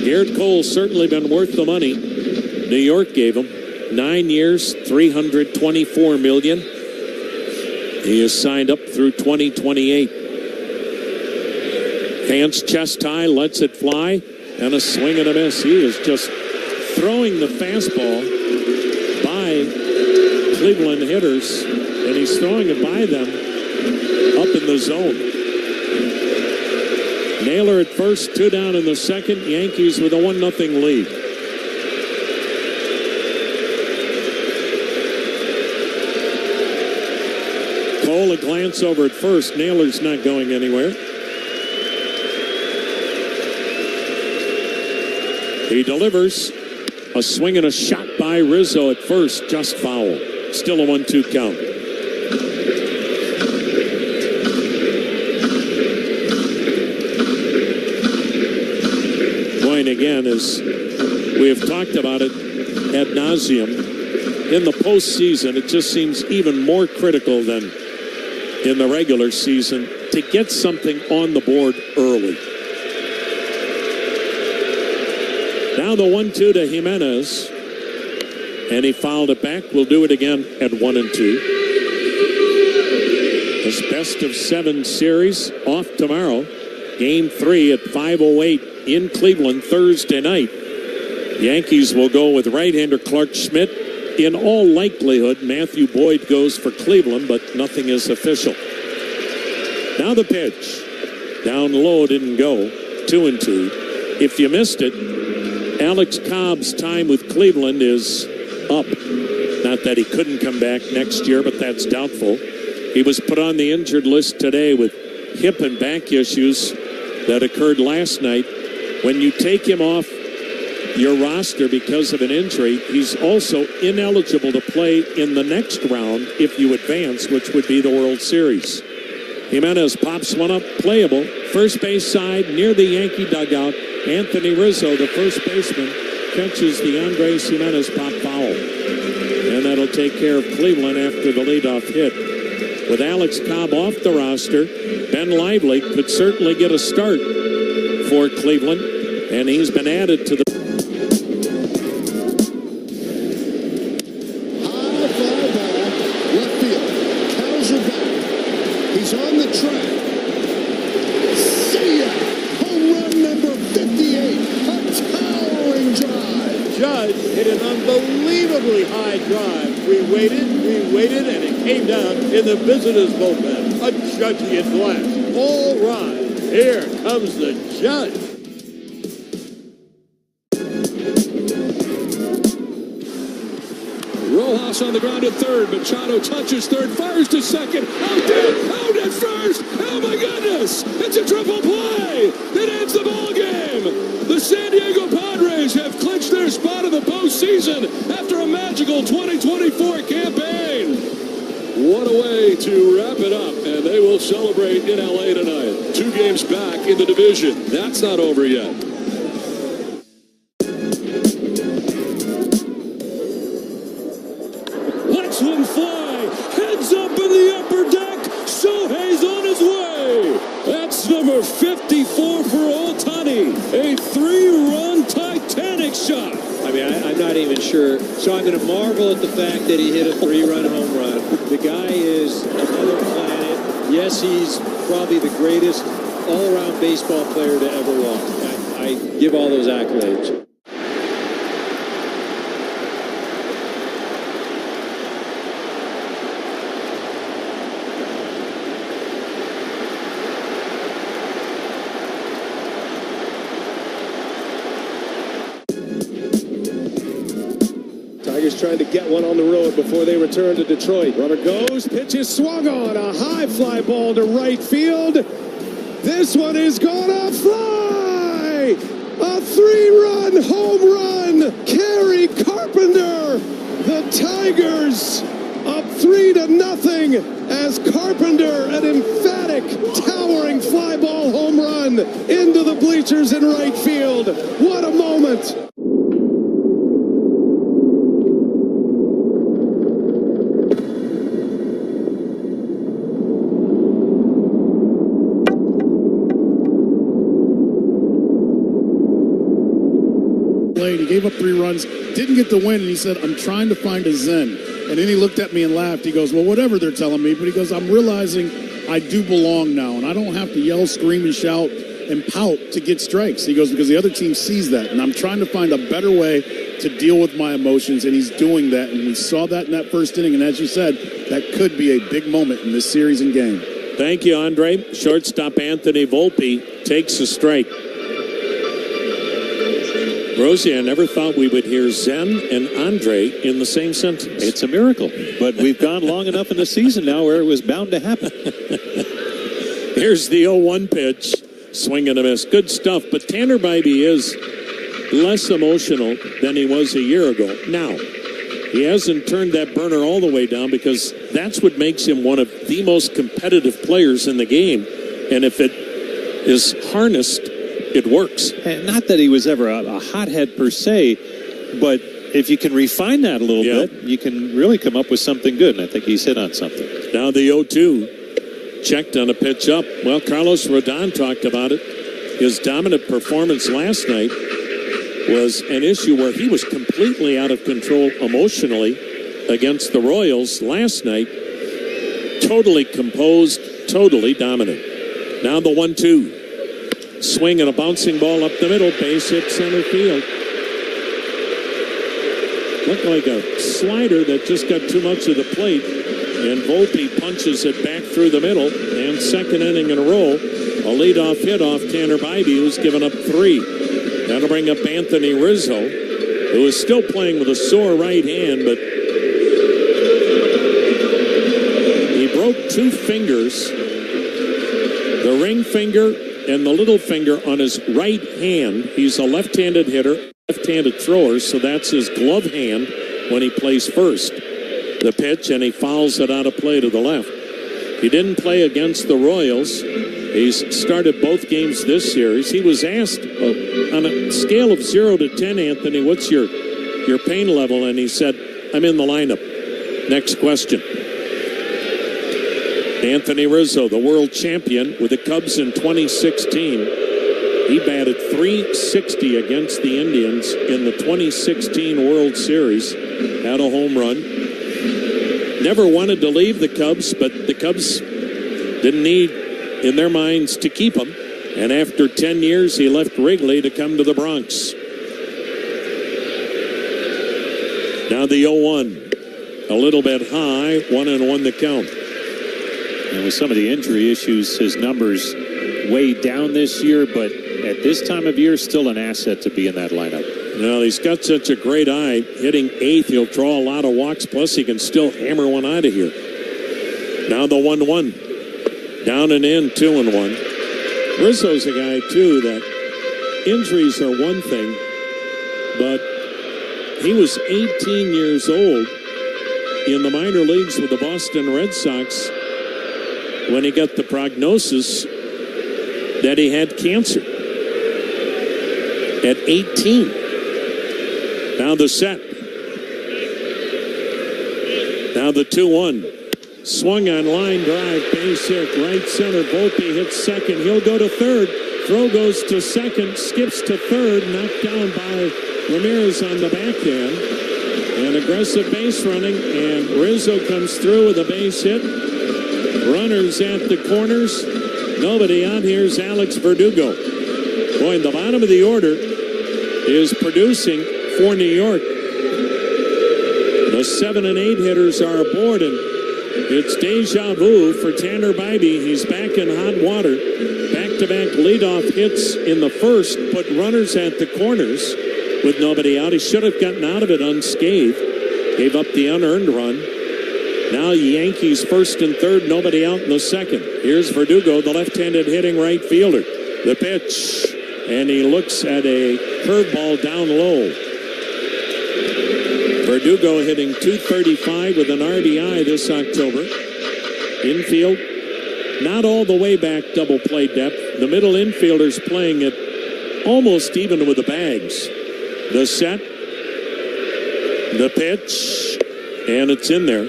Gerrit Cole's certainly been worth the money New York gave him. 9 years, $324 million. He is signed up through 2028. Hands chest high, lets it fly, and a swing and a miss. He is just throwing the fastball by Cleveland hitters, and he's throwing it by them up in the zone. Naylor at first, 2 down in the second. Yankees with a 1-0 lead. Cole a glance over at first. Naylor's not going anywhere. He delivers. A swing and a shot by Rizzo at first, just foul. Still a 1-2 count. Point again, as we have talked about it ad nauseum, in the postseason, it just seems even more critical than in the regular season to get something on the board early. Now the 1-2 to Jimenez, and he fouled it back. We'll do it again at 1-2. This best of 7 series off tomorrow. Game 3 at 5:08 in Cleveland Thursday night. Yankees will go with right-hander Clark Schmidt. In all likelihood, Matthew Boyd goes for Cleveland, but nothing is official. Now the pitch. Down low, didn't go. 2-2. If you missed it, Alex Cobb's time with Cleveland is up. Not that he couldn't come back next year, but that's doubtful. He was put on the injured list today with hip and back issues that occurred last night. When you take him off your roster because of an injury, he's also ineligible to play in the next round if you advance, which would be the World Series. Jimenez pops one up, playable. First base side near the Yankee dugout. Anthony Rizzo, the first baseman, catches the Andres Jimenez pop foul. And that'll take care of Cleveland after the leadoff hit. With Alex Cobb off the roster, Ben Lively could certainly get a start for Cleveland, and he's been added to the... High fly ball, left field. Cowser back. He's on the track. See ya! Home run number 58. A towering drive. Judge hit an unbelievably high drive. We waited, and it came down in the visitors' bullpen. A Judgian blast. All right, here comes the Judge. Rojas on the ground at third. Machado touches third, fires to second. Out at first. Oh my goodness! It's a triple play. It ends the ball game. The San Diego Padres have clinched their spot in the postseason after a magical 2024 campaign. What a way to wrap it up, and they will celebrate in LA tonight. 2 games back in the division. That's not over yet. Watch one fly. Heads up in the upper deck. Shohei's on his way. Number 54 for Ohtani. A 3-run Titanic shot. I mean, I'm not even sure. So I'm going to marvel at the fact that he hit a 3-run home run. The guy is another planet. Yes, he's probably the greatest all-around baseball player to ever walk. I give all those accolades. Tigers trying to get one on the road before they return to Detroit. Runner goes, pitch is swung on, a high fly ball to right field. This one is gonna fly! A 3-run home run! Kerry Carpenter! The Tigers up 3-0 as Carpenter, an emphatic, towering fly ball home run into the bleachers in right field. What a moment! He gave up 3 runs, didn't get the win, and he said, I'm trying to find a zen. And then he looked at me and laughed. He goes, well, whatever they're telling me, but he goes, I'm realizing I do belong now, and I don't have to yell, scream, and shout and pout to get strikes. He goes, because the other team sees that, and I'm trying to find a better way to deal with my emotions, and he's doing that, and we saw that in that first inning, and as you said, that could be a big moment in this series and game. Thank you, Andre. Shortstop Anthony Volpe takes a strike. Rosie, I never thought we would hear Zen and Andre in the same sentence. It's a miracle, but we've gone long enough in the season now where it was bound to happen. Here's the 0-1 pitch. Swing and a miss. Good stuff, but Tanner Bibee is less emotional than he was a year ago. Now, he hasn't turned that burner all the way down because that's what makes him one of the most competitive players in the game. And if it is harnessed, it works. And not that he was ever a hothead per se, but if you can refine that a little bit, you can really come up with something good. And I think he's hit on something. Now the 0-2 checked on a pitch up. Well, Carlos Rodon talked about it. His dominant performance last night was an issue where he was completely out of control emotionally against the Royals last night. Totally composed, totally dominant. Now the 1-2. Swing and a bouncing ball up the middle, base hit center field. Looked like a slider that just got too much of the plate, and Volpe punches it back through the middle, and second inning in a row, a leadoff hit off Tanner Bibee, who's given up 3. That'll bring up Anthony Rizzo, who is still playing with a sore right hand, but he broke 2 fingers, the ring finger and the little finger on his right hand. He's a left-handed hitter, left-handed thrower, so that's his glove hand when he plays first. The pitch, and he fouls it out of play to the left. He didn't play against the Royals. He's started both games this series. He was asked, on a scale of 0 to 10, Anthony, what's your pain level? And he said, I'm in the lineup. Next question. Anthony Rizzo, the world champion with the Cubs in 2016. He batted .360 against the Indians in the 2016 World Series. Had a home run. Never wanted to leave the Cubs, but the Cubs didn't need, in their minds, to keep him. And after 10 years, he left Wrigley to come to the Bronx. Now the 0-1. A little bit high, 1-1 the count. And with some of the injury issues, his numbers way down this year, but at this time of year, still an asset to be in that lineup. Well, he's got such a great eye. Hitting 8th, he'll draw a lot of walks, plus he can still hammer one out of here. Now the 1-1. Down and in, 2-1. Rizzo's a guy, too, that injuries are one thing, but he was 18 years old in the minor leagues with the Boston Red Sox when he got the prognosis that he had cancer at 18. Now the set. Now the 2-1. Swung on, line drive, base hit, right center. Volpe hits second. He'll go to third. Throw goes to second, skips to third, knocked down by Ramirez on the backhand. And aggressive base running, and Rizzo comes through with a base hit. Runners at the corners. Nobody out. Here's Alex Verdugo. Boy, the bottom of the order is producing for New York. The 7 and 8 hitters are aboard, and it's deja vu for Tanner Bibee. He's back in hot water. Back-to-back leadoff hits in the first, put runners at the corners with nobody out. He should have gotten out of it unscathed. Gave up the unearned run. Now Yankees first and third, nobody out in the second. Here's Verdugo, the left-handed hitting right fielder. The pitch, and he looks at a curveball down low. Verdugo hitting .235 with an RBI this October. Infield, not all the way back double play depth. The middle infielders playing it almost even with the bags. The set, the pitch, and it's in there.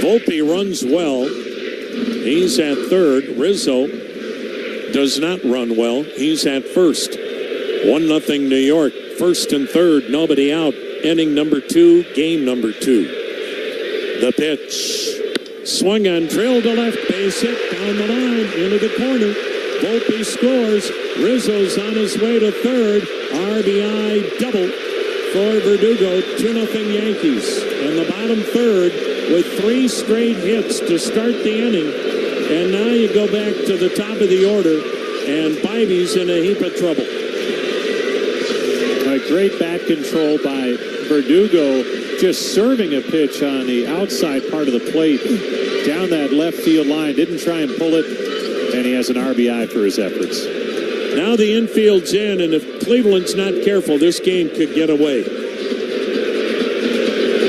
Volpe runs well. He's at third. Rizzo does not run well. He's at first. 1-0 New York. First and third, nobody out. Inning number 2, game number 2. The pitch. Swung on, drilled to left, base hit, down the line, into the corner. Volpe scores. Rizzo's on his way to third. RBI double for Verdugo. 2-0 Yankees. And the bottom third with 3 straight hits to start the inning. And now you go back to the top of the order, and Bibee's in a heap of trouble. A great bat control by Verdugo, just serving a pitch on the outside part of the plate down that left field line. Didn't try and pull it, and he has an RBI for his efforts. Now the infield's in, and if Cleveland's not careful, this game could get away.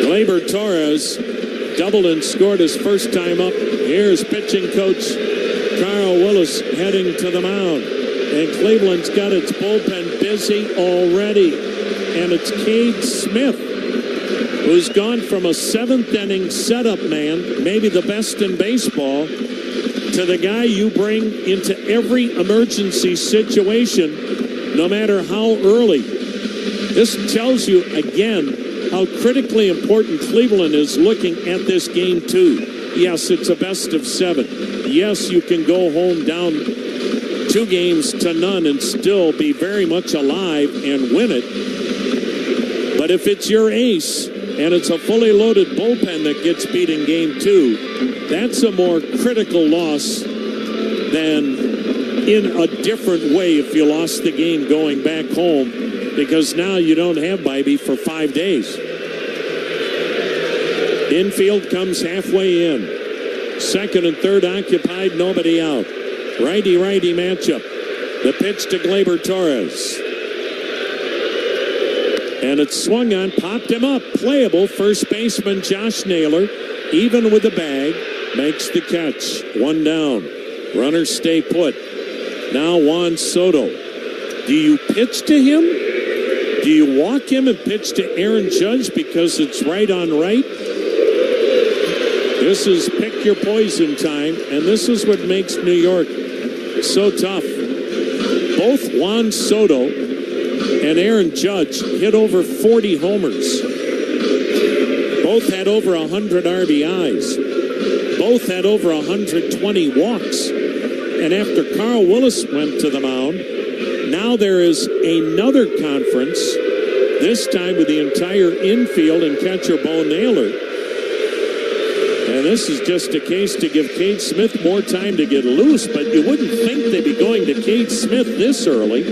Gleyber Torres doubled and scored his first time up. Here's pitching coach Carl Willis heading to the mound. And Cleveland's got its bullpen busy already. And it's Cade Smith, who's gone from a 7th inning setup man, maybe the best in baseball, to the guy you bring into every emergency situation, no matter how early. This tells you, again, how critically important Cleveland is looking at this game, too. Yes, it's a best of 7. Yes, you can go home down 2-0 and still be very much alive and win it. But if it's your ace and it's a fully loaded bullpen that gets beat in game 2, that's a more critical loss than in a different way if you lost the game going back home, because now you don't have Bibee for 5 days. Infield comes halfway in. Second and third occupied, nobody out. Righty-righty matchup. The pitch to Gleyber Torres. And it's swung on, popped him up. Playable. First baseman Josh Naylor, even with the bag, makes the catch. 1 down. Runners stay put. Now Juan Soto. Do you pitch to him? Do you walk him and pitch to Aaron Judge because it's right on right? This is pick your poison time, and this is what makes New York so tough. Both Juan Soto and Aaron Judge hit over 40 homers. Both had over 100 RBIs. Both had over 120 walks. And after Carl Willis went to the mound, now there is another conference, this time with the entire infield and catcher Bo Naylor. And this is just a case to give Cade Smith more time to get loose, but you wouldn't think they'd be going to Cade Smith this early.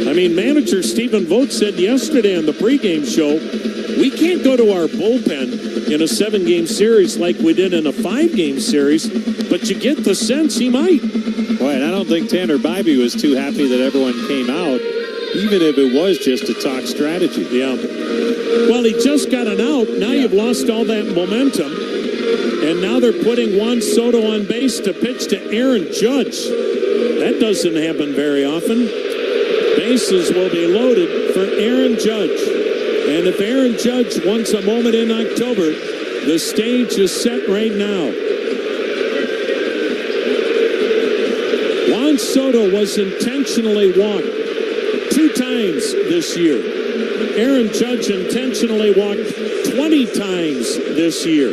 I mean, manager Stephen Vogt said yesterday on the pregame show, we can't go to our bullpen in a 7-game series like we did in a 5-game series, but you get the sense he might. Boy, and I don't think Tanner Bibee was too happy that everyone came out, even if it was just to talk strategy. Yeah. Well, he just got an out. Now you've lost all that momentum. And now they're putting Juan Soto on base to pitch to Aaron Judge. That doesn't happen very often. Bases will be loaded for Aaron Judge. And if Aaron Judge wants a moment in October, the stage is set right now. Juan Soto was intentionally walked 2 times this year. Aaron Judge intentionally walked 20 times this year.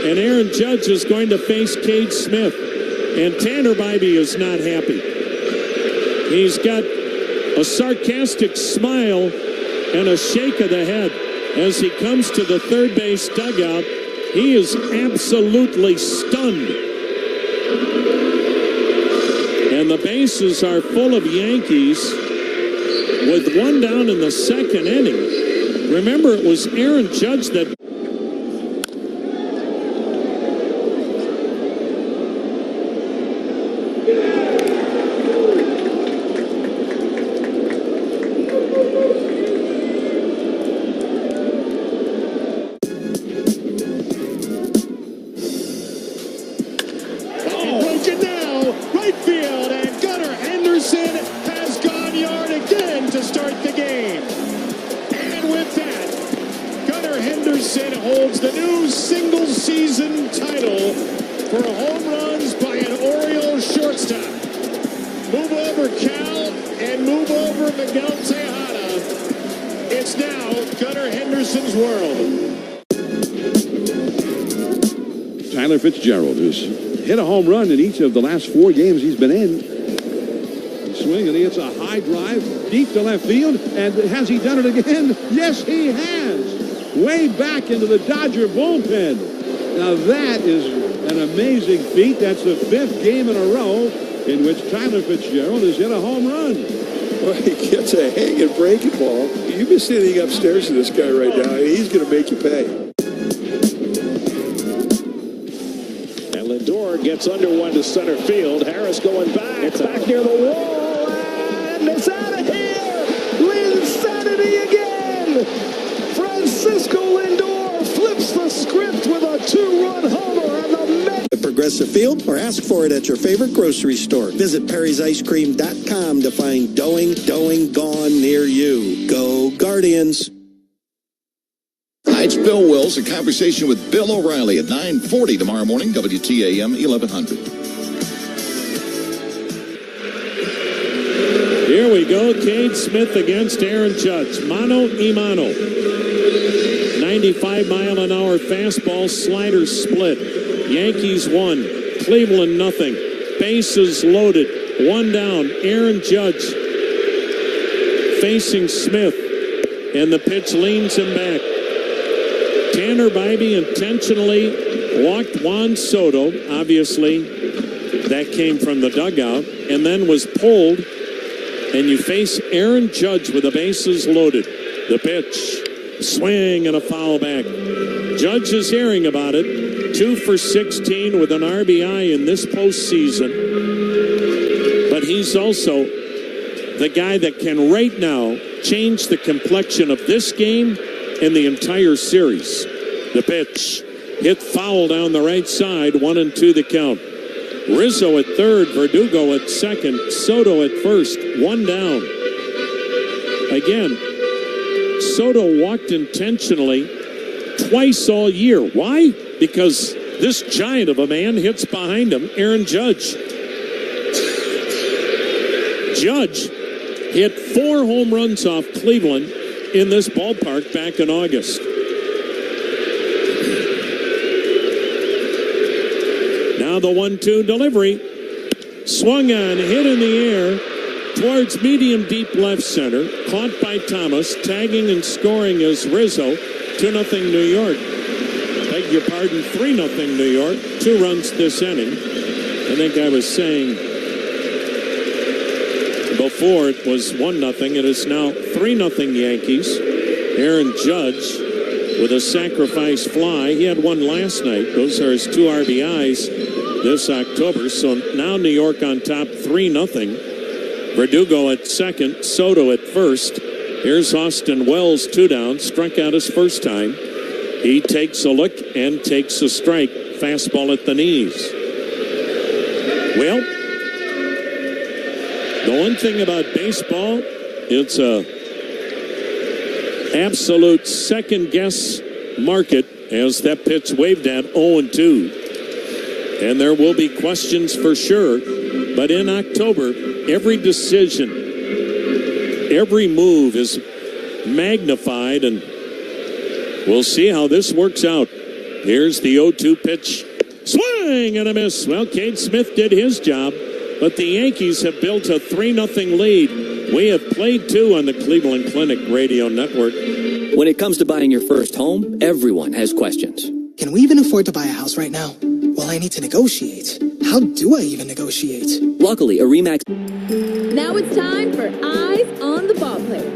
And Aaron Judge is going to face Cade Smith. And Tanner Bibee is not happy. He's got a sarcastic smile and a shake of the head as he comes to the third base dugout. He is absolutely stunned. And the bases are full of Yankees with 1 down in the second inning. Remember, it was Aaron Judge that... holds the new single-season title for home runs by an Oriole shortstop. Move over Cal and move over Miguel Tejada. It's now Gunnar Henderson's world. Tyler Fitzgerald, who's hit a home run in each of the last 4 games he's been in. Swing, and he hits a high drive deep to left field. And has he done it again? Yes, he has. Way back into the Dodger bullpen. Now that is an amazing feat. That's the 5th game in a row in which Tyler Fitzgerald has hit a home run. Well, he gets a hanging breaking ball. You've been sitting upstairs to this guy right now. He's going to make you pay. And Lindor gets under one to center field. Harris going back. It's back near the wall. And it's out of here. Linsanity again. Francisco Lindor flips the script with a 2-run homer and the Mets. At Progressive Field, or ask for it at your favorite grocery store. Visit perrysicecream.com to find Doing Gone near you. Go Guardians. Hi, it's Bill Wills. A conversation with Bill O'Reilly at 9:40 tomorrow morning, WTAM 1100. Here we go. Cade Smith against Aaron Judge. Mano y mano. 95-mile-an-hour fastball, slider split. Yankees 1, Cleveland nothing. Bases loaded. 1 down. Aaron Judge facing Smith. And the pitch leans him back. Tanner Bibee intentionally walked Juan Soto. Obviously, that came from the dugout. And then was pulled. And you face Aaron Judge with the bases loaded. The pitch. Swing and a foul back. Judge is hearing about it. 2 for 16 with an RBI in this postseason. But he's also the guy that can right now change the complexion of this game and the entire series. The pitch. Hit foul down the right side. 1-2 the count. Rizzo at third. Verdugo at second. Soto at first. 1 down. Again, Soto walked intentionally twice all year. Why? Because this giant of a man hits behind him, Aaron Judge. Judge hit 4 home runs off Cleveland in this ballpark back in August. Now the 1-2 delivery. Swung on, hit in the air towards medium deep left center. Caught by Thomas. Tagging and scoring is Rizzo. 2-0 New York. Beg your pardon, 3-0 New York. 2 runs this inning. I think I was saying before it was 1-0. It is now 3-0 Yankees. Aaron Judge with a sacrifice fly. He had one last night. Those are his 2 RBIs this October. So now New York on top 3-0. Verdugo at second, Soto at first. Here's Austin Wells, 2 down, struck out his first time. He takes a look and takes a strike. Fastball at the knees. Well, the one thing about baseball, it's a absolute second-guess market as that pitch waved at 0-2. And there will be questions for sure. But in October, every decision, every move is magnified, and we'll see how this works out. Here's the 0-2 pitch. Swing and a miss. Well, Cade Smith did his job, but the Yankees have built a 3-0 lead. We have played two on the Cleveland Clinic Radio Network. When it comes to buying your first home, everyone has questions. Can we even afford to buy a house right now? Well, I need to negotiate. How do I even negotiate? Luckily, a RE/MAX. Now it's time for Eyes on the Ball Player.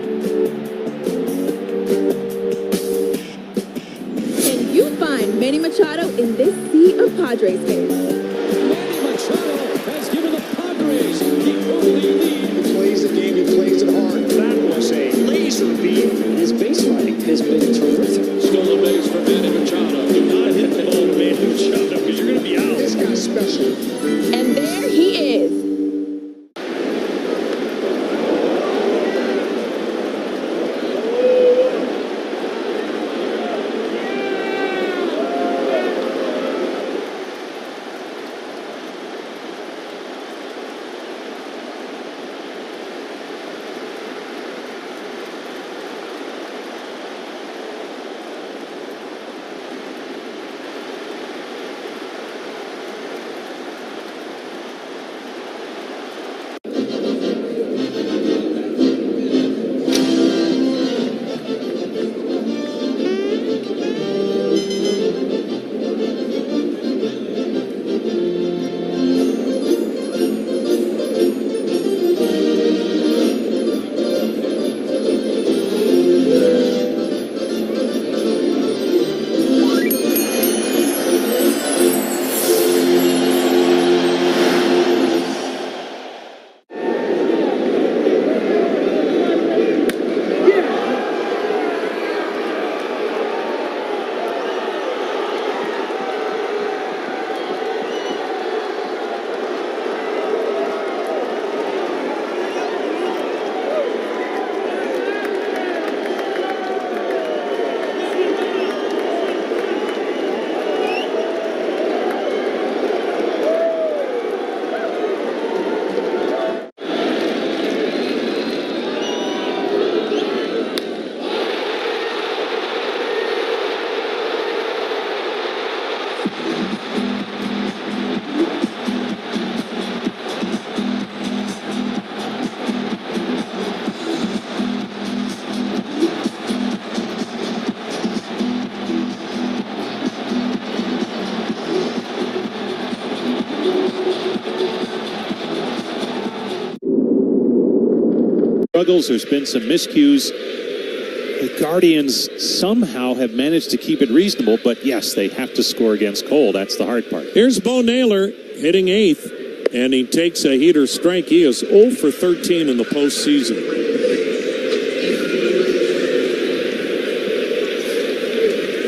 Can you find Manny Machado in this sea of Padres fans? Manny Machado has given the Padres the early lead. He plays the game, he plays it hard. That was a laser beam. His base running has been terrific. Stolen base for Manny Machado. Do not hit the ball to Manny Machado because you're going to be out. This guy's special. And there he is. Struggles. There's been some miscues. The Guardians somehow have managed to keep it reasonable, but yes, they have to score against Cole. That's the hard part. Here's Bo Naylor hitting eighth, and he takes a heater strike. He is 0 for 13 in the postseason.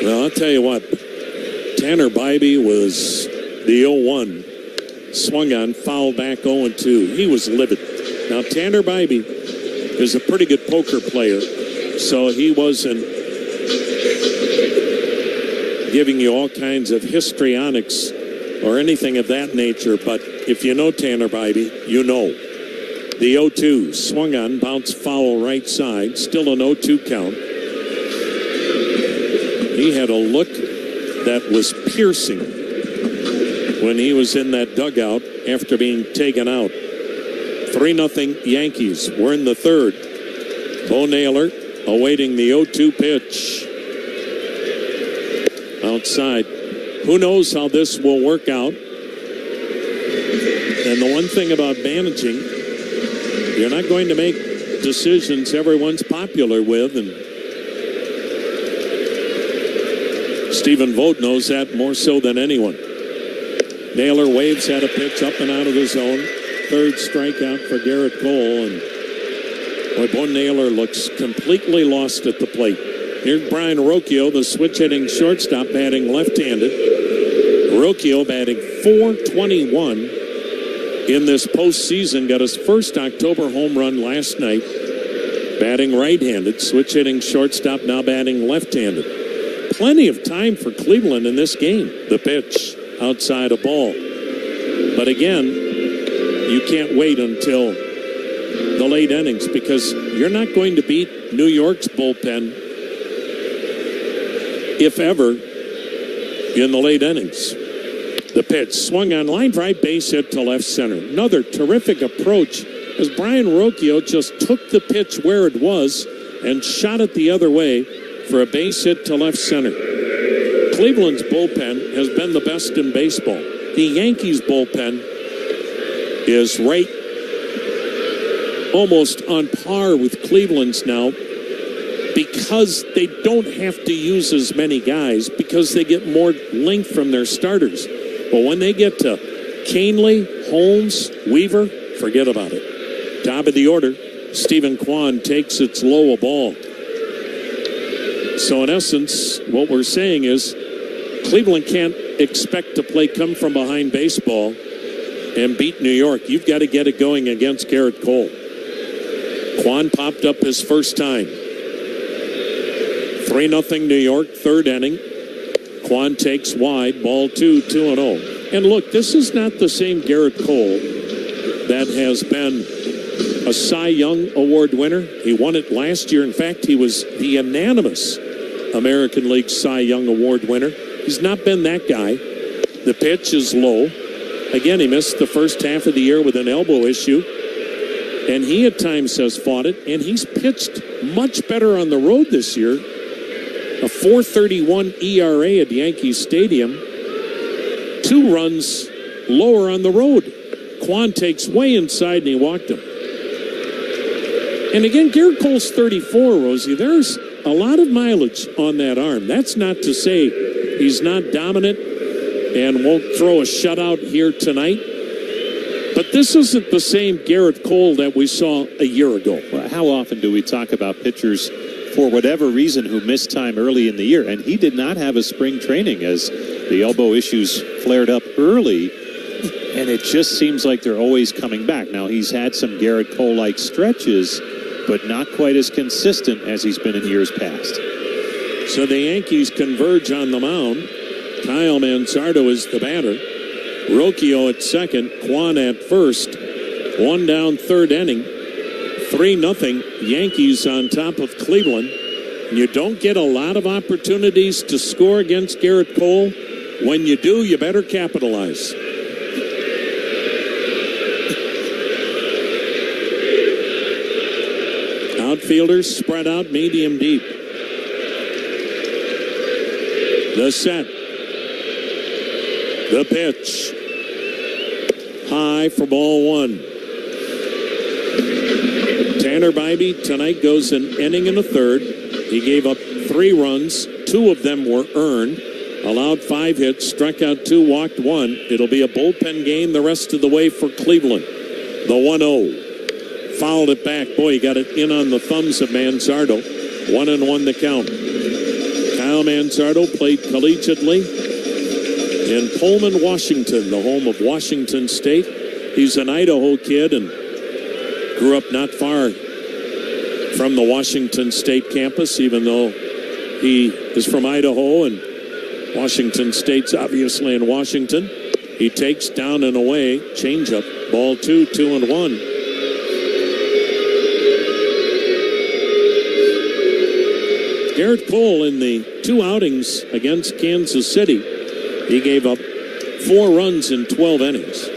Well, I'll tell you what, Tanner Bibee was the 0-1. Swung on, fouled back 0-2. He was livid. Now, Tanner Bibee is a pretty good poker player, so he wasn't giving you all kinds of histrionics or anything of that nature, but if you know Tanner Bibee, you know. The 0-2, swung on, bounced foul right side, still an 0-2 count. He had a look that was piercing when he was in that dugout after being taken out. 3-0 Yankees. We're in the third. Bo Naylor awaiting the 0-2 pitch. Outside. Who knows how this will work out? And the one thing about managing, you're not going to make decisions everyone's popular with, and Stephen Vogt knows that more so than anyone. Naylor waves at a pitch up and out of the zone. Third strikeout for Gerrit Cole, and boy, Bo Naylor looks completely lost at the plate. Here's Brian Rocchio, the switch-hitting shortstop, batting left-handed. Rocchio batting .421 in this postseason. Got his first October home run last night. batting right-handed, switch hitting shortstop, now batting left-handed. Plenty of time for Cleveland in this game. The pitch, outside a ball. But again, you can't wait until the late innings because you're not going to beat New York's bullpen, if ever, in the late innings. The pitch swung on, line drive, base hit to left center. Another terrific approach as Brian Rocchio just took the pitch where it was and shot it the other way for a base hit to left center. Cleveland's bullpen has been the best in baseball. The Yankees bullpen is right almost on par with Cleveland's now because they don't have to use as many guys because they get more length from their starters. But when they get to Canely, Holmes, Weaver, forget about it. Top of the order, Stephen Kwan takes its low a ball. So in essence, what we're saying is Cleveland can't expect to play come from behind baseball and beat New York. You've got to get it going against Gerrit Cole. Kwan popped up his first time. 3-0 New York, third inning. Kwan takes wide, ball 2-0. And look, this is not the same Gerrit Cole that has been a Cy Young Award winner. He won it last year. In fact, he was the unanimous American League Cy Young Award winner. He's not been that guy. The pitch is low. Again, he missed the first half of the year with an elbow issue. And he at times has fought it. And he's pitched much better on the road this year. A 4.31 ERA at Yankee Stadium. 2 runs lower on the road. Kwan takes way inside and he walked him. And again, Gerrit Cole's 34, Rosie. There's a lot of mileage on that arm. That's not to say he's not dominant and won't throw a shutout here tonight. But this isn't the same Gerrit Cole that we saw a year ago. Well, how often do we talk about pitchers, for whatever reason, who missed time early in the year? And he did not have a spring training as the elbow issues flared up early. And it just seems like they're always coming back. Now, he's had some Gerrit Cole-like stretches, but not quite as consistent as he's been in years past. So the Yankees converge on the mound. Kyle Manzardo is the batter. Rocchio at second. Kwan at first. 1 down, third inning. 3-0. Yankees on top of Cleveland. And you don't get a lot of opportunities to score against Gerrit Cole. When you do, you better capitalize. Outfielders spread out medium deep. The set. The pitch. High for ball 1. Tanner Bibee tonight goes an inning and a third. He gave up 3 runs. 2 of them were earned. Allowed 5 hits, struck out 2, walked 1. It'll be a bullpen game the rest of the way for Cleveland. The 1-0. Fouled it back. Boy, he got it in on the thumbs of Manzardo. 1-1 the count. Kyle Manzardo played collegiately in Pullman, Washington, the home of Washington State. He's an Idaho kid and grew up not far from the Washington State campus, even though he is from Idaho and Washington State's obviously in Washington. He takes down and away, changeup, ball 2, 2-1. Gerrit Cole in the 2 outings against Kansas City, he gave up 4 runs in 12 innings.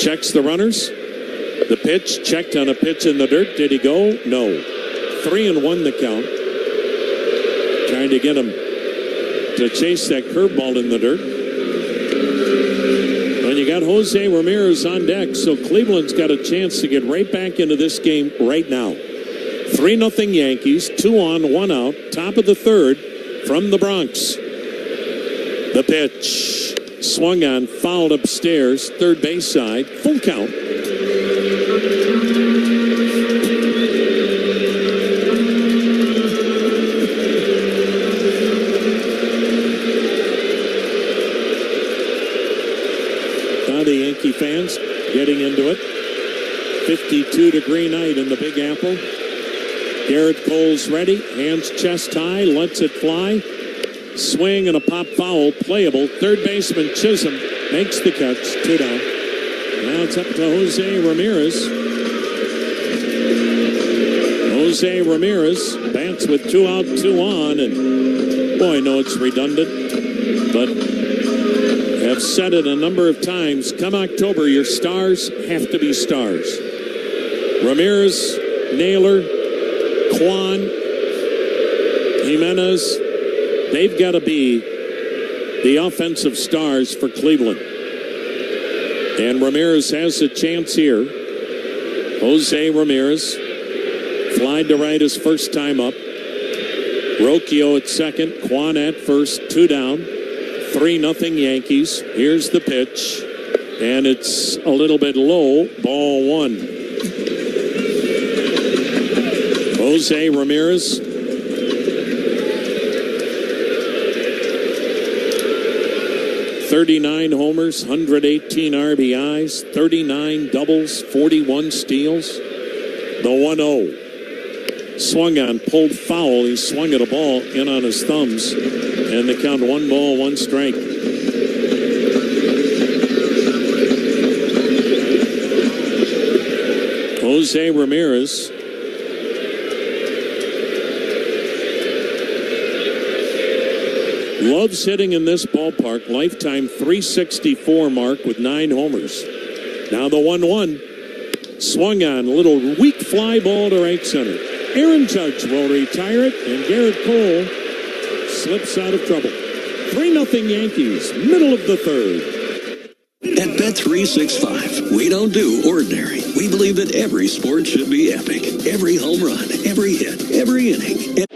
Checks the runners. The pitch, checked on a pitch in the dirt. Did he go? No. 3-1 the count. Trying to get him to chase that curveball in the dirt. And you got Jose Ramirez on deck, so Cleveland's got a chance to get right back into this game right now. 3-0 Yankees, 2 on, 1 out, top of the third from the Bronx. The pitch, swung on, fouled upstairs, third base side, full count. Now the Yankee fans getting into it. 52-degree night in the Big Apple. Gerrit Cole's ready, hands chest high, lets it fly. Swing and a pop foul, playable. Third baseman Chisholm makes the catch, 2 down. Now it's up to Jose Ramirez. Jose Ramirez bats with 2 out, 2 on, and boy, I know it's redundant, but have said it a number of times. Come October, your stars have to be stars. Ramirez, Naylor, Kwan, Jimenez, they've got to be the offensive stars for Cleveland. And Ramirez has a chance here. Jose Ramirez flied to right his first time up. Rocchio at second, Kwan at first, 2 down. 3-0 Yankees. Here's the pitch. And it's a little bit low. Ball 1. Jose Ramirez. .39 homers, 118 RBIs, 39 doubles, 41 steals. The 1-0. Swung on, pulled foul. He swung at a ball in on his thumbs. And the count 1 ball, 1 strike. Jose Ramirez. Loves hitting in this ballpark. Lifetime .364 mark with 9 homers. Now the 1-1. Swung on. Little weak fly ball to right center. Aaron Judge will retire it, and Gerrit Cole slips out of trouble. 3-0 Yankees, middle of the third. At Bet365, we don't do ordinary. We believe that every sport should be epic. Every home run, every hit, every inning.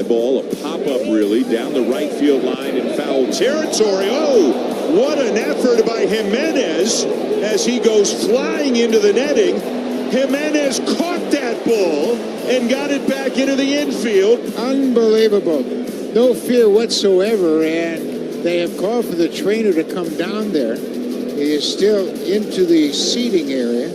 Ball, a pop-up really, down the right field line in foul territory. Oh, what an effort by Jimenez as he goes flying into the netting. Jimenez caught that ball and got it back into the infield. Unbelievable. No fear whatsoever, and they have called for the trainer to come down there. He is still into the seating area.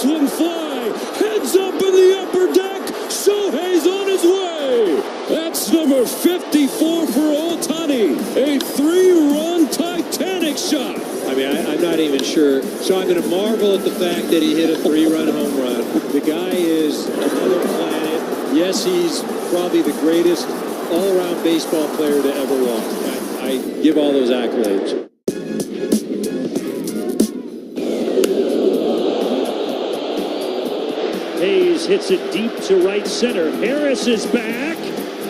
One fly, heads up in the upper deck. Shohei's on his way. That's number 54 for Ohtani. A 3-run Titanic shot. I mean, I'm not even sure. So I'm going to marvel at the fact that he hit a 3-run home run. The guy is another planet. Yes, he's probably the greatest all-around baseball player to ever walk. I give all those accolades. Hayes hits it deep to right center. Harris is back.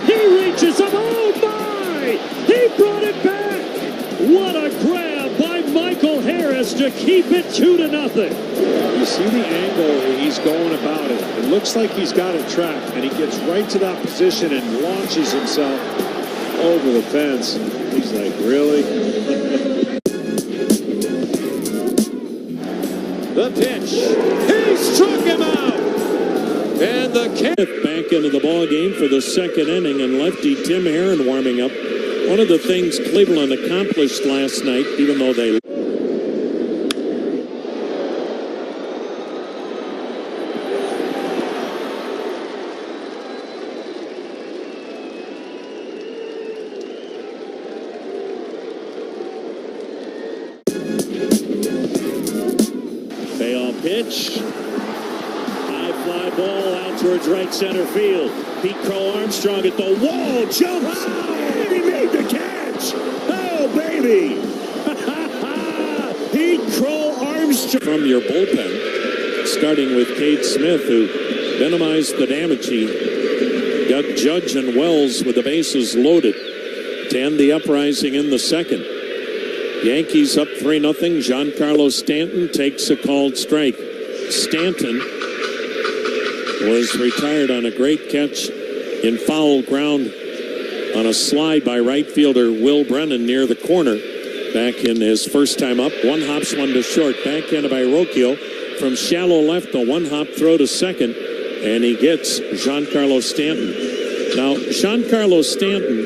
He reaches up. Oh, my! He brought it back. What a grab by Michael Harris to keep it 2-0. You see the angle he's going about it. It looks like he's got it trapped, and he gets right to that position and launches himself over the fence. He's like, really? The pitch. He struck him out. And the Kenneth back into the ball game for the second inning, and lefty Tim Herron warming up. One of the things Cleveland accomplished last night, even though they payoff pitch. Fly ball out towards right center field. Pete Crow Armstrong at the wall. Jumps. And he made the catch. Oh, baby. Pete Crow Armstrong. From your bullpen, starting with Cade Smith, who minimized the damage. He got Judge and Wells with the bases loaded to end the uprising in the second. Yankees up 3-0. Giancarlo Stanton takes a called strike. Stanton was retired on a great catch in foul ground on a slide by right fielder Will Brennan near the corner back in his first time up. One hops, one to short. Backhanded by Rocchio from shallow left. A one-hop throw to second, and he gets Giancarlo Stanton. Now, Giancarlo Stanton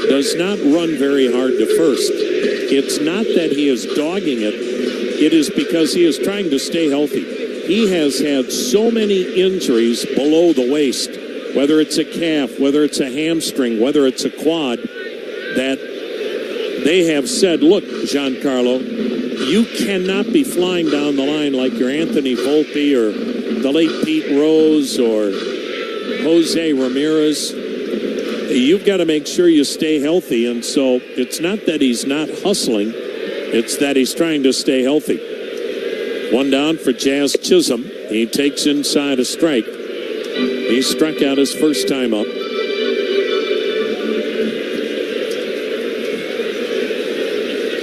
does not run very hard to first. It's not that he is dogging it. It is because he is trying to stay healthy. He has had so many injuries below the waist, whether it's a calf, whether it's a hamstring, whether it's a quad, that they have said, look, Giancarlo, you cannot be flying down the line like your Anthony Volpe or the late Pete Rose or Jose Ramirez. You've got to make sure you stay healthy. And so it's not that he's not hustling. It's that he's trying to stay healthy. One down for Jazz Chisholm. He takes inside a strike. He struck out his first time up.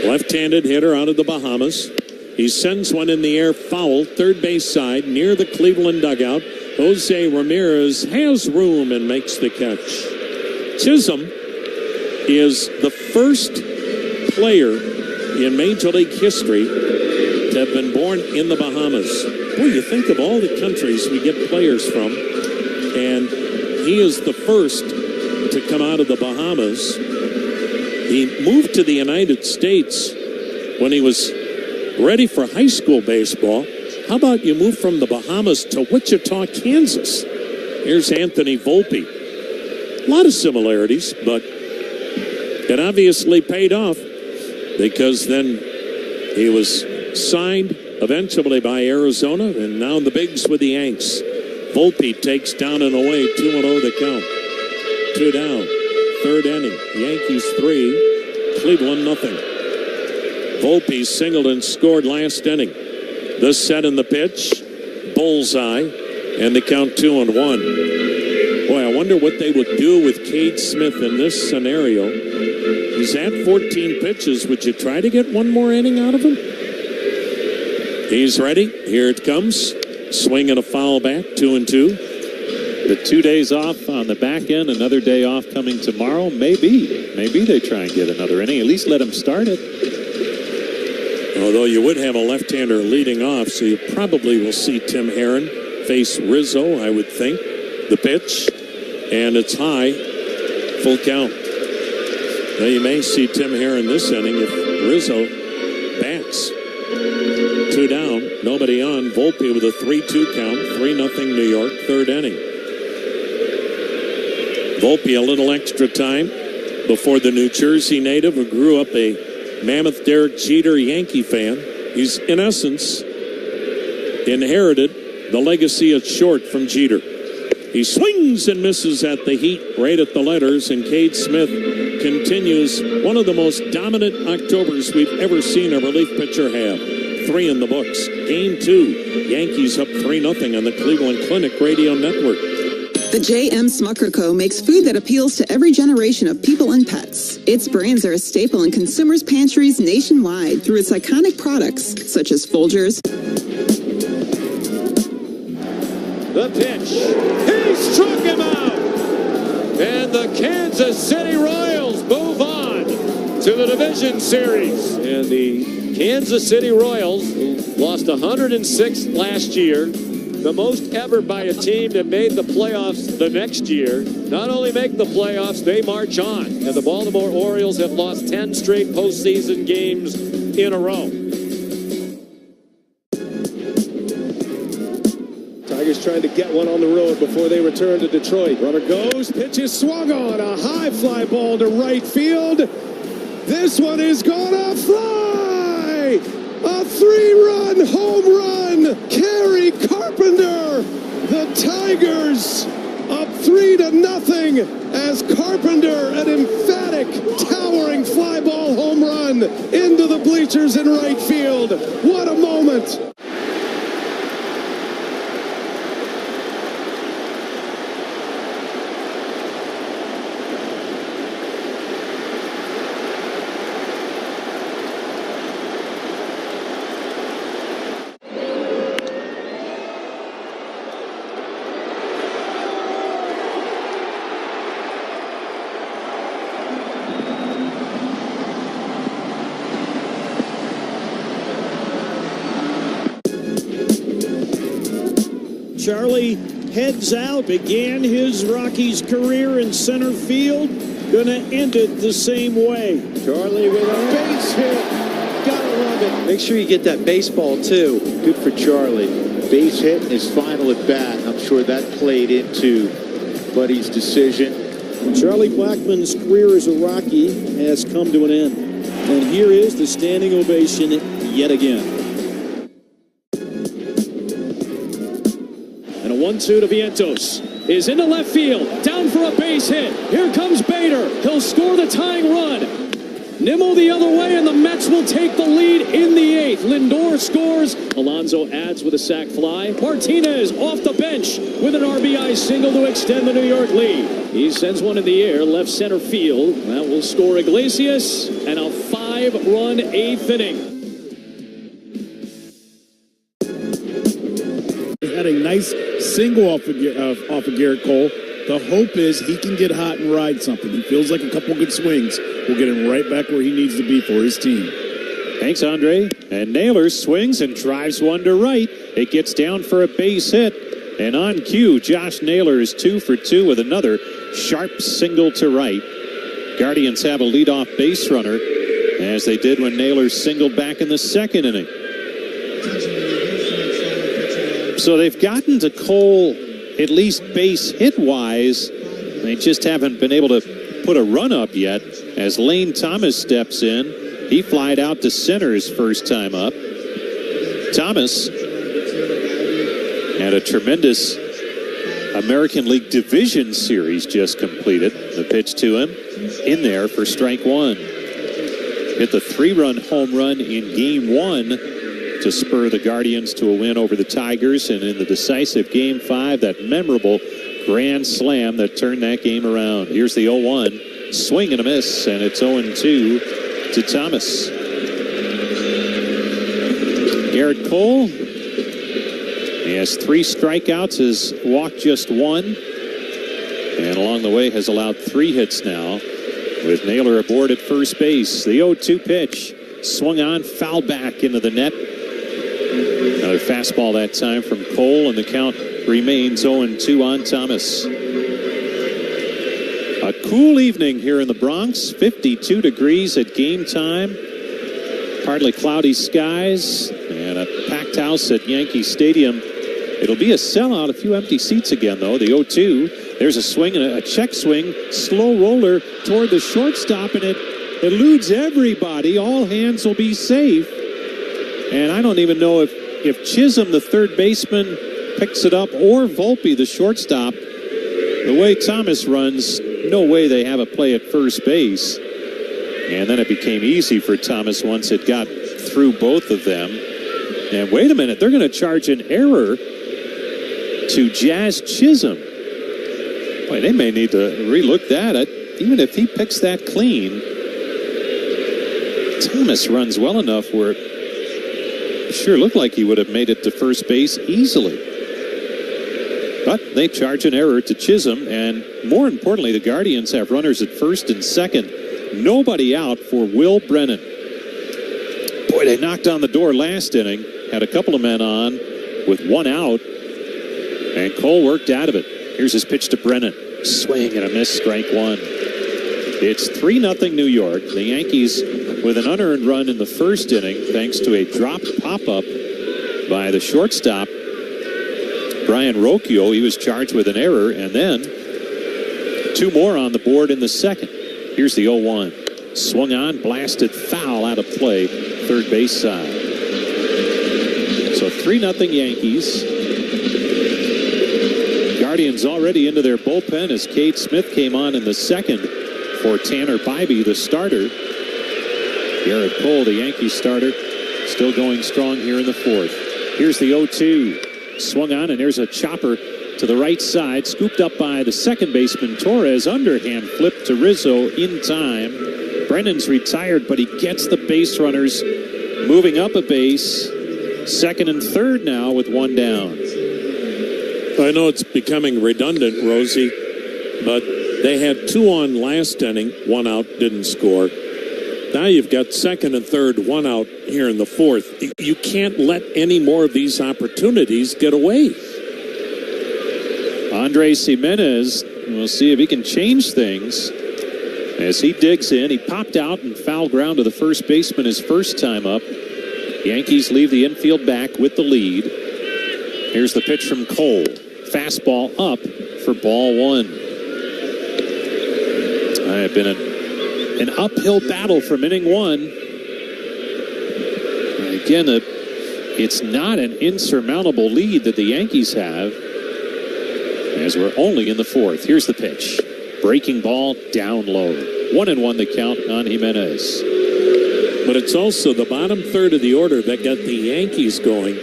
Left-handed hitter out of the Bahamas. He sends one in the air foul, third base side, near the Cleveland dugout. Jose Ramirez has room and makes the catch. Chisholm is the first player in Major League history to have been born in the Bahamas. Boy, you think of all the countries we get players from, and he is the first to come out of the Bahamas. He moved to the United States when he was ready for high school baseball. How about you move from the Bahamas to Wichita, Kansas? Here's Anthony Volpe. A lot of similarities, but it obviously paid off because then he was signed eventually by Arizona, and now the bigs with the Yanks. Volpe takes down and away, 2-0 the count. 2 down, third inning. Yankees 3, Cleveland nothing. Volpe singled and scored last inning. The set in the pitch, bullseye, and the count 2-1. Boy, I wonder what they would do with Cade Smith in this scenario. He's at 14 pitches. Would you try to get one more inning out of him? He's ready. Here it comes. Swing and a foul back, 2-2. The 2 days off on the back end, another day off coming tomorrow. Maybe they try and get another inning. At least let him start it. Although you would have a left-hander leading off, so you probably will see Tim Herron face Rizzo, I would think. The pitch, and it's high, full count. Now you may see Tim Herron this inning if Rizzo bats. 2 down, nobody on. Volpe with a 3-2 count, 3-0 New York, third inning. Volpe a little extra time before the New Jersey native who grew up a mammoth Derek Jeter Yankee fan. He's, in essence, inherited the legacy at short from Jeter. He swings and misses at the heat, right at the letters, and Cade Smith continues one of the most dominant Octobers we've ever seen a relief pitcher have. 3 in the books. Game 2, Yankees up 3-0 on the Cleveland Clinic Radio Network. The J.M. Smucker Co. makes food that appeals to every generation of people and pets. Its brands are a staple in consumers' pantries nationwide through its iconic products, such as Folgers. The pitch. He struck him out. And the Kansas City Royals move on to the division series. And the Kansas City Royals, who lost 106 last year, the most ever by a team that made the playoffs the next year, not only make the playoffs, they march on. And the Baltimore Orioles have lost 10 straight postseason games in a row. Tigers trying to get one on the road before they return to Detroit. Runner goes, pitch is swung on, a high fly ball to right field. This one is gonna fly! A 3-run home run! Kerry Carpenter! The Tigers up 3-0 as Carpenter, an emphatic, towering fly ball home run into the bleachers in right field. What a moment! Charlie heads out, began his Rockies career in center field, gonna end it the same way. Charlie with a base hit. Gotta love it. Make sure you get that baseball, too. Good for Charlie. Base hit in his final at bat. I'm sure that played into Buddy's decision. Charlie Blackmon's career as a Rocky has come to an end. And here is the standing ovation yet again. And a 1-2 to Vientos is into left field, down for a base hit. Here comes Bader. He'll score the tying run. Nimmo the other way, and the Mets will take the lead in the 8th. Lindor scores. Alonso adds with a sac fly. Martinez off the bench with an RBI single to extend the New York lead. He sends one in the air, left center field. That will score Iglesias, and a 5-run 8th inning. Had a nice single off of Gerrit Cole. The hope is he can get hot and ride something. He feels like a couple good swings will get him right back where he needs to be for his team. Thanks, Andre. And Naylor swings and drives one to right. It gets down for a base hit. And on cue, Josh Naylor is 2 for 2 with another sharp single to right. Guardians have a leadoff base runner, as they did when Naylor singled back in the 2nd inning. So they've gotten to Cole at least base hit-wise. They just haven't been able to put a run up yet. As Lane Thomas steps in, he flied out to center his first time up. Thomas had a tremendous American League Division Series just completed. The pitch to him in there for strike 1. Hit the 3-run home run in Game 1 to spur the Guardians to a win over the Tigers, and in the decisive Game 5, that memorable grand slam that turned that game around. Here's the 0-1, swing and a miss, and it's 0-2 to Thomas. Gerrit Cole, he has 3 strikeouts, has walked just 1, and along the way has allowed 3 hits now, with Naylor aboard at first base. The 0-2 pitch, swung on, foul back into the net. Another fastball that time from Cole, and the count remains 0-2 on Thomas. A cool evening here in the Bronx, 52 degrees at game time. Partly cloudy skies and a packed house at Yankee Stadium. It'll be a sellout, a few empty seats again, though. The 0-2, there's a swing and a check swing, slow roller toward the shortstop, and it eludes everybody. All hands will be safe. And I don't even know if Chisholm, the third baseman, picks it up, or Volpe, the shortstop. The way Thomas runs, no way they have a play at first base. And then it became easy for Thomas once it got through both of them. And wait a minute, they're going to charge an error to Jazz Chisholm. Boy, they may need to relook that. Even if he picks that clean, Thomas runs well enough where it sure looked like he would have made it to first base easily. But they charge an error to Chisholm, and more importantly, the Guardians have runners at first and second. Nobody out for Will Brennan. Boy, they knocked on the door last inning, had a couple of men on with 1 out, and Cole worked out of it. Here's his pitch to Brennan. Swing and a miss, strike 1. It's 3-0 New York. The Yankees with an unearned run in the first inning thanks to a dropped pop-up by the shortstop, Brian Rocchio. He was charged with an error, and then 2 more on the board in the second. Here's the 0-1. Swung on, blasted foul out of play, third base side. So 3-0 Yankees. Guardians already into their bullpen as Cade Smith came on in the second for Tanner Bibee, the starter. Gerrit Cole, the Yankees starter, still going strong here in the 4th. Here's the 0-2. Swung on, and there's a chopper to the right side, scooped up by the second baseman Torres. Underhand flip to Rizzo in time. Brennan's retired, but he gets the base runners moving up a base. Second and third now with 1 down. I know it's becoming redundant, Rosie, but they had 2 on last inning, 1 out, didn't score. Now you've got second and third, 1 out here in the 4th. You can't let any more of these opportunities get away. Andres Jimenez, we'll see if he can change things as he digs in. He popped out and foul ground to the first baseman his first time up. Yankees leave the infield back with the lead. Here's the pitch from Cole. Fastball up for ball one. It's been an uphill battle from inning one. And again, it's not an insurmountable lead that the Yankees have, as we're only in the fourth. Here's the pitch. Breaking ball down low. 1-1 the count on Jimenez. But it's also the bottom third of the order that got the Yankees going.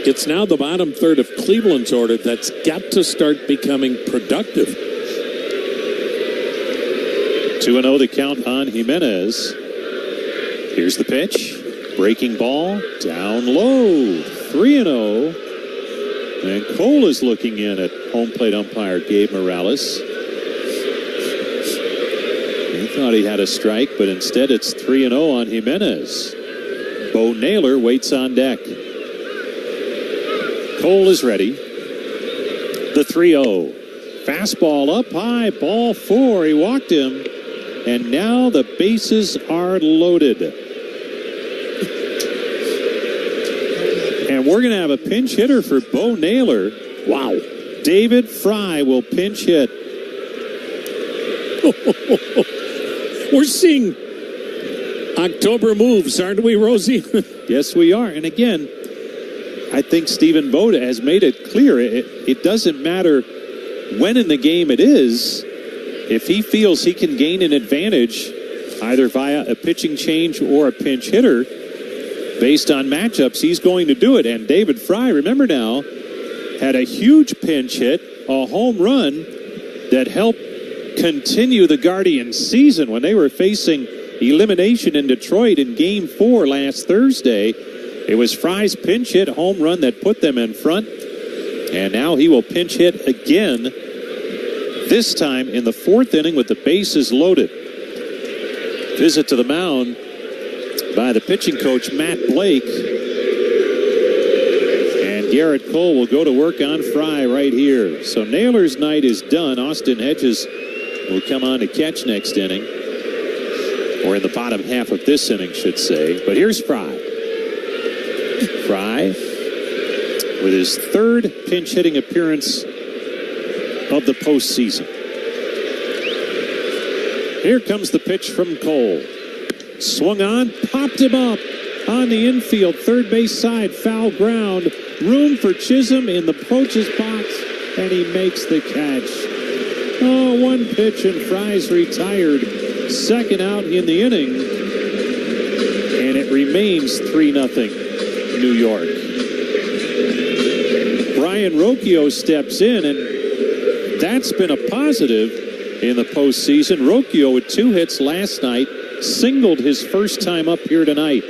It's now the bottom third of Cleveland's order that's got to start becoming productive. 2-0 the count on Jimenez. Here's the pitch. Breaking ball down low. 3-0. And Cole is looking in at home plate umpire Gabe Morales. He thought he had a strike, but instead it's 3-0 on Jimenez. Bo Naylor waits on deck. Cole is ready. The 3-0. Fastball up high, ball four. He walked him. And now the bases are loaded. And we're going to have a pinch hitter for Bo Naylor. Wow. David Fry will pinch hit. We're seeing October moves, aren't we, Rosie? Yes, we are. And again, I think Stephen Boda has made it clear. It doesn't matter when in the game it is. If he feels he can gain an advantage, either via a pitching change or a pinch hitter, based on matchups, he's going to do it. And David Fry, remember now, had a huge pinch hit, a home run that helped continue the Guardians' season when they were facing elimination in Detroit in Game 4 last Thursday. It was Fry's pinch hit home run that put them in front. And now he will pinch hit again, this time in the fourth inning with the bases loaded. Visit to the mound by the pitching coach, Matt Blake. And Gerrit Cole will go to work on Fry right here. So Naylor's night is done. Austin Hedges will come on to catch next inning. Or in the bottom half of this inning, should say. But here's Fry. Fry with his third pinch hitting appearance of the postseason. Here comes the pitch from Cole. Swung on, popped him up on the infield, third base side, foul ground. Room for Chisholm in the Poach's box, and he makes the catch. Oh, one pitch and Fry's retired. Second out in the inning, and it remains 3-0 New York. Brian Rocchio steps in, and that's been a positive in the postseason. Rocchio with 2 hits last night, singled his first time up here tonight.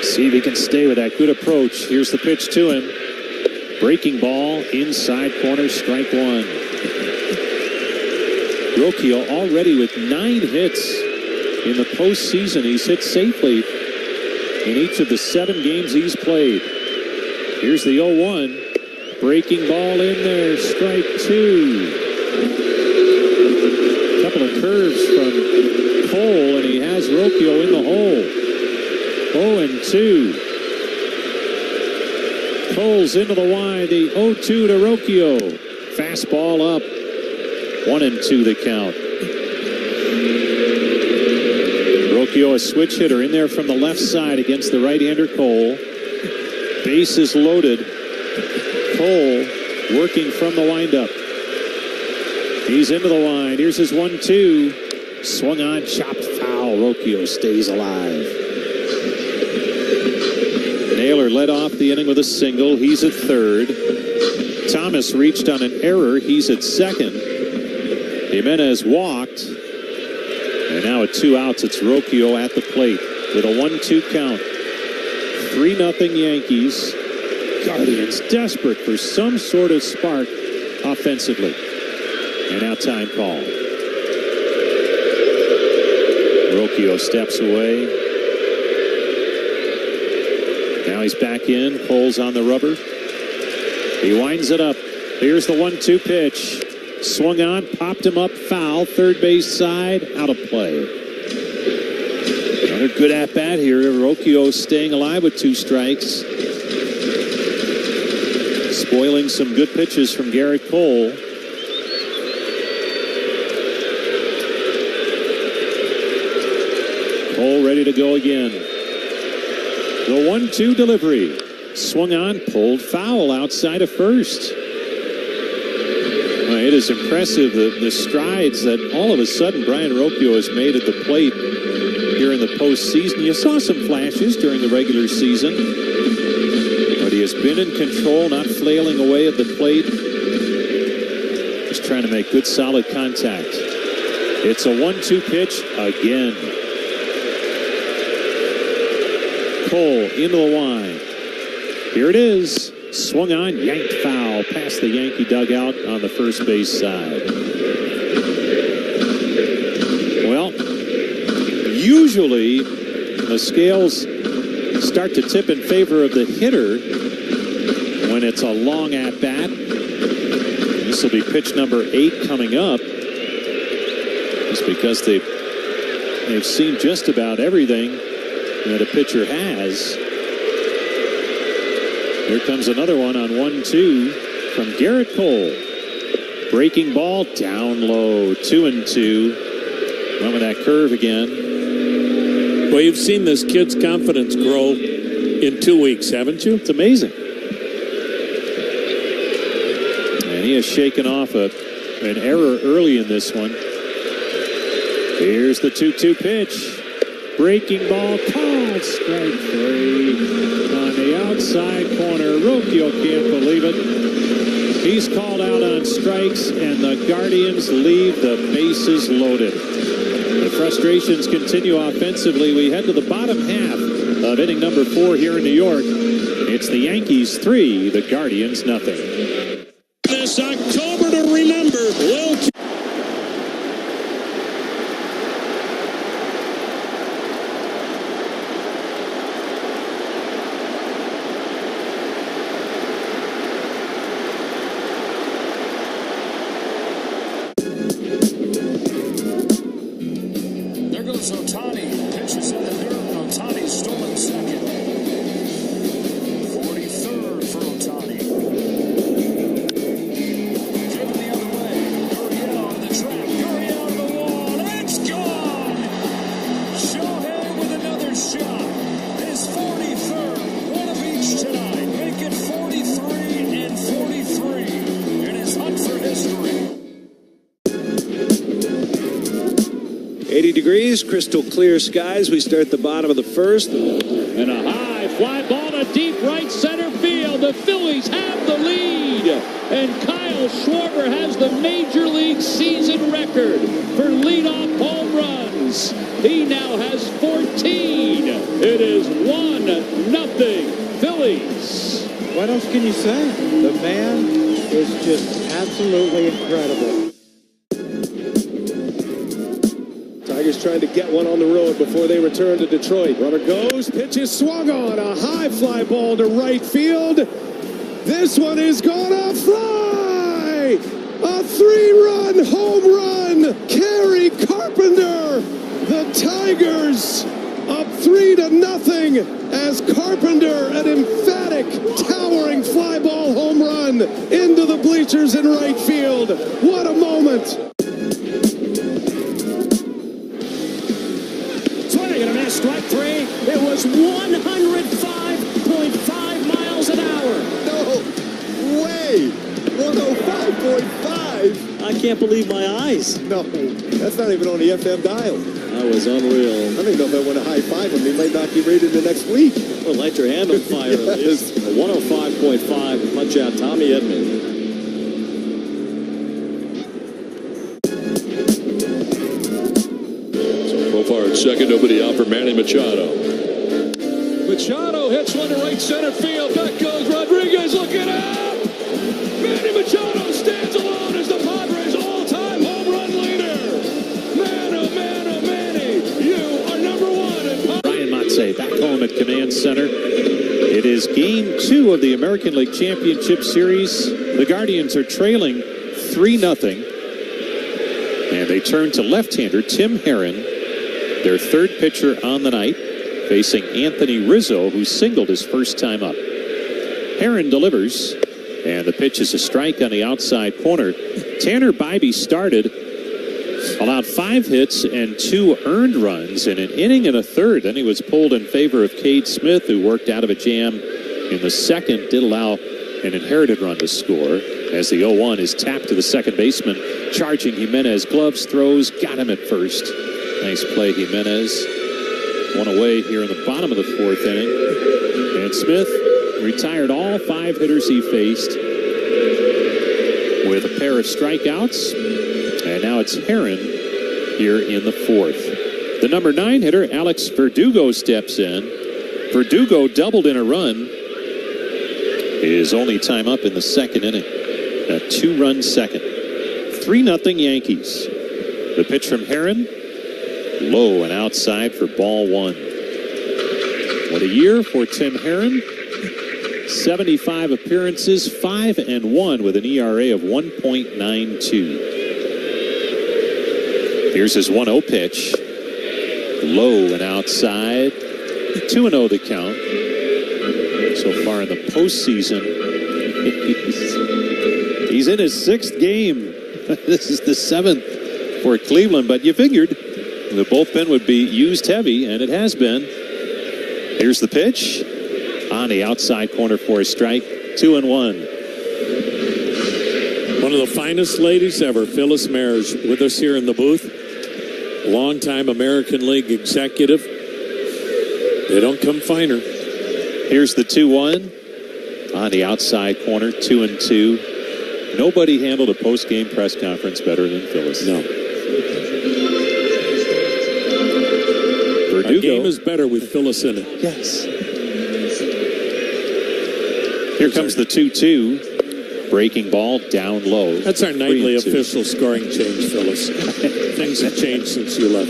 See if he can stay with that good approach. Here's the pitch to him. Breaking ball, inside corner, strike one. Rocchio already with 9 hits in the postseason. He's hit safely in each of the 7 games he's played. Here's the 0-1. Breaking ball in there, strike two. A couple of curves from Cole, and he has Rocchio in the hole. 0-2. Cole's into the wide, the 0-2 to Rocchio. Fastball up. 1-2 the count. Rocchio, a switch hitter, in there from the left side against the right-hander Cole. Bases loaded. Cole working from the windup. He's into the line. Here's his 1-2. Swung on, chopped foul. Rocchio stays alive. Naylor led off the inning with a single. He's at third. Thomas reached on an error. He's at second. Jimenez walked. And now at 2 outs, it's Rocchio at the plate with a 1-2 count. 3-0 Yankees. Guardians desperate for some sort of spark offensively. And now time call. Rocchio steps away. Now he's back in. Cole's on the rubber. He winds it up. Here's the 1-2 pitch. Swung on, popped him up, foul, third base side, out of play. Another good at-bat here. Rocchio staying alive with 2 strikes. Spoiling some good pitches from Gerrit Cole. Cole ready to go again. The 1-2 delivery. Swung on, pulled foul outside of first. It is impressive the strides that all of a sudden Brian Rocchio has made at the plate here in the postseason. You saw some flashes during the regular season, but he has been in control, not flailing away at the plate. Just trying to make good, solid contact. It's a 1-2 pitch again. Cole into the line. Here it is. Swung on, yanked foul past the Yankee dugout on the first base side. Well, usually the scales start to tip in favor of the hitter when it's a long at-bat. This will be pitch number 8 coming up. Just because they've seen just about everything that a pitcher has. Here comes another one on 1-2 from Gerrit Cole. Breaking ball down low, 2-2. Went with that curve again. Well, you've seen this kid's confidence grow in 2 weeks, haven't you? It's amazing. And he has shaken off an error early in this one. Here's the 2-2 pitch. Breaking ball, called strike 3 on the outside corner. Rocchio can't believe it. He's called out on strikes, and the Guardians leave the bases loaded. The frustrations continue offensively. We head to the bottom half of inning number 4 here in New York. It's the Yankees 3, the Guardians nothing. This October to remember. Crystal clear skies. We start the bottom of the first. And a high fly ball to deep right center field. The Phillies have the lead. And Kyle Schwarber has the Major League season record for leadoff home runs. He now has 14. It is 1-0 Phillies. What else can you say? The man is just absolutely incredible. Tigers trying to get one on the road before they return to Detroit. Runner goes, pitch is swung on, a high fly ball to right field. This one is gonna fly! A 3-run home run! Kerry Carpenter! The Tigers up 3-0 as Carpenter, an emphatic, towering fly ball home run into the bleachers in right field. What a moment! Strike 3. It was 105.5 miles an hour. No way. 105.5. I can't believe my eyes. No, that's not even on the FM dial. That was unreal. I don't even know if I want to high five him. He might not be rated the next week. Well, light your hand on fire. Yes. 105.5. Punch out Tommy Edman. Far at second, nobody out for Manny Machado. Machado hits one to right center field. Back goes Rodriguez looking up. Manny Machado stands alone as the Padres' all-time home run leader. Man, oh man, oh Manny, you are number 1. Ryan Matze back home at command center. It is Game 2 of the American League Championship Series. The Guardians are trailing 3-0. And they turn to left-hander Tim Herrin, their third pitcher on the night, facing Anthony Rizzo, who singled his first time up. Herrin delivers, and the pitch is a strike on the outside corner. Tanner Bibee started, allowed 5 hits and 2 earned runs in an inning and a third. Then he was pulled in favor of Cade Smith, who worked out of a jam in the second, did allow an inherited run to score. As the 0-1 is tapped to the second baseman, charging Jimenez. Gloves, throws, got him at first. Nice play, Jimenez. One away here in the bottom of the 4th inning. And Smith retired all 5 hitters he faced with a pair of strikeouts. And now it's Herrin here in the 4th. The number 9 hitter, Alex Verdugo, steps in. Verdugo doubled in a run. His only time up in the 2nd inning. A 2-run second. 3-0 Yankees. The pitch from Herrin. Low and outside for ball 1. What a year for Tim Herrin. 75 appearances, 5-1 with an ERA of 1.92. Here's his 1-0 pitch. Low and outside. 2-0 the count. So far in the postseason, he's in his 6th game. This is the 7th for Cleveland, but you figured the bullpen would be used heavy, and it has been. Here's the pitch. On the outside corner for a strike. 2-1. One of the finest ladies ever, Phyllis Marriage, with us here in the booth. Longtime American League executive. They don't come finer. Here's the 2-1. On the outside corner, 2-2. Nobody handled a post-game press conference better than Phyllis. No. Verdugo. Our game is better with Phyllis in it. Yes. Here comes the 2-2. Breaking ball down low. That's our nightly official scoring change, Phyllis. Things have changed since you left.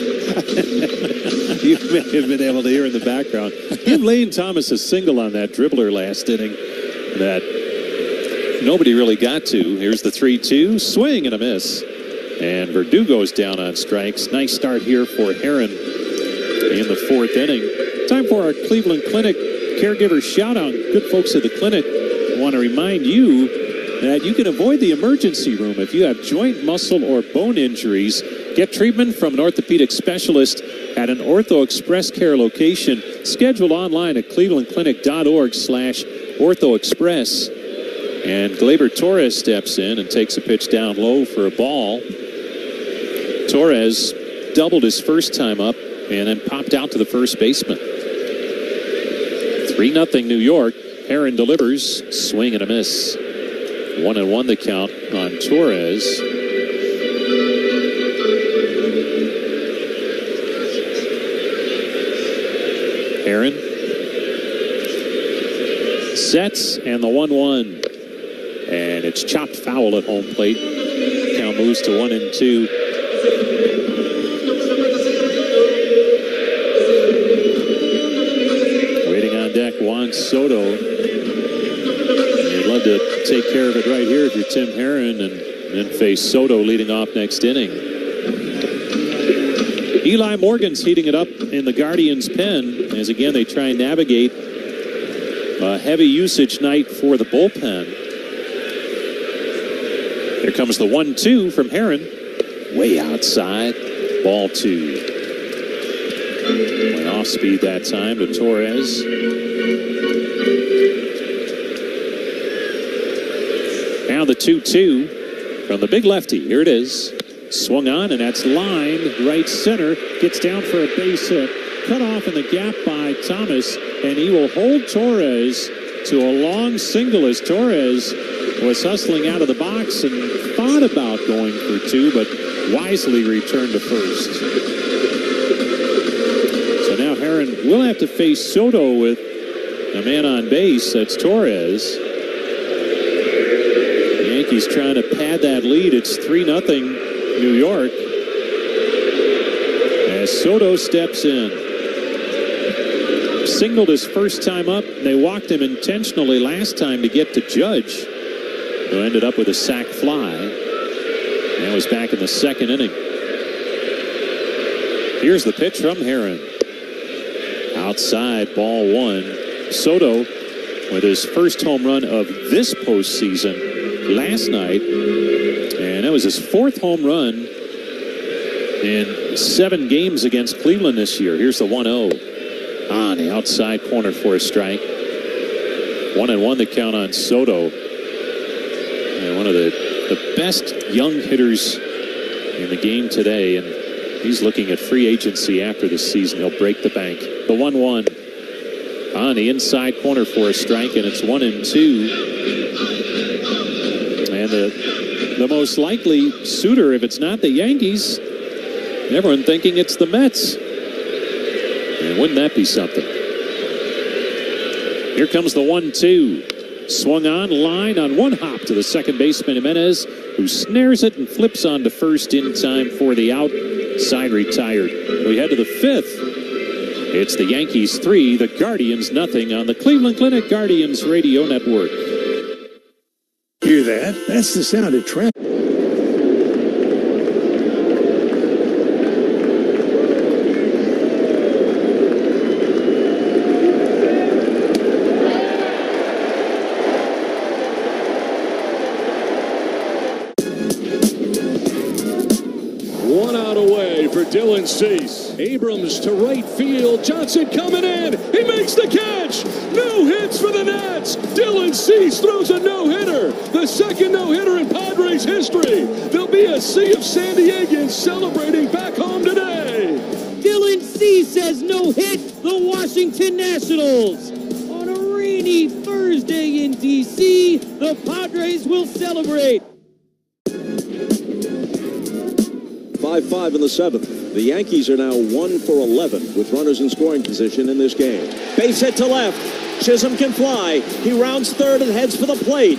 You may have been able to hear in the background. Give Lane Thomas a single on that dribbler last inning that nobody really got to. Here's the 3-2. Swing and a miss. And Verdugo's down on strikes. Nice start here for Herrin in the 4th inning. Time for our Cleveland Clinic caregiver shout out. Good folks at the clinic want to remind you that you can avoid the emergency room if you have joint, muscle, or bone injuries. Get treatment from an orthopedic specialist at an Ortho Express Care location. Schedule online at clevelandclinic.org/OrthoExpress. And Gleyber Torres steps in and takes a pitch down low for a ball. Torres doubled his first time up and then popped out to the first baseman. 3-0 New York. Herrin delivers. Swing and a miss. 1-1 the count on Torres. Herrin sets, and the 1-1. And it's chopped foul at home plate. Count moves to 1-2. Waiting on deck, Juan Soto. You'd love to take care of it right here if you're Tim Herrin, and then face Soto leading off next inning. Eli Morgan's heating it up in the Guardians' pen as again they try and navigate a heavy usage night for the bullpen. Here comes the 1-2 from Herrin. Way outside. Ball 2. Went off speed that time to Torres. Now the 2-2 from the big lefty. Here it is. Swung on, and that's lined right center. Gets down for a base hit. Cut off in the gap by Thomas, and he will hold Torres to a long single as Torres was hustling out of the box and thought about going for 2, but wisely returned to first. So now Herrin will have to face Soto with a man on base. That's Torres. The Yankees trying to pad that lead. It's 3-0 New York as Soto steps in. singled his first time up. They walked him intentionally last time to get to Judge, who ended up with a sac fly. That was back in the second inning. Here's the pitch from Herron. Outside, ball one. Soto with his first home run of this postseason last night. And that was his fourth home run in 7 games against Cleveland this year. Here's the 1-0. On the outside corner for a strike. 1-1 the count on Soto. And one of the best young hitters in the game today. And he's looking at free agency after this season. He'll break the bank. The 1-1 on the inside corner for a strike, and it's 1-2. And the most likely suitor, if it's not the Yankees, everyone thinking it's the Mets. And wouldn't that be something? Here comes the 1-2. Swung on, line on one hop to the second baseman Jimenez, who snares it and flips on to first in time for the out. Side retired. We head to the 5th. It's the Yankees 3, the Guardians nothing on the Cleveland Clinic Guardians Radio Network. Hear that? That's the sound of traffic. Dylan Cease. Abrams to right field. Johnson coming in. He makes the catch. No hits for the Nats. Dylan Cease throws a no-hitter. The second no-hitter in Padres history. There'll be a sea of San Diegans celebrating back home today. Dylan Cease has no-hit the Washington Nationals. On a rainy Thursday in D.C., the Padres will celebrate. 5-5 in the 7th. The Yankees are now 1 for 11 with runners in scoring position in this game. Base hit to left. Chisholm can fly. He rounds third and heads for the plate.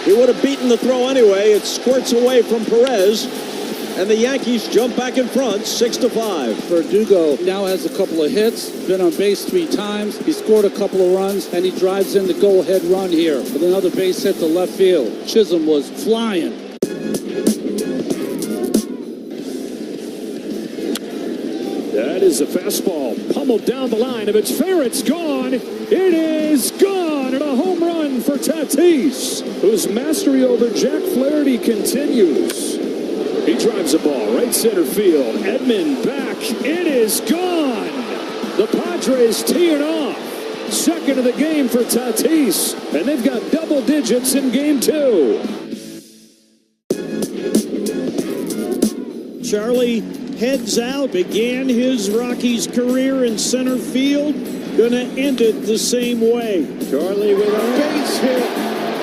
He would have beaten the throw anyway. It squirts away from Perez. And the Yankees jump back in front, 6-5. Verdugo now has a couple of hits, been on base 3 times. He scored a couple of runs, and he drives in the go-ahead run here with another base hit to left field. Chisholm was flying. That is a fastball pummeled down the line. If it's fair, it's gone. It is gone, and a home run for Tatis, whose mastery over Jack Flaherty continues. He drives the ball right center field. Edman back. It is gone. The Padres tee it off. Second of the game for Tatis, and they've got double digits in game 2. Charlie heads out, began his Rockies career in center field, gonna end it the same way. Charlie with a base hit.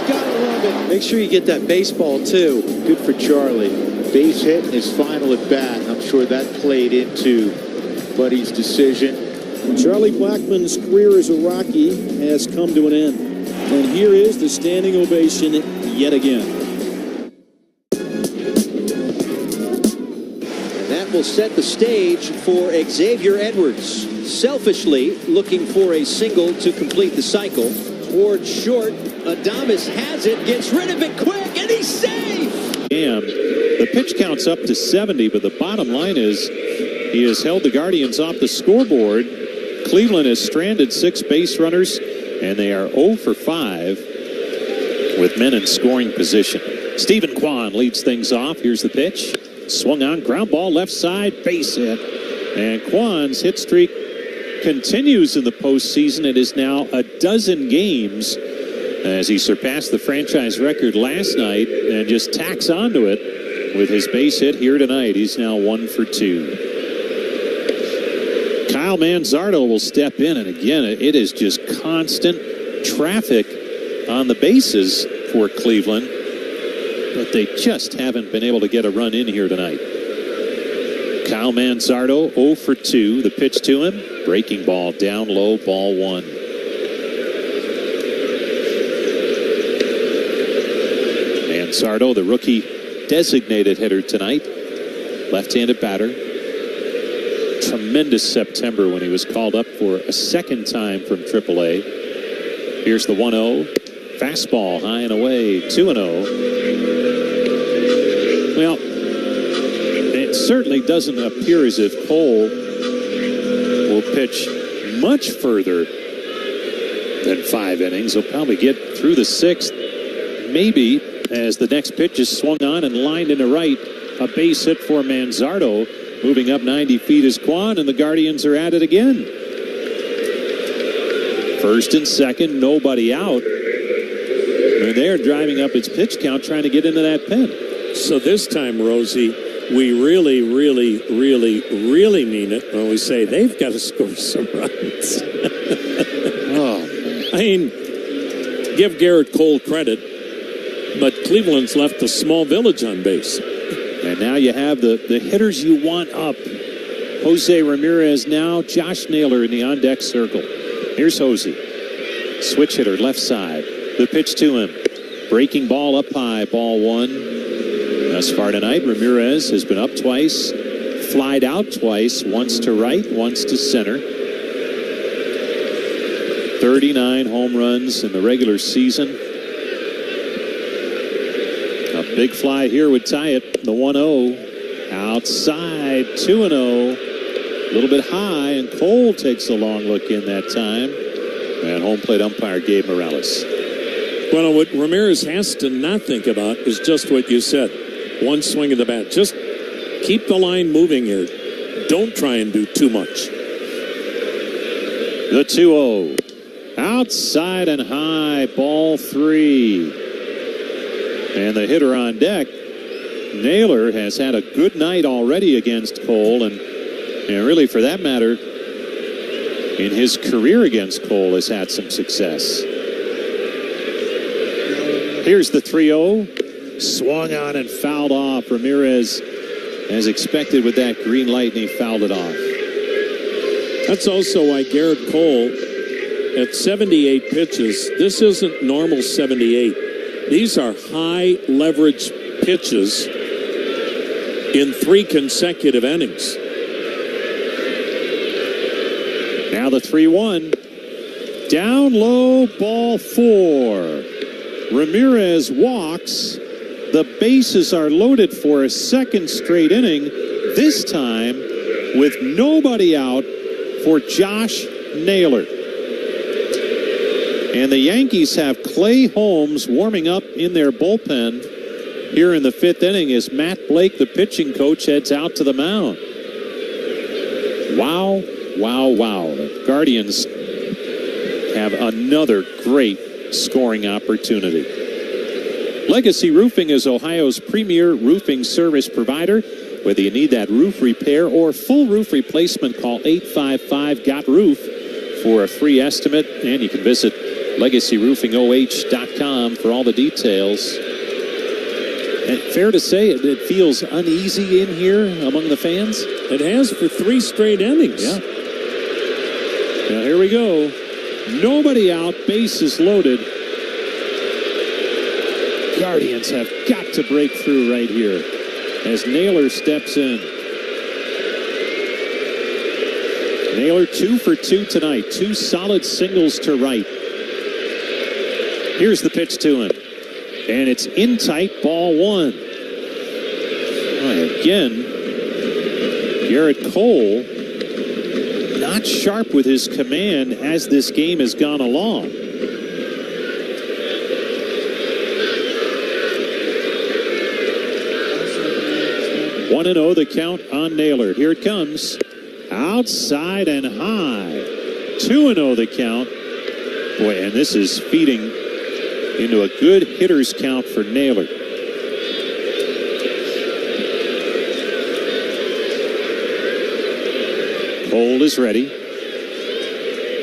Gotta love it. Make sure you get that baseball too. Good for Charlie. Base hit in his final at bat. I'm sure that played into Buddy's decision. Charlie Blackmon's career as a Rocky has come to an end. And here is the standing ovation yet again. Will set the stage for Xavier Edwards. Selfishly looking for a single to complete the cycle. Towards short, Adames has it, gets rid of it quick, and he's safe! And the pitch count's up to 70, but the bottom line is he has held the Guardians off the scoreboard. Cleveland has stranded 6 base runners, and they are 0 for 5 with men in scoring position. Stephen Kwan leads things off. Here's the pitch. Swung on, ground ball, left side, base hit. And Kwan's hit streak continues in the postseason. It is now 12 games as he surpassed the franchise record last night and just tacks onto it with his base hit here tonight. He's now 1 for 2. Kyle Manzardo will step in, and again, it is just constant traffic on the bases for Cleveland. But they just haven't been able to get a run in here tonight. Kyle Manzardo 0 for 2. The pitch to him. Breaking ball down low, ball 1. Manzardo, the rookie designated hitter tonight. Left-handed batter. tremendous September when he was called up for a second time from AAA. Here's the 1-0. Fastball high and away, 2-0. Well, it certainly doesn't appear as if Cole will pitch much further than 5 innings. He'll probably get through the 6th, maybe, as the next pitch is swung on and lined into right. A base hit for Manzardo. Moving up 90 feet is Kwan, and the Guardians are at it again. First and second, nobody out. And they're driving up its pitch count, trying to get into that pen. So this time, Rosie, we really, really, really, really mean it when we say they've got to score some runs. Oh, I mean, give Gerrit Cole credit, but Cleveland's left a small village on base. And now you have the hitters you want up. Jose Ramirez now, Josh Naylor in the on-deck circle. Here's Jose. Switch hitter, left side. The pitch to him. Breaking ball up high, ball 1. Thus far tonight, Ramirez has been up twice, flied out twice, once to right, once to center. 39 home runs in the regular season. A big fly here would tie it. The 1-0. Outside, 2-0. A little bit high, and Cole takes a long look in that time. And home plate umpire Gabe Morales. Well, what Ramirez has to not think about is just what you said. One swing of the bat. Just keep the line moving here. Don't try and do too much. The 2-0. Outside and high, ball 3. And the hitter on deck, Naylor, has had a good night already against Cole. And really, for that matter, in his career against Cole, has had some success. Here's the 3-0. Swung on and fouled off. Ramirez, as expected with that green light, and he fouled it off. That's also why Gerrit Cole, at 78 pitches, this isn't normal 78. These are high leverage pitches in 3 consecutive innings. Now the 3-1. Down low, ball 4. Ramirez walks. The bases are loaded for a second straight inning, this time with nobody out for Josh Naylor. And the Yankees have Clay Holmes warming up in their bullpen here in the 5th inning as Matt Blake, the pitching coach, heads out to the mound. Wow, wow, wow. The Guardians have another great scoring opportunity. Legacy Roofing is Ohio's premier roofing service provider. Whether you need that roof repair or full roof replacement, call 855-GOT-ROOF for a free estimate. And you can visit LegacyRoofingOH.com for all the details. And fair to say it feels uneasy in here among the fans? It has for 3 straight innings. Yeah. Now here we go. Nobody out, bases loaded. Guardians have got to break through right here as Naylor steps in. Naylor 2 for 2 tonight. 2 solid singles to right. Here's the pitch to him. And it's in tight, ball 1. Again, Gerrit Cole not sharp with his command as this game has gone along. One 1-0 the count on Naylor. Here it comes. Outside and high. 2-0 the count. Boy, and this is feeding into a good hitter's count for Naylor. Cole is ready.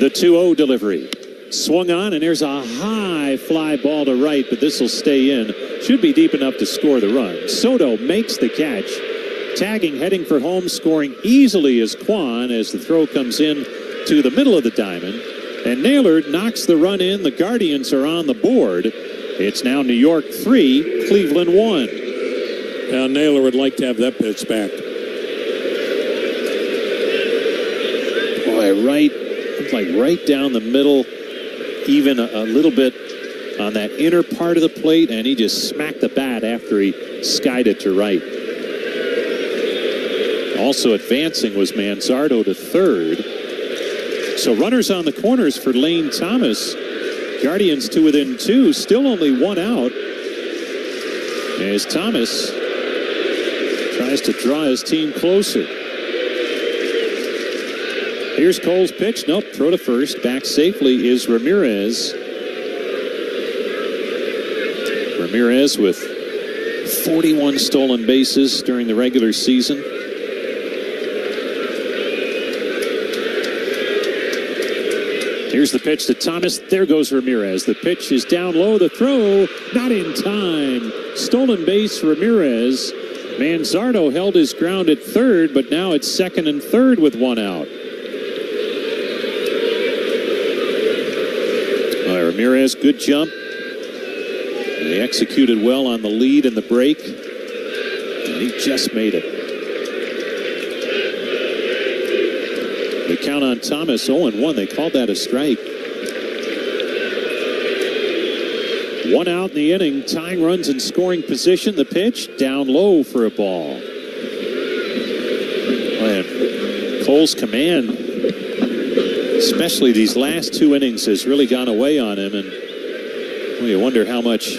The 2-0 delivery. Swung on, and there's a high fly ball to right, but this will stay in. Should be deep enough to score the run. Soto makes the catch. Tagging, heading for home, scoring easily is Kwan as the throw comes in to the middle of the diamond. And Naylor knocks the run in. The Guardians are on the board. It's now New York 3, Cleveland 1. Naylor would like to have that pitch back. right, looked like right down the middle, even a little bit on that inner part of the plate, and he just smacked the bat after he skied it to right. Also advancing was Manzardo to third. So runners on the corners for Lane Thomas. Guardians to within 2, still only 1 out. As Thomas tries to draw his team closer. Here's Cole's pitch. Nope, throw to first. Back safely is Ramirez. Ramirez with 41 stolen bases during the regular season. Here's the pitch to Thomas. There goes Ramirez. The pitch is down low. The throw, not in time. Stolen base, Ramirez. Manzardo held his ground at third, but now it's second and third with 1 out. Ramirez, good jump. They executed well on the lead and the break. And he just made it. The count on Thomas, 0-1. They called that a strike. 1 out in the inning. Tying runs in scoring position. The pitch down low for a ball. And Cole's command, especially these last 2 innings, has really gone away on him. And you wonder how much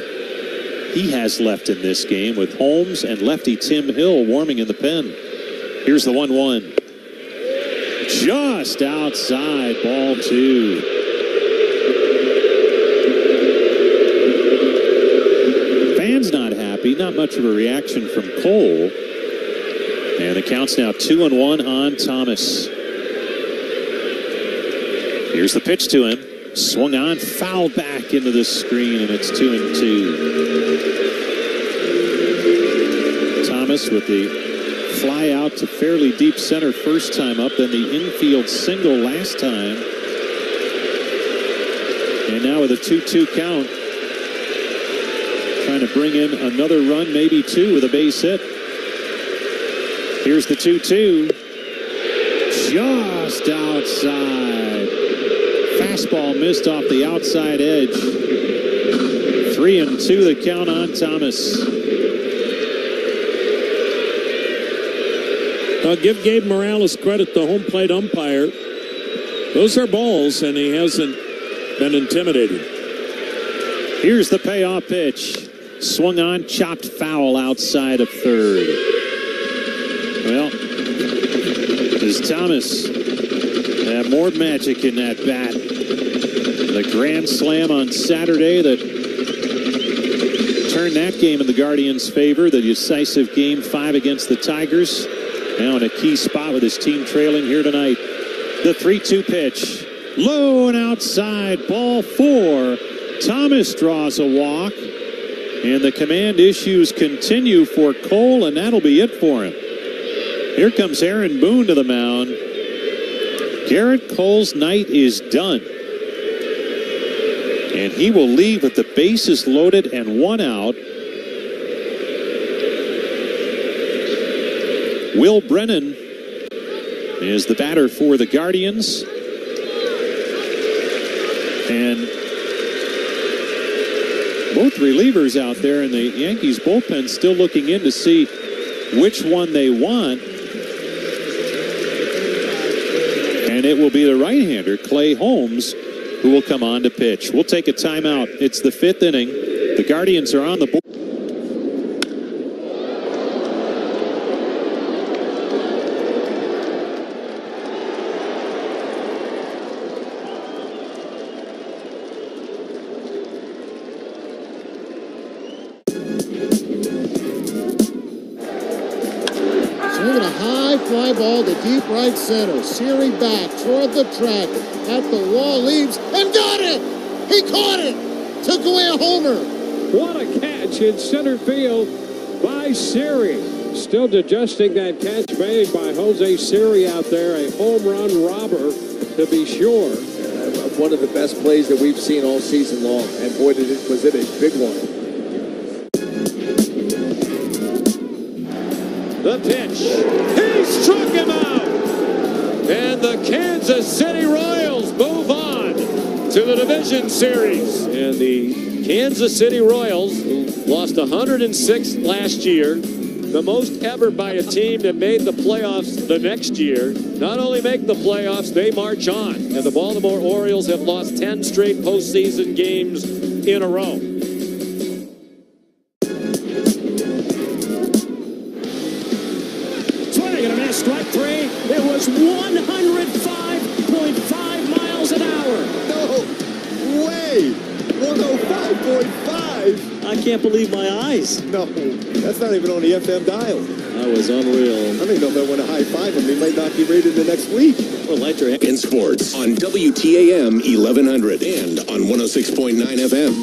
he has left in this game with Holmes and lefty Tim Hill warming in the pen. Here's the 1-1. Just outside, ball 2. Fans not happy, not much of a reaction from Cole. And the count's now 2-1 on Thomas. Here's the pitch to him. Swung on, fouled back into the screen, and it's 2-2. Thomas with the fly out to fairly deep center first time up, then the infield single last time. And now with a 2-2 count, trying to bring in another run, maybe 2 with a base hit. Here's the 2-2. Just outside. Fastball missed off the outside edge. 3-2 the count on Thomas. Give Gabe Morales credit, the home plate umpire. Those are balls, and he hasn't been intimidated. Here's the payoff pitch. Swung on, chopped foul outside of third. Well, does Thomas have more magic in that bat? The grand slam on Saturday that turned that game in the Guardians' favor. The decisive Game 5 against the Tigers. Now in a key spot with his team trailing here tonight. The 3-2 pitch. Low and outside, ball 4. Thomas draws a walk. And the command issues continue for Cole, and that'll be it for him. Here comes Aaron Boone to the mound. Gerrit Cole's night is done. And he will leave with the bases loaded and 1 out. Will Brennan is the batter for the Guardians. And both relievers out there in the Yankees bullpen still looking in to see which one they want. And it will be the right-hander, Clay Holmes, who will come on to pitch. We'll take a timeout. It's the 5th inning. The Guardians are on the board. Fly ball to deep right center. Siri back toward the track. At the wall, leaves and got it! He caught it! Took away a homer. What a catch in center field by Siri. Still digesting that catch made by Jose Siri out there. A home run robber, to be sure. One of the best plays that we've seen all season long. And boy, was it a big one. The pitch. He struck him out. And the Kansas City Royals move on to the division series. And the Kansas City Royals, who lost 106 last year, the most ever by a team that made the playoffs the next year, not only make the playoffs, they march on. And the Baltimore Orioles have lost 10 straight postseason games in a row. Swing and a miss, strike three. It was 105.5 miles an hour. No way! 105.5! I can't believe my eyes. No, that's not even on the FM dial. That was unreal. I don't even know if I want to high-five him. He might not be rated the next week. Well, light your hand. In sports on WTAM 1100 and on 106.9 FM.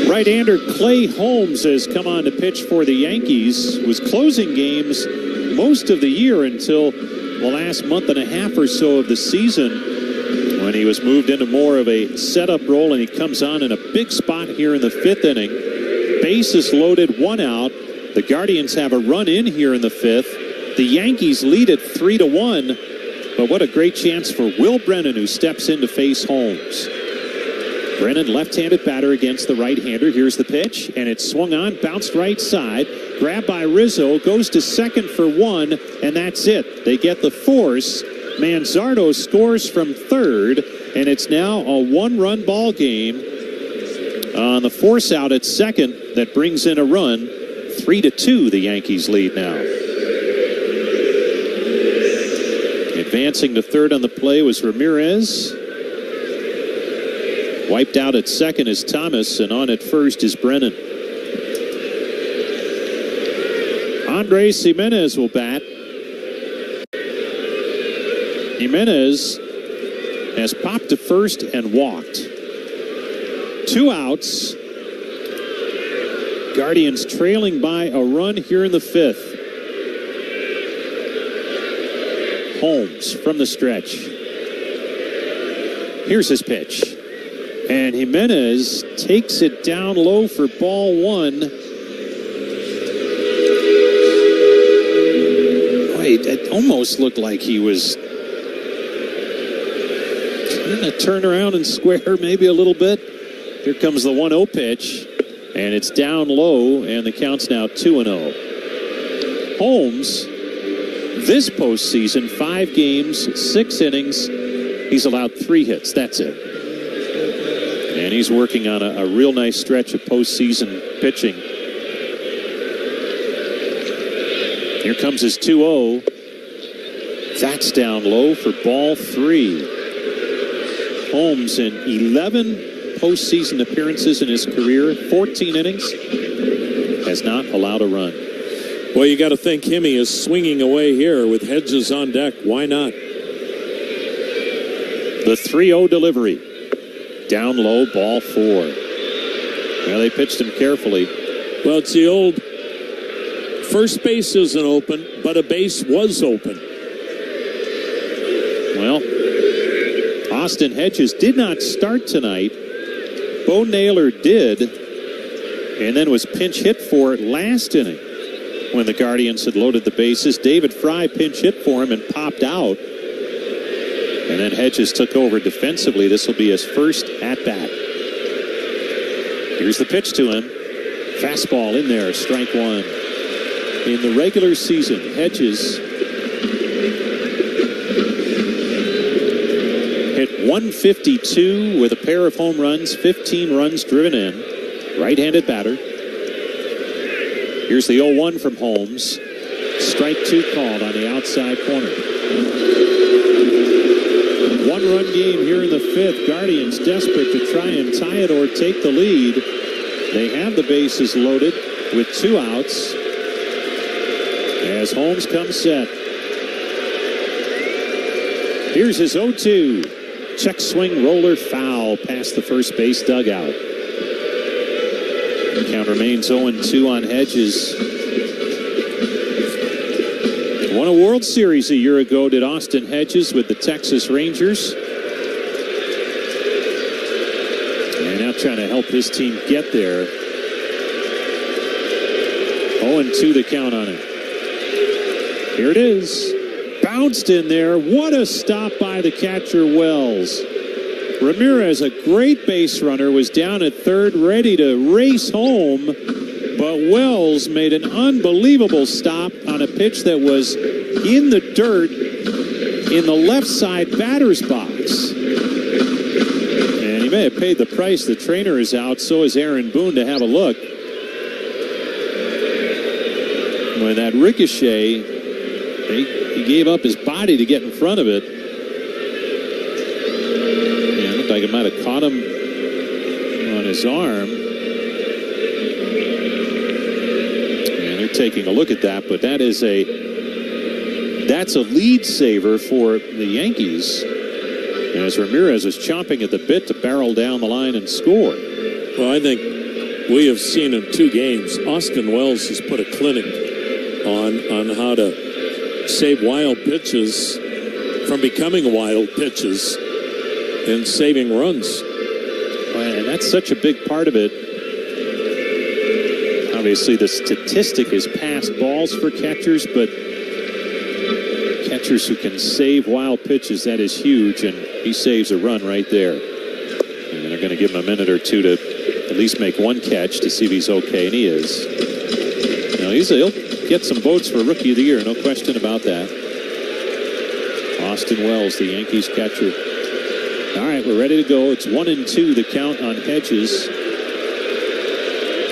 Right-hander Clay Holmes has come on to pitch for the Yankees. Was closing games most of the year until the last month and a half or so of the season, when he was moved into more of a setup role, and he comes on in a big spot here in the fifth inning. Bases loaded, one out. The Guardians have a run in here in the fifth. The Yankees lead it 3-1, but what a great chance for Will Brennan, who steps in to face Holmes. Brennan, left-handed batter against the right-hander. Here's the pitch, and it's swung on, bounced right side, grabbed by Rizzo, goes to second for one, and that's it. They get the force. Manzardo scores from third, and it's now a one-run ball game. On the force out at second, that brings in a run. 3-2, the Yankees lead now. Advancing to third on the play was Ramirez. Wiped out at second is Thomas, and on at first is Brennan. Andres Jimenez will bat. Jimenez has popped to first and walked. 2 outs. Guardians trailing by a run here in the fifth. Holmes from the stretch. Here's his pitch. And Jimenez takes it down low for ball one. It almost looked like he was trying to turn around and square maybe a little bit. Here comes the 1-0 pitch, and it's down low, and the count's now 2-0. Holmes, this postseason, 5 games, 6 innings. He's allowed 3 hits. That's it. And he's working on a real nice stretch of postseason pitching. Here comes his 2-0. That's down low for ball 3. Holmes in 11 postseason appearances in his career, 14 innings, has not allowed a run. Well, you got to think Himmy is swinging away here with Hedges on deck. Why not? The 3-0 delivery. Down low, ball 4. Well, they pitched him carefully. Well, it's the old first base isn't open, but a base was open. Well, Austin Hedges did not start tonight. Bo Naylor did, and then was pinch hit for it last inning when the Guardians had loaded the bases. David Fry pinch hit for him and popped out. And then Hedges took over defensively. This will be his first at-bat. Here's the pitch to him. Fastball in there, strike one. In the regular season, Hedges hit .152 with a pair of home runs, 15 runs driven in. Right-handed batter. Here's the 0-1 from Holmes. Strike 2 called on the outside corner. One-run game here in the fifth. Guardians desperate to try and tie it or take the lead. They have the bases loaded with 2 outs as Holmes comes set. Here's his 0-2. Check swing roller foul past the first base dugout. The count remains 0-2 on Hedges. Won a World Series a year ago, did Austin Hedges with the Texas Rangers. And now trying to help his team get there. 0-2 the count on it. Here it is. Bounced in there. What a stop by the catcher, Wells. Ramirez, a great base runner, was down at third, ready to race home, but Wells made an unbelievable stop on a pitch that was in the dirt in the left side batter's box. And he may have paid the price. The trainer is out, so is Aaron Boone to have a look. When that ricochet, he gave up his body to get in front of it. Yeah, it looked like it might have caught him on his arm. And they're taking a look at that, but that's a lead saver for the Yankees, as Ramirez is chomping at the bit to barrel down the line and score. Well, I think we have seen in 2 games, Austin Wells has put a clinic on how to save wild pitches from becoming wild pitches and saving runs. And that's such a big part of it. Obviously, the statistic is pass balls for catchers, but catchers who can save wild pitches, that is huge, and he saves a run right there. And they're going to give him a minute or two to at least make one catch to see if he's okay, and he is. Now, he'll get some votes for Rookie of the Year, no question about that. Austin Wells, the Yankees catcher. All right, we're ready to go. It's 1-2 the count on Hedges.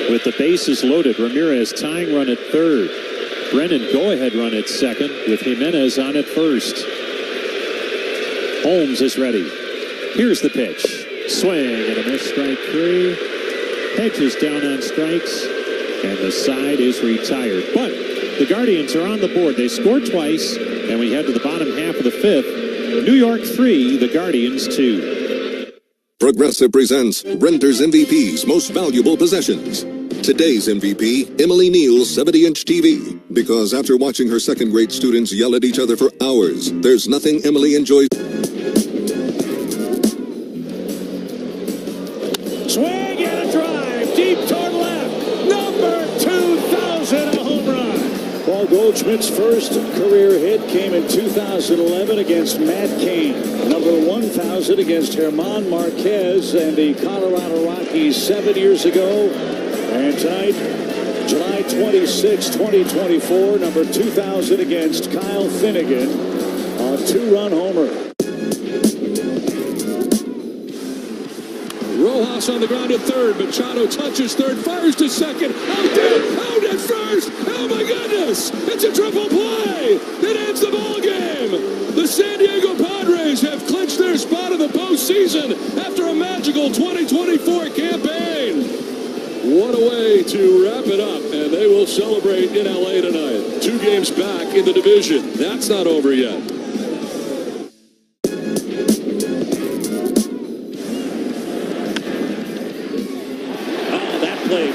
With the bases loaded, Ramirez tying run at third. Brennan go-ahead run at second with Jimenez on at first. Holmes is ready. Here's the pitch. Swing and a miss, strike 3. Hedges down on strikes, and the side is retired. But the Guardians are on the board. They scored twice, and we head to the bottom half of the 5th. New York 3, the Guardians 2. Progressive presents Renter's MVP's Most Valuable Possessions. Today's MVP, Emily Neal's 70-inch TV. Because after watching her second-grade students yell at each other for hours, there's nothing Emily enjoys. Swing and a drive deep toward left. Number 2,000, a home run. Paul Goldschmidt's first career hit came in 2011 against Matt Cain. Number 1,000 against German Marquez and the Colorado Rockies 7 years ago. And tonight, July 26, 2024, number 2,000 against Kyle Finnegan, a 2-run homer. Rojas on the ground at third. Machado touches third, fires to second. Out at first. Oh my goodness! It's a triple play that ends the ball game. The San Diego Padres have clinched their spot in the postseason after a magical 2024 campaign. What a way to wrap it up, and they will celebrate in LA tonight. 2 games back in the division. That's not over yet.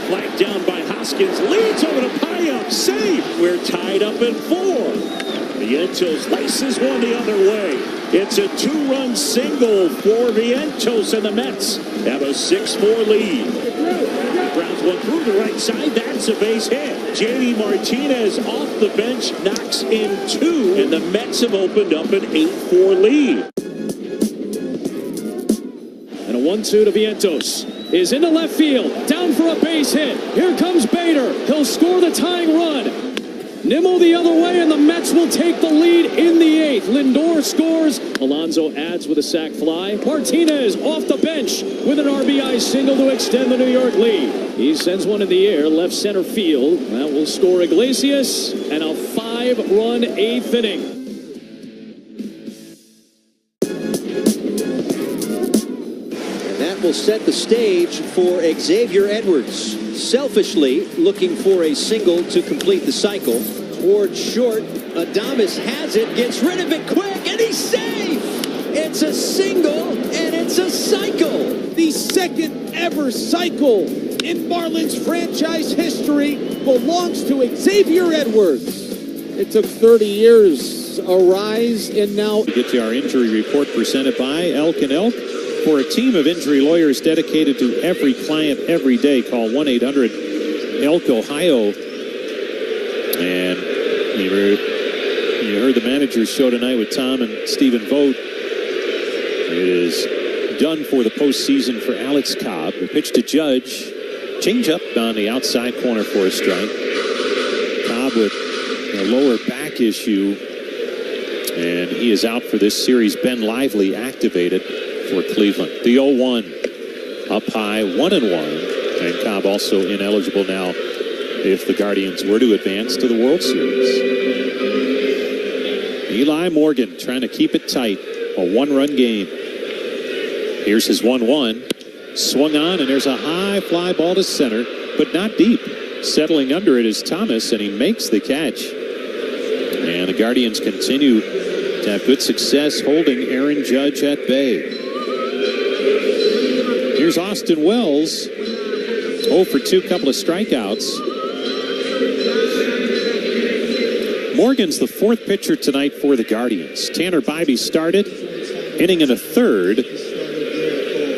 Flagged down by Hoskins, leads over to Payamp, save. We're tied up at 4. Vientos laces one the other way. It's a 2-run single for Vientos, and the Mets have a 6-4 lead. Browns one through the right side. That's a base hit. JD Martinez off the bench knocks in 2, and the Mets have opened up an 8-4 lead. And a 1-2 to Vientos. Is into left field, down for a base hit. Here comes Bader. He'll score the tying run. Nimmo the other way, and the Mets will take the lead in the 8th. Lindor scores. Alonso adds with a sac fly. Martinez off the bench with an RBI single to extend the New York lead. He sends one in the air, left center field. That will score Iglesias, and a 5-run 8th inning. Will set the stage for Xavier Edwards. Selfishly looking for a single to complete the cycle. Toward short, Adames has it, gets rid of it quick, and he's safe! It's a single, and it's a cycle! The second ever cycle in Marlins franchise history belongs to Xavier Edwards. It took 30 years, a rise, and now... We get to our injury report presented by Elk & Elk. For a team of injury lawyers dedicated to every client every day, call 1-800-ELK-OHIO. And you heard the manager's show tonight with Tom and Stephen Vogt. It is done for the postseason for Alex Cobb. The pitch to Judge. Change up on the outside corner for a strike. Cobb with a lower back issue. And he is out for this series. Ben Lively activated for Cleveland. The 0-1 up high, 1-1. And Cobb also ineligible now if the Guardians were to advance to the World Series. Eli Morgan trying to keep it tight. A one-run game. Here's his 1-1. Swung on, and there's a high fly ball to center, but not deep. Settling under it is Thomas, and he makes the catch. And the Guardians continue to have good success holding Aaron Judge at bay. Here's Austin Wells. 0 for 2, couple of strikeouts. Morgan's the 4th pitcher tonight for the Guardians. Tanner Bibee started, inning and a third.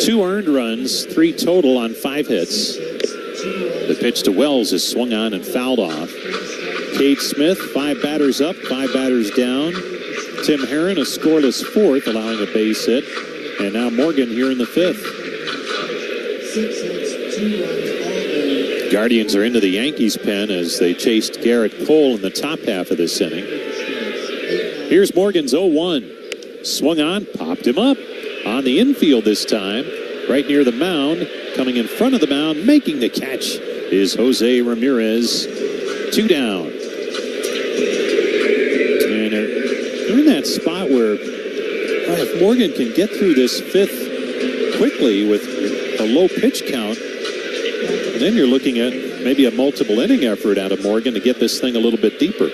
2 earned runs, 3 total on 5 hits. The pitch to Wells is swung on and fouled off. Cade Smith, 5 batters up, 5 batters down. Tim Herron, a scoreless 4th, allowing a base hit. And now Morgan here in the 5th. Guardians are into the Yankees pen as they chased Gerrit Cole in the top half of this inning. Here's Morgan's 0-1. Swung on, popped him up. On the infield this time, right near the mound. Coming in front of the mound, making the catch is Jose Ramirez. 2 down. And they're in that spot where if Morgan can get through this 5th quickly with a low pitch count, then you're looking at maybe a multiple inning effort out of Morgan to get this thing a little bit deeper.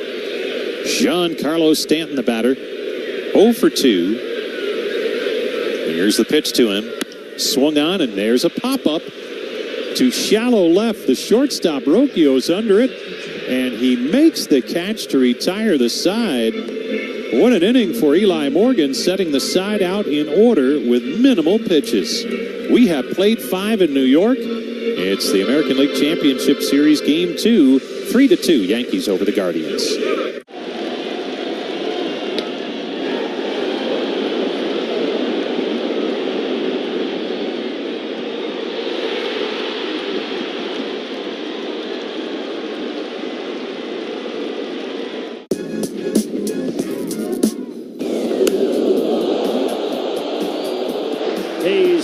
Giancarlo Stanton, the batter, 0 for 2. Here's the pitch to him. Swung on, and there's a pop-up to shallow left. The shortstop, Rocchio's under it, and he makes the catch to retire the side. What an inning for Eli Morgan, setting the side out in order with minimal pitches. We have played 5 in New York. It's the American League Championship Series Game 2, 3-2, Yankees over the Guardians.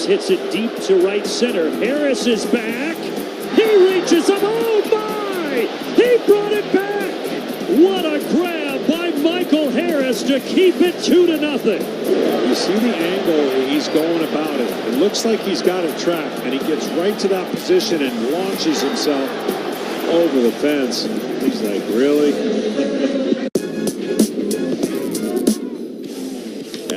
Hits it deep to right center. Harris is back. He reaches him. Oh my! He brought it back. What a grab by Michael Harris to keep it 2-0. You see the angle he's going about it. It looks like he's got it trapped, and he gets right to that position and launches himself over the fence. He's like, really?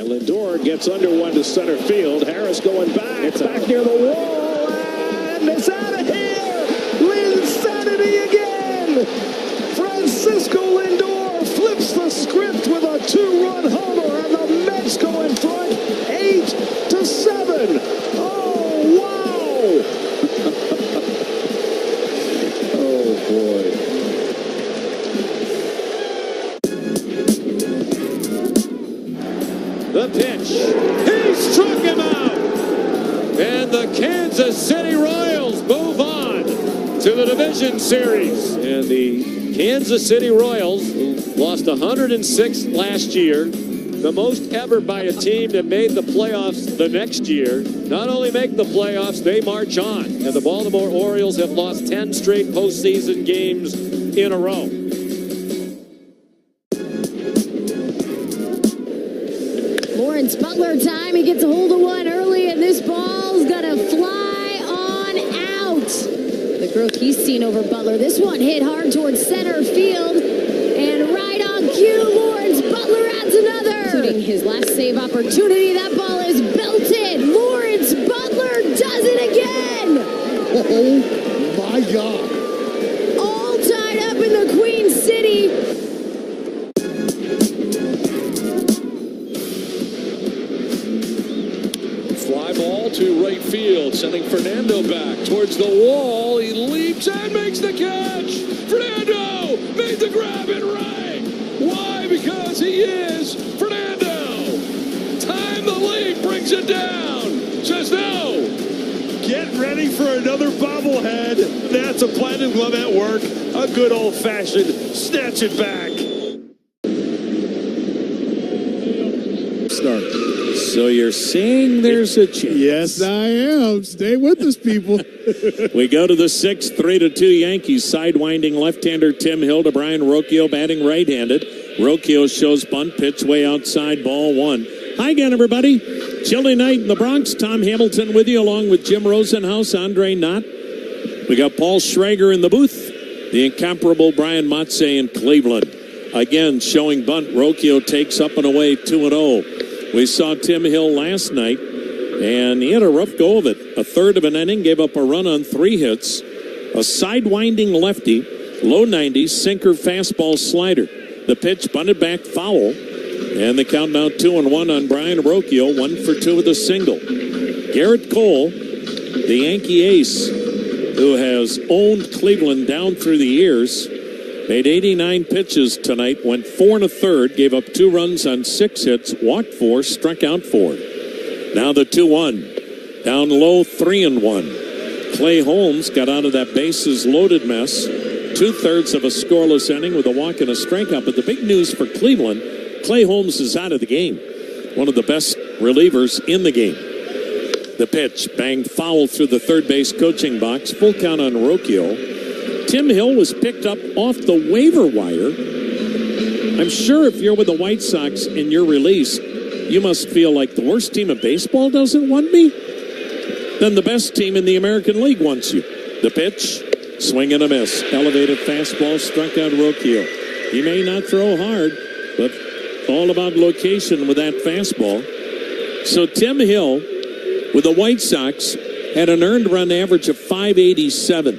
Lindor gets under one to center field. Harris going back. It's back near the wall. And it's out of here. Linsanity again. Francisco Lindor flips the script with a 2-run homer. And the Mets go in front 8-7. Oh, wow. Oh, boy. The pitch. He struck him out. And the Kansas City Royals move on to the division series. And the Kansas City Royals, who lost 106 last year, the most ever by a team that made the playoffs the next year, not only make the playoffs, they march on. And the Baltimore Orioles have lost 10 straight postseason games in a row. Lawrence Butler time. He gets a hold of one early, and this ball's gonna fly on out. The growth he's seen over Butler. This one hit hard towards center field, and right on cue, Lawrence Butler adds another. Including his last save opportunity. That ball is belted. Lawrence Butler does it again. Oh my God! All tied up in the Queen City. To right field, sending Fernando back towards the wall. He leaps and makes the catch. Fernando made the grab in right. Why? Because he is Fernando. Time the lead, brings it down. Says no. Get ready for another bobblehead. That's a platinum glove at work. A good old-fashioned snatch it back. Start. So you're saying there's a chance? Yes, I am. Stay with us, people. We go to the sixth, 3-2 Yankees. Sidewinding left-hander Tim Hill to Brian Rocchio, batting right-handed. Rocchio shows bunt, pitch way outside, ball one. Hi again, everybody. Chilly night in the Bronx. Tom Hamilton with you, along with Jim Rosenhaus, Andre Knott. We got Paul Schrager in the booth. The incomparable Brian Motze in Cleveland. Again, showing bunt. Rocchio takes up and away 2-0. We saw Tim Hill last night, and he had a rough go of it. A third of an inning, gave up a run on 3 hits. A sidewinding lefty, low 90s, sinker fastball slider. The pitch bunted back foul, and the count now 2-1 on Brian Rocchio, 1 for 2 with a single. Gerrit Cole, the Yankee ace, who has owned Cleveland down through the years, made 89 pitches tonight, went 4 1/3, gave up 2 runs on 6 hits, walked 4, struck out 4. Now the 2-1. Down low, 3-1. Clay Holmes got out of that bases loaded mess. 2/3 of a scoreless inning with a walk and a strikeout. But the big news for Cleveland, Clay Holmes is out of the game. One of the best relievers in the game. The pitch banged foul through the third base coaching box. Full count on Rocchio. Tim Hill was picked up off the waiver wire. I'm sure if you're with the White Sox and you're released, you must feel like the worst team of baseball doesn't want me. Then the best team in the American League wants you. The pitch, swing and a miss. Elevated fastball, struck out Rocchio. He may not throw hard, but all about location with that fastball. So Tim Hill, with the White Sox, had an earned run average of 587.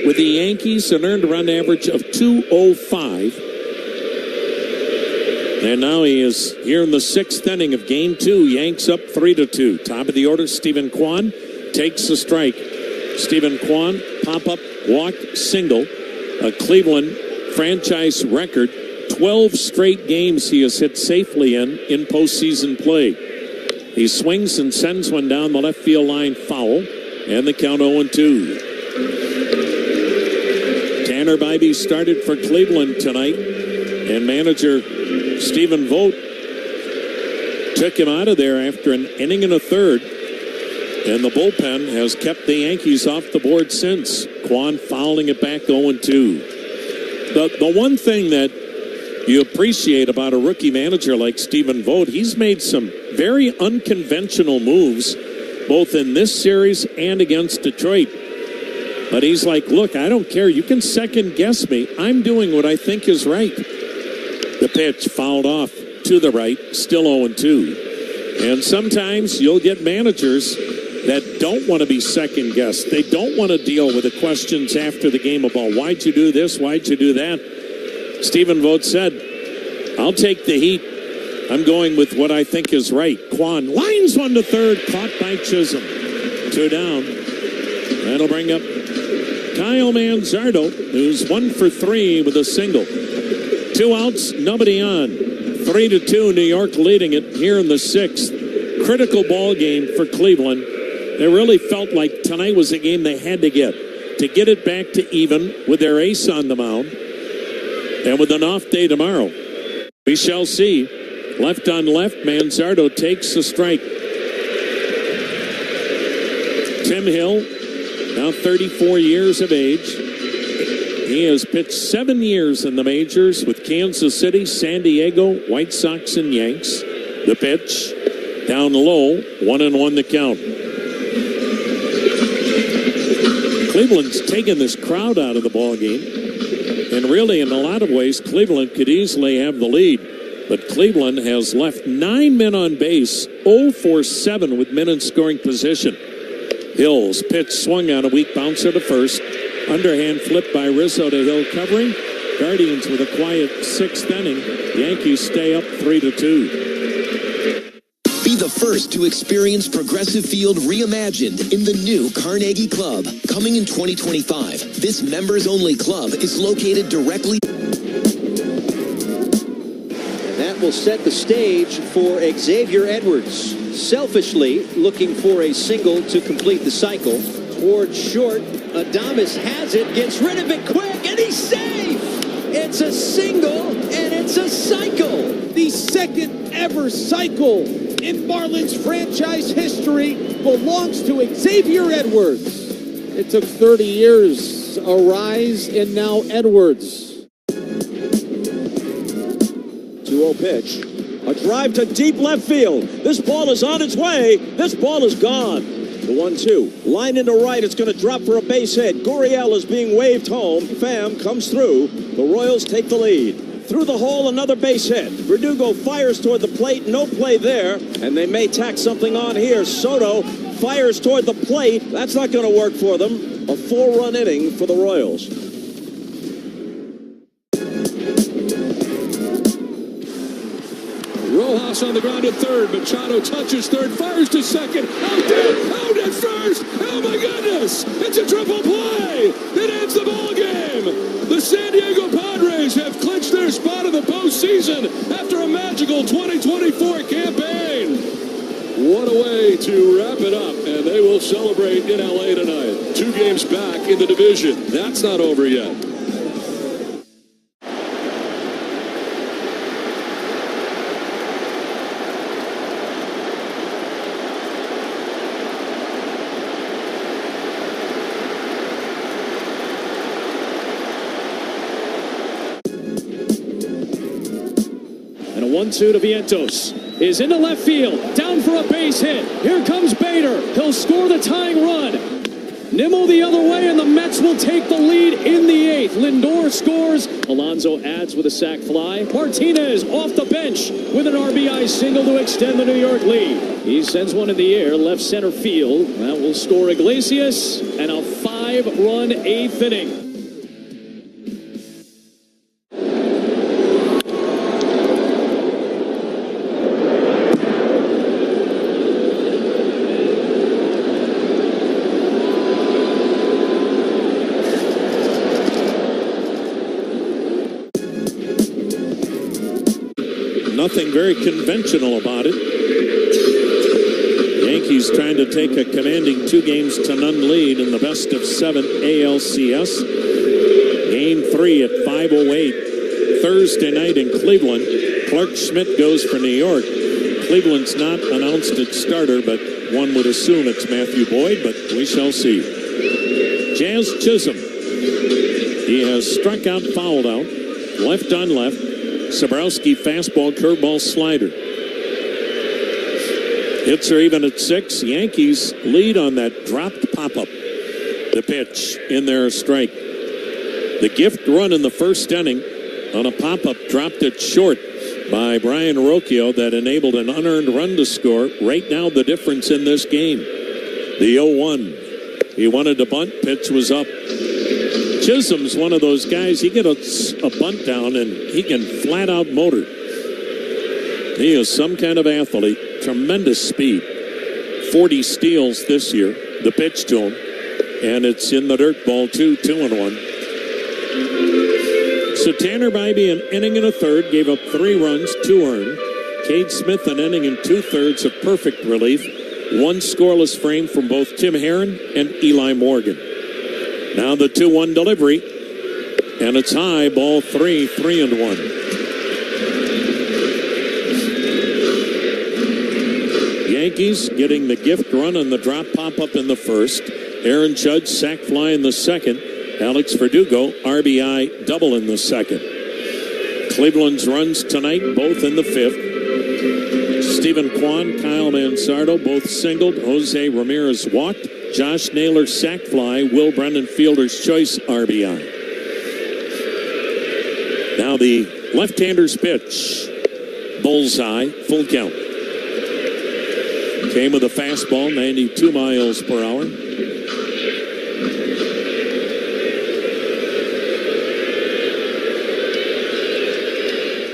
With the Yankees, an earned run average of 205. And now he is here in the 6th inning of Game 2. Yanks up 3-2. Top of the order, Stephen Kwan takes the strike. Stephen Kwan, pop-up, walk, single. A Cleveland franchise record. 12 straight games he has hit safely in postseason play. He swings and sends one down the left field line foul. And the count 0-2. Tanner Bibee started for Cleveland tonight, and manager Stephen Vogt took him out of there after an inning and a third, and the bullpen has kept the Yankees off the board since. Kwan fouling it back 0-2. The one thing that you appreciate about a rookie manager like Stephen Vogt, he's made some very unconventional moves, both in this series and against Detroit. But he's like, look, I don't care. You can second guess me. I'm doing what I think is right. The pitch fouled off to the right, still 0-2. And sometimes you'll get managers that don't want to be second guessed. They don't want to deal with the questions after the game about why'd you do this, why'd you do that. Stephen Vogt said, I'll take the heat. I'm going with what I think is right. Kwan lines one to third, caught by Chisholm. 2 down. That'll bring up Kyle Manzardo, who's 1 for 3 with a single. 2 outs, nobody on. 3-2, New York leading it here in the 6th. Critical ball game for Cleveland. They really felt like tonight was a game they had to get it back to even with their ace on the mound. And with an off day tomorrow, we shall see. Left on left, Manzardo takes the strike. Tim Hill, now 34 years of age. He has pitched 7 years in the majors with Kansas City, San Diego, White Sox, and Yanks. The pitch, down low, 1-1 the count. Cleveland's taken this crowd out of the ball game. And really, in a lot of ways, Cleveland could easily have the lead. But Cleveland has left 9 men on base, 0 for 7 with men in scoring position. Hill's pitch swung on a weak bouncer to first. Underhand flip by Rizzo to Hill covering. Guardians with a quiet 6th inning. Yankees stay up 3-2. Be the first to experience Progressive Field reimagined in the new Carnegie Club. Coming in 2025, this members-only club is located directly... will set the stage for Xavier Edwards. Selfishly looking for a single to complete the cycle. Towards short, Adames has it, gets rid of it quick, and he's safe! It's a single, and it's a cycle! The second ever cycle in Marlins franchise history belongs to Xavier Edwards. It took 30 years, a rise, and now Edwards. 2-0 pitch. A drive to deep left field. This ball is on its way. This ball is gone. The 1-2. Line into right. It's going to drop for a base hit. Gurriel is being waved home. Pham comes through. The Royals take the lead. Through the hole, another base hit. Verdugo fires toward the plate. No play there. And they may tack something on here. Soto fires toward the plate. That's not going to work for them. A 4-run inning for the Royals. Rojas on the ground at third. Machado touches third, fires to second. Out at first. Oh my goodness! It's a triple play. It ends the ball game. The San Diego Padres have clinched their spot in the postseason after a magical 2024 campaign. What a way to wrap it up, and they will celebrate in LA tonight. 2 games back in the division. That's not over yet. And a 1-2 to Vientos. Is into left field, down for a base hit. Here comes Bader. He'll score the tying run. Nimmo the other way, and the Mets will take the lead in the 8th. Lindor scores. Alonso adds with a sac fly. Martinez off the bench with an RBI single to extend the New York lead. He sends one in the air, left center field. That will score Iglesias, and a 5-run 8th inning. Nothing very conventional about it. Yankees trying to take a commanding 2-0 lead in the best of 7 ALCS. Game 3 at 5:08 Thursday night in Cleveland. Clark Schmidt goes for New York. Cleveland's not announced its starter, but one would assume it's Matthew Boyd, but we shall see. Jazz Chisholm. He has struck out, fouled out, left on left. Sabrowski fastball, curveball, slider. Hits are even at 6. Yankees lead on that dropped pop-up. The pitch in their strike. The gift run in the first inning on a pop-up dropped it short by Brian Rocchio that enabled an unearned run to score. Right now the difference in this game. The 0-1. He wanted to bunt, pitch was up. Chisholm's one of those guys, he gets a bunt down and he can flat out motor. He is some kind of athlete, tremendous speed. 40 steals this year, the pitch to him, and it's in the dirt, ball 2, 2-1. So Tanner Bibee an inning and a third, gave up 3 runs, 2 earned. Cade Smith an inning and 2/3 of perfect relief. 1 scoreless frame from both Tim Herron and Eli Morgan. Now the 2-1 delivery, and it's high, ball 3, 3-1. Yankees getting the gift run on the drop pop-up in the first. Aaron Judge sac fly in the second. Alex Verdugo RBI double in the second. Cleveland's runs tonight, both in the 5th. Stephen Kwan, Kyle Mansardo, both singled. Jose Ramirez walked. Josh Naylor sac fly, Will Brennan fielder's choice RBI. Now the left-hander's pitch. Bullseye, full count. Came with a fastball, 92 miles per hour.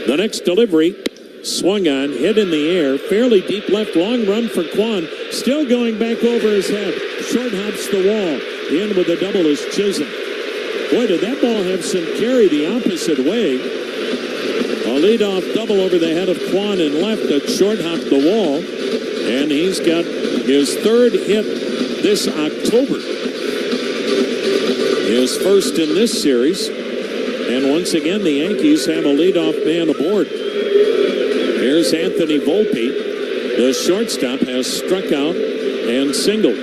The next delivery, swung on, hit in the air, fairly deep left, long run for Kwan, still going back over his head. Short hops the wall. In with a double is Chisholm. Boy, did that ball have some carry the opposite way. A leadoff double over the head of Kwan in left that short-hopped the wall. And he's got his third hit this October. His first in this series. And once again, the Yankees have a leadoff man aboard. Here's Anthony Volpe. The shortstop has struck out and singled.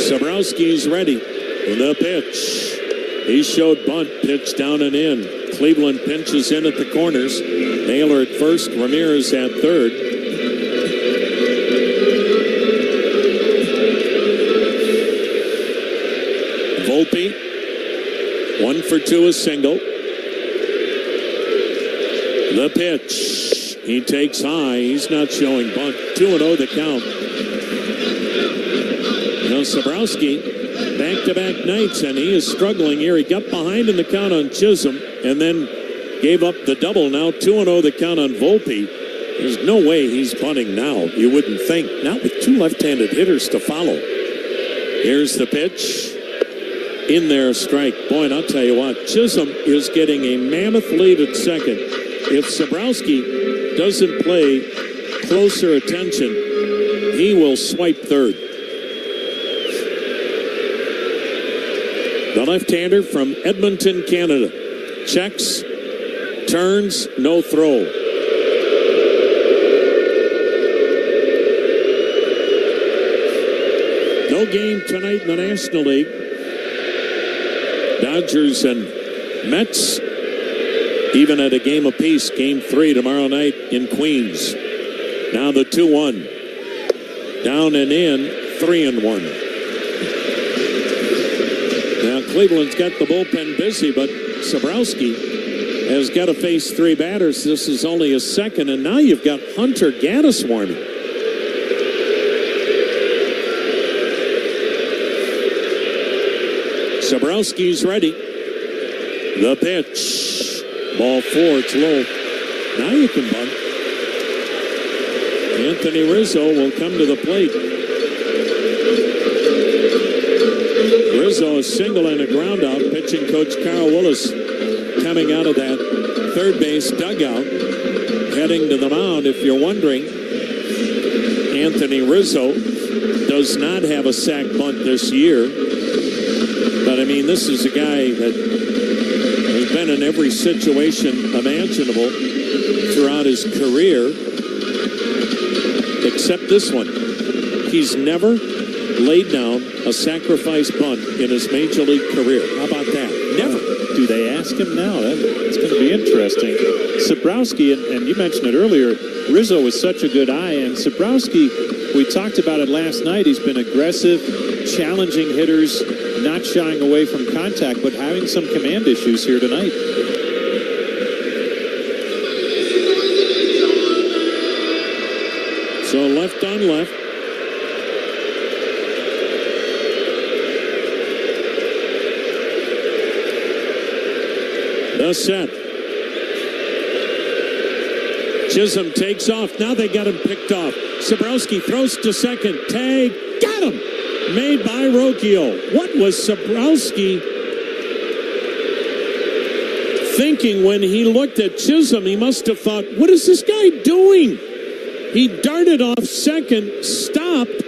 Sabrowski's ready. The pitch. He showed bunt, pitch down and in. Cleveland pinches in at the corners. Naylor at first, Ramirez at third. Volpe, 1 for 2, a single. The pitch. He takes high. He's not showing bunt. 2-0 the count. Now Sabrowski, back-to-back nights, and he is struggling here. He got behind in the count on Chisholm and then gave up the double. Now 2-0 the count on Volpe. There's no way he's bunting now. You wouldn't think. Not with two left-handed hitters to follow. Here's the pitch. In there, strike. Boy, and I'll tell you what, Chisholm is getting a mammoth lead at second. If Sabrowski doesn't pay closer attention, he will swipe third. The left-hander from Edmonton, Canada. Checks, turns, no throw. No game tonight in the National League. Dodgers and Mets even at a game apiece. Game 3 tomorrow night in Queens. Now the 2-1. Down and in, 3-1. Now Cleveland's got the bullpen busy, but Sabrowski has got to face 3 batters. This is only his second, and now you've got Hunter Gaddis warming. Sabrowski's ready. The pitch. Ball 4, it's low. Now you can bunt. Anthony Rizzo will come to the plate. Rizzo a single and a ground out. Pitching coach Carl Willis coming out of that third base dugout, heading to the mound. If you're wondering, Anthony Rizzo does not have a sac bunt this year. But, I mean, this is a guy that has been in every situation imaginable throughout his career, except this one. He's never laid down a sacrifice bunt in his major league career. How about that? Never. Do they ask him now? That's going to be interesting. Sabrowski, and you mentioned it earlier, Rizzo was such a good eye, and Sabrowski, we talked about it last night, he's been aggressive, challenging hitters, not shying away from contact, but having some command issues here tonight. So left on left. The set. Chisholm takes off. Now they got him picked off. Sabrowski throws to second. Tag. Got him. Made by Rocchio. What was Sabrowski thinking when he looked at Chisholm? He must have thought, what is this guy doing? He darted off second, stopped.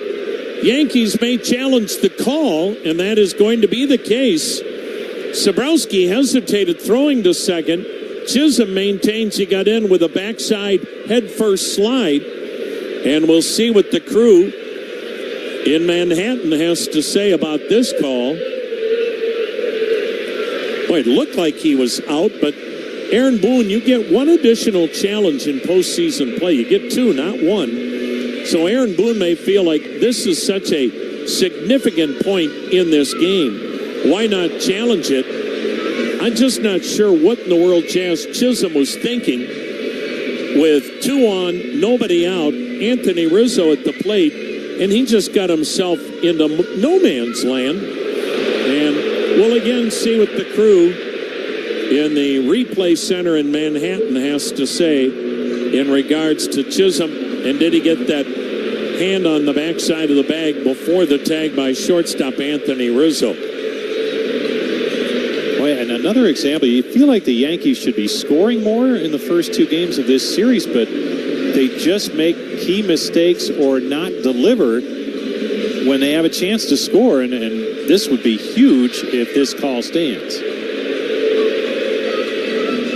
Yankees may challenge the call, and that is going to be the case. Sabrowski hesitated throwing to second. Chisholm maintains he got in with a backside head-first slide. And we'll see what the crew in Manhattan has to say about this call. Boy, it looked like he was out, but Aaron Boone, you get one additional challenge in postseason play. You get 2, not 1. So Aaron Boone may feel like this is such a significant point in this game. Why not challenge it? I'm just not sure what in the world Jazz Chisholm was thinking with 2 on, nobody out, Anthony Rizzo at the plate, and he just got himself into no man's land. And we'll again see what the crew in the replay center in Manhattan has to say in regards to Chisholm. And did he get that hand on the backside of the bag before the tag by shortstop Anthony Rizzo. Boy, and another example, you feel like the Yankees should be scoring more in the first 2 games of this series, but they just make key mistakes or not deliver when they have a chance to score, and this would be huge if this call stands.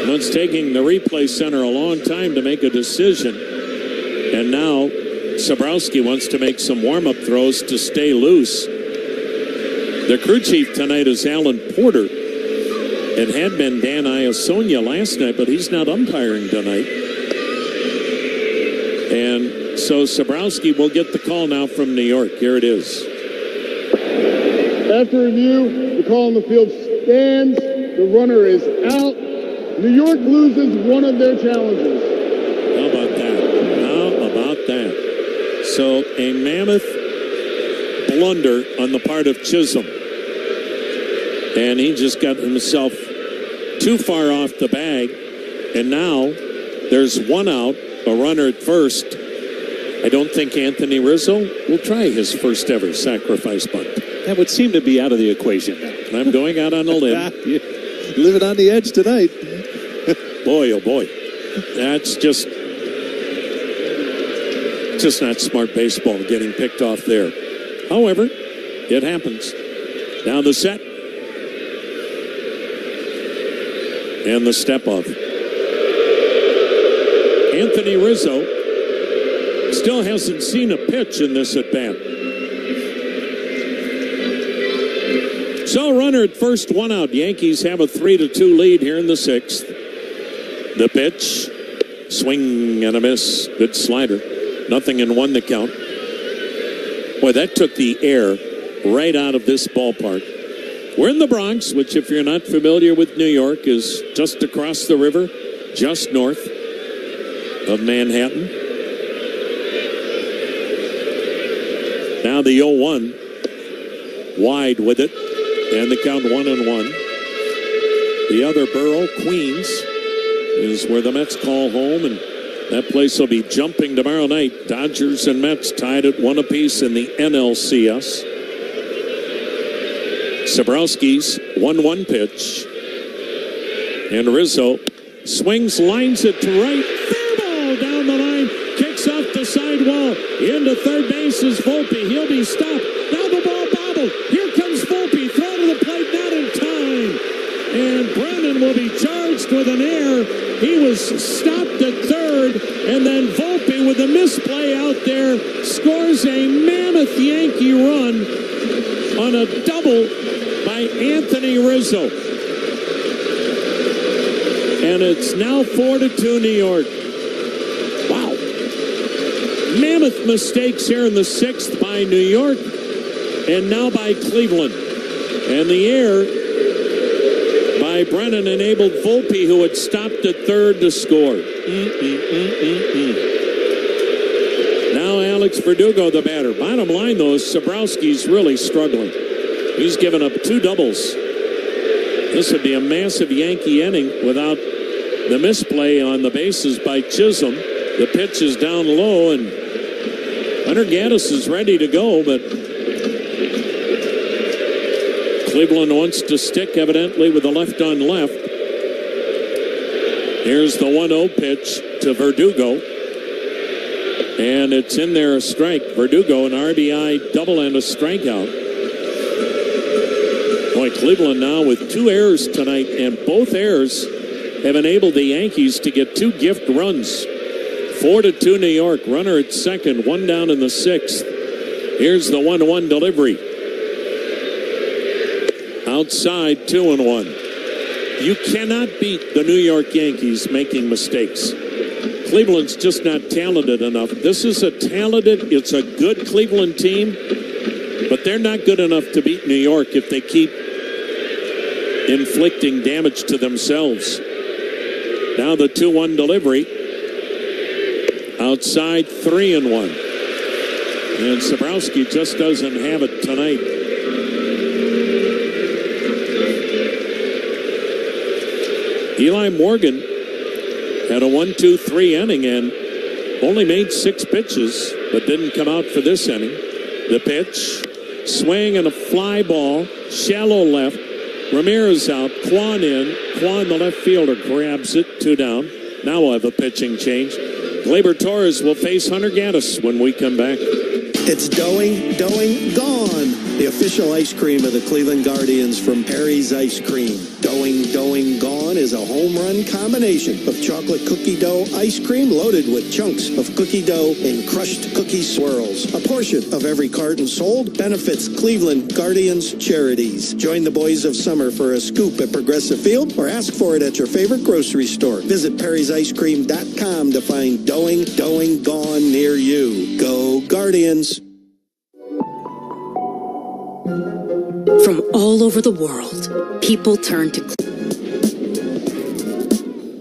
Well, it's taking the replay center a long time to make a decision, and now Sabrowski wants to make some warm-up throws to stay loose. The crew chief tonight is Alan Porter. It had been Dan Iasonia last night, but he's not umpiring tonight. And so Sabrowski will get the call now from New York. Here it is. After review, the call on the field stands. The runner is out. New York loses one of their challenges. How about that? How about that? So a mammoth blunder on the part of Chisholm. And he just got himself too far off the bag. And now there's one out, a runner at first. I don't think Anthony Rizzo will try his first ever sacrifice bunt. That would seem to be out of the equation now. I'm going out on a limb. Living on the edge tonight. Boy, oh boy. That's just not smart baseball getting picked off there. However, it happens. Now the set. And the step off. Anthony Rizzo still hasn't seen a pitch in this at bat. So runner at first, one out. Yankees have a 3-2 lead here in the 6th. The pitch, swing and a miss. Good slider. 0-1 the count. Boy, that took the air right out of this ballpark. We're in the Bronx, which, if you're not familiar with New York, is just across the river, just north of Manhattan. Now the 0-1, wide with it, and the count 1-1. The other borough, Queens, is where the Mets call home, and that place will be jumping tomorrow night. Dodgers and Mets tied at 1 apiece in the NLCS. Sabrowski's 1-1 pitch. And Rizzo swings, lines it to right. Fair ball down the line. Kicks off the sidewall. Into third base is Volpe. He'll be stopped. Now the ball bobbled. Here comes Volpe. Throw to the plate. Not in time. And Brennan will be charged with an error. He was stopped at third. And then Volpe, with a misplay out there, scores a mammoth Yankee run on a double by Anthony Rizzo. And it's now 4-2 New York. Wow. Mammoth mistakes here in the 6th by New York and now by Cleveland. And the error by Brennan enabled Volpe, who had stopped at third, to score. Now Alex Verdugo, the batter. Bottom line, though, is Sabrowski's really struggling. He's given up 2 doubles. This would be a massive Yankee inning without the misplay on the bases by Chisholm. The pitch is down low, and Hunter Gaddis is ready to go, but Cleveland wants to stick, evidently, with the left on left. Here's the 1-0 pitch to Verdugo. And it's in there, a strike. Verdugo, an RBI double and a strikeout. Boy, Cleveland now with 2 errors tonight, and both errors have enabled the Yankees to get 2 gift runs. 4-2 New York. Runner at second, 1 down in the 6th. Here's the 1-1 delivery. Outside, 2-1. You cannot beat the New York Yankees making mistakes. Cleveland's just not talented enough. This is it's a good Cleveland team, but they're not good enough to beat New York if they keep inflicting damage to themselves. Now the 2-1 delivery. Outside, 3-1. And Sabrowski just doesn't have it tonight. Eli Morgan had a 1-2-3 inning and only made 6 pitches. but didn't come out for this inning. The pitch, swing and a fly ball, shallow left. Ramirez out, Kwan in. Kwan, the left fielder, grabs it, 2 down. Now we'll have a pitching change. Gleyber Torres will face Hunter Gaddis when we come back. It's Doing, Gone, the official ice cream of the Cleveland Guardians from Perry's Ice Cream. Doing, Gone is a home run combination of chocolate cookie dough ice cream loaded with chunks of cookie dough and crushed cookie swirls. A portion of every carton sold benefits Cleveland Guardians charities. Join the boys of summer for a scoop at Progressive Field or ask for it at your favorite grocery store. Visit perrysicecream.com to find Doing, Gone near you. Go Guardians. From all over the world, people turn to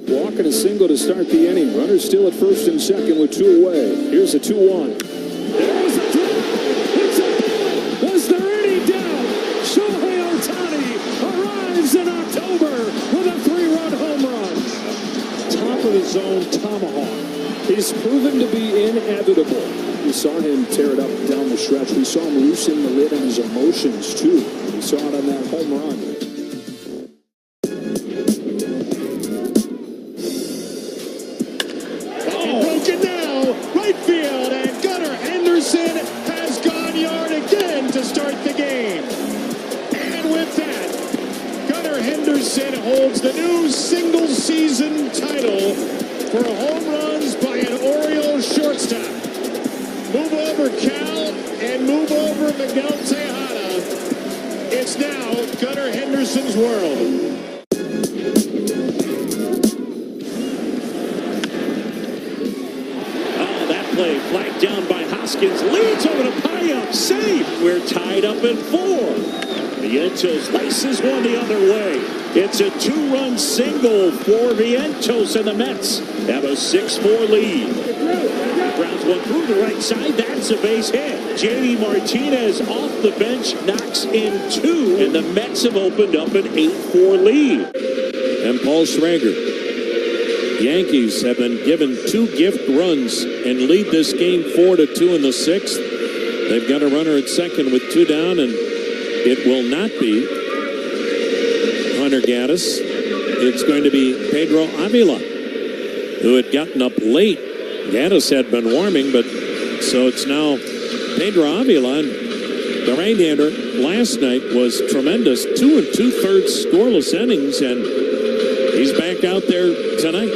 Walk and a single to start the inning. Runners still at first and second with 2 away. Here's a 2-1. There's a throw. It's a bullet. Was there any doubt? Shohei Ohtani arrives in October with a 3-run home run. Top of the zone tomahawk. He's proven to be inevitable. We saw him tear it up down the stretch. We saw him loosen the lid on his emotions, too. We saw it on that home run. Broken now, right field, and Gunnar Henderson has gone yard again to start the game. And with that, Gunnar Henderson holds the new single-season title for home runs by an Orioles shortstop. Move over Cal and move over Miguel Tejada. It's now Gunnar Henderson's world. Oh, that play flagged down by Hoskins. Leads over to Payam. Save. We're tied up at 4. Vientos laces one the other way. It's a 2-run single for Vientos, and the Mets have a 6-4 lead. Grounds one through the right side. That's a base hit. JD Martinez off the bench knocks in 2, and the Mets have opened up an 8-4 lead. And Paul Schrager. Yankees have been given 2 gift runs and lead this game 4-2 in the 6th. They've got a runner at second with 2 down, and it will not be Hunter Gaddis. It's going to be Pedro Avila, who had gotten up late. Gaddis had been warming, but so it's now Pedro Avila. And the right-hander last night was tremendous. 2 2/3 scoreless innings, and he's back out there tonight.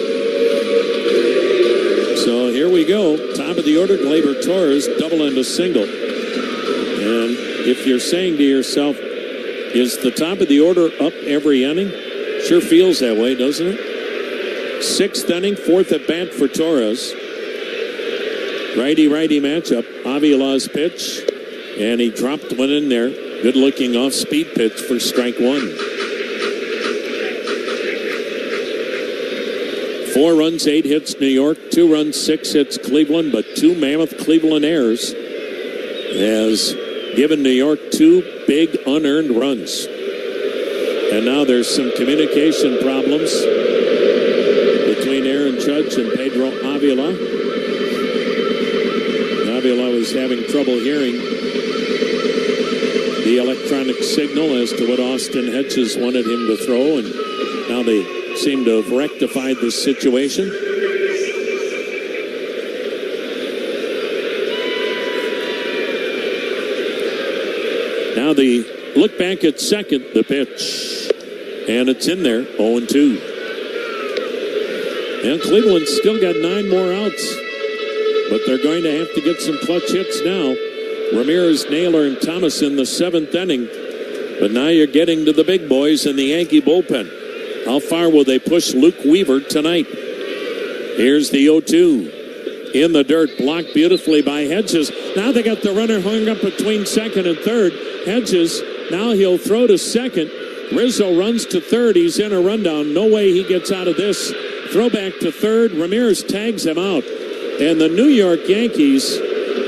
So here we go. Top of the order, Gleyber Torres, double and a single. And if you're saying to yourself, is the top of the order up every inning? Sure feels that way, doesn't it? 6th inning, 4th at bat for Torres. Righty-righty matchup. Avila's pitch, and he dropped one in there. Good-looking off-speed pitch for strike 1. 4 runs, 8 hits New York. 2 runs, 6 hits Cleveland, but 2 mammoth Cleveland errors has given New York 2 big unearned runs. And now there's some communication problems between Aaron Judge and Pedro Avila. Avila was having trouble hearing the electronic signal as to what Austin Hedges wanted him to throw, and now they seem to have rectified this situation. Now the look back at second, the pitch, and it's in there, 0-2. And Cleveland's still got 9 more outs, but they're going to have to get some clutch hits now. Ramirez, Naylor, and Thomas in the 7th inning. But now you're getting to the big boys in the Yankee bullpen. How far will they push Luke Weaver tonight? Here's the 0-2. In the dirt, blocked beautifully by Hedges. Now they got the runner hung up between second and third. Hedges, now he'll throw to second. Rizzo runs to third. He's in a rundown. No way he gets out of this. Throw back to third. Ramirez tags him out. And the New York Yankees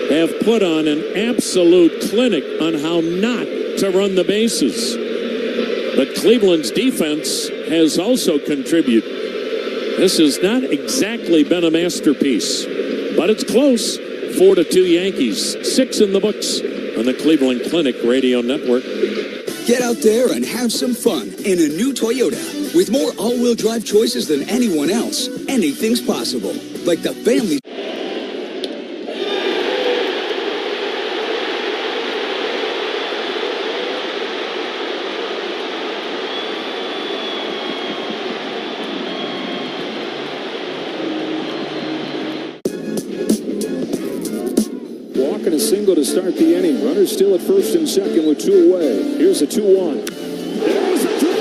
have put on an absolute clinic on how not to run the bases. But Cleveland's defense has also contributed. This has not exactly been a masterpiece, but it's close. 4-2 Yankees. 6 in the books on the Cleveland Clinic Radio Network. Get out there and have some fun in a new Toyota. With more all-wheel drive choices than anyone else, anything's possible. Like the family... Walking a single to start the inning. Runners still at first and second with 2 away. Here's a 2-1. There's a drop.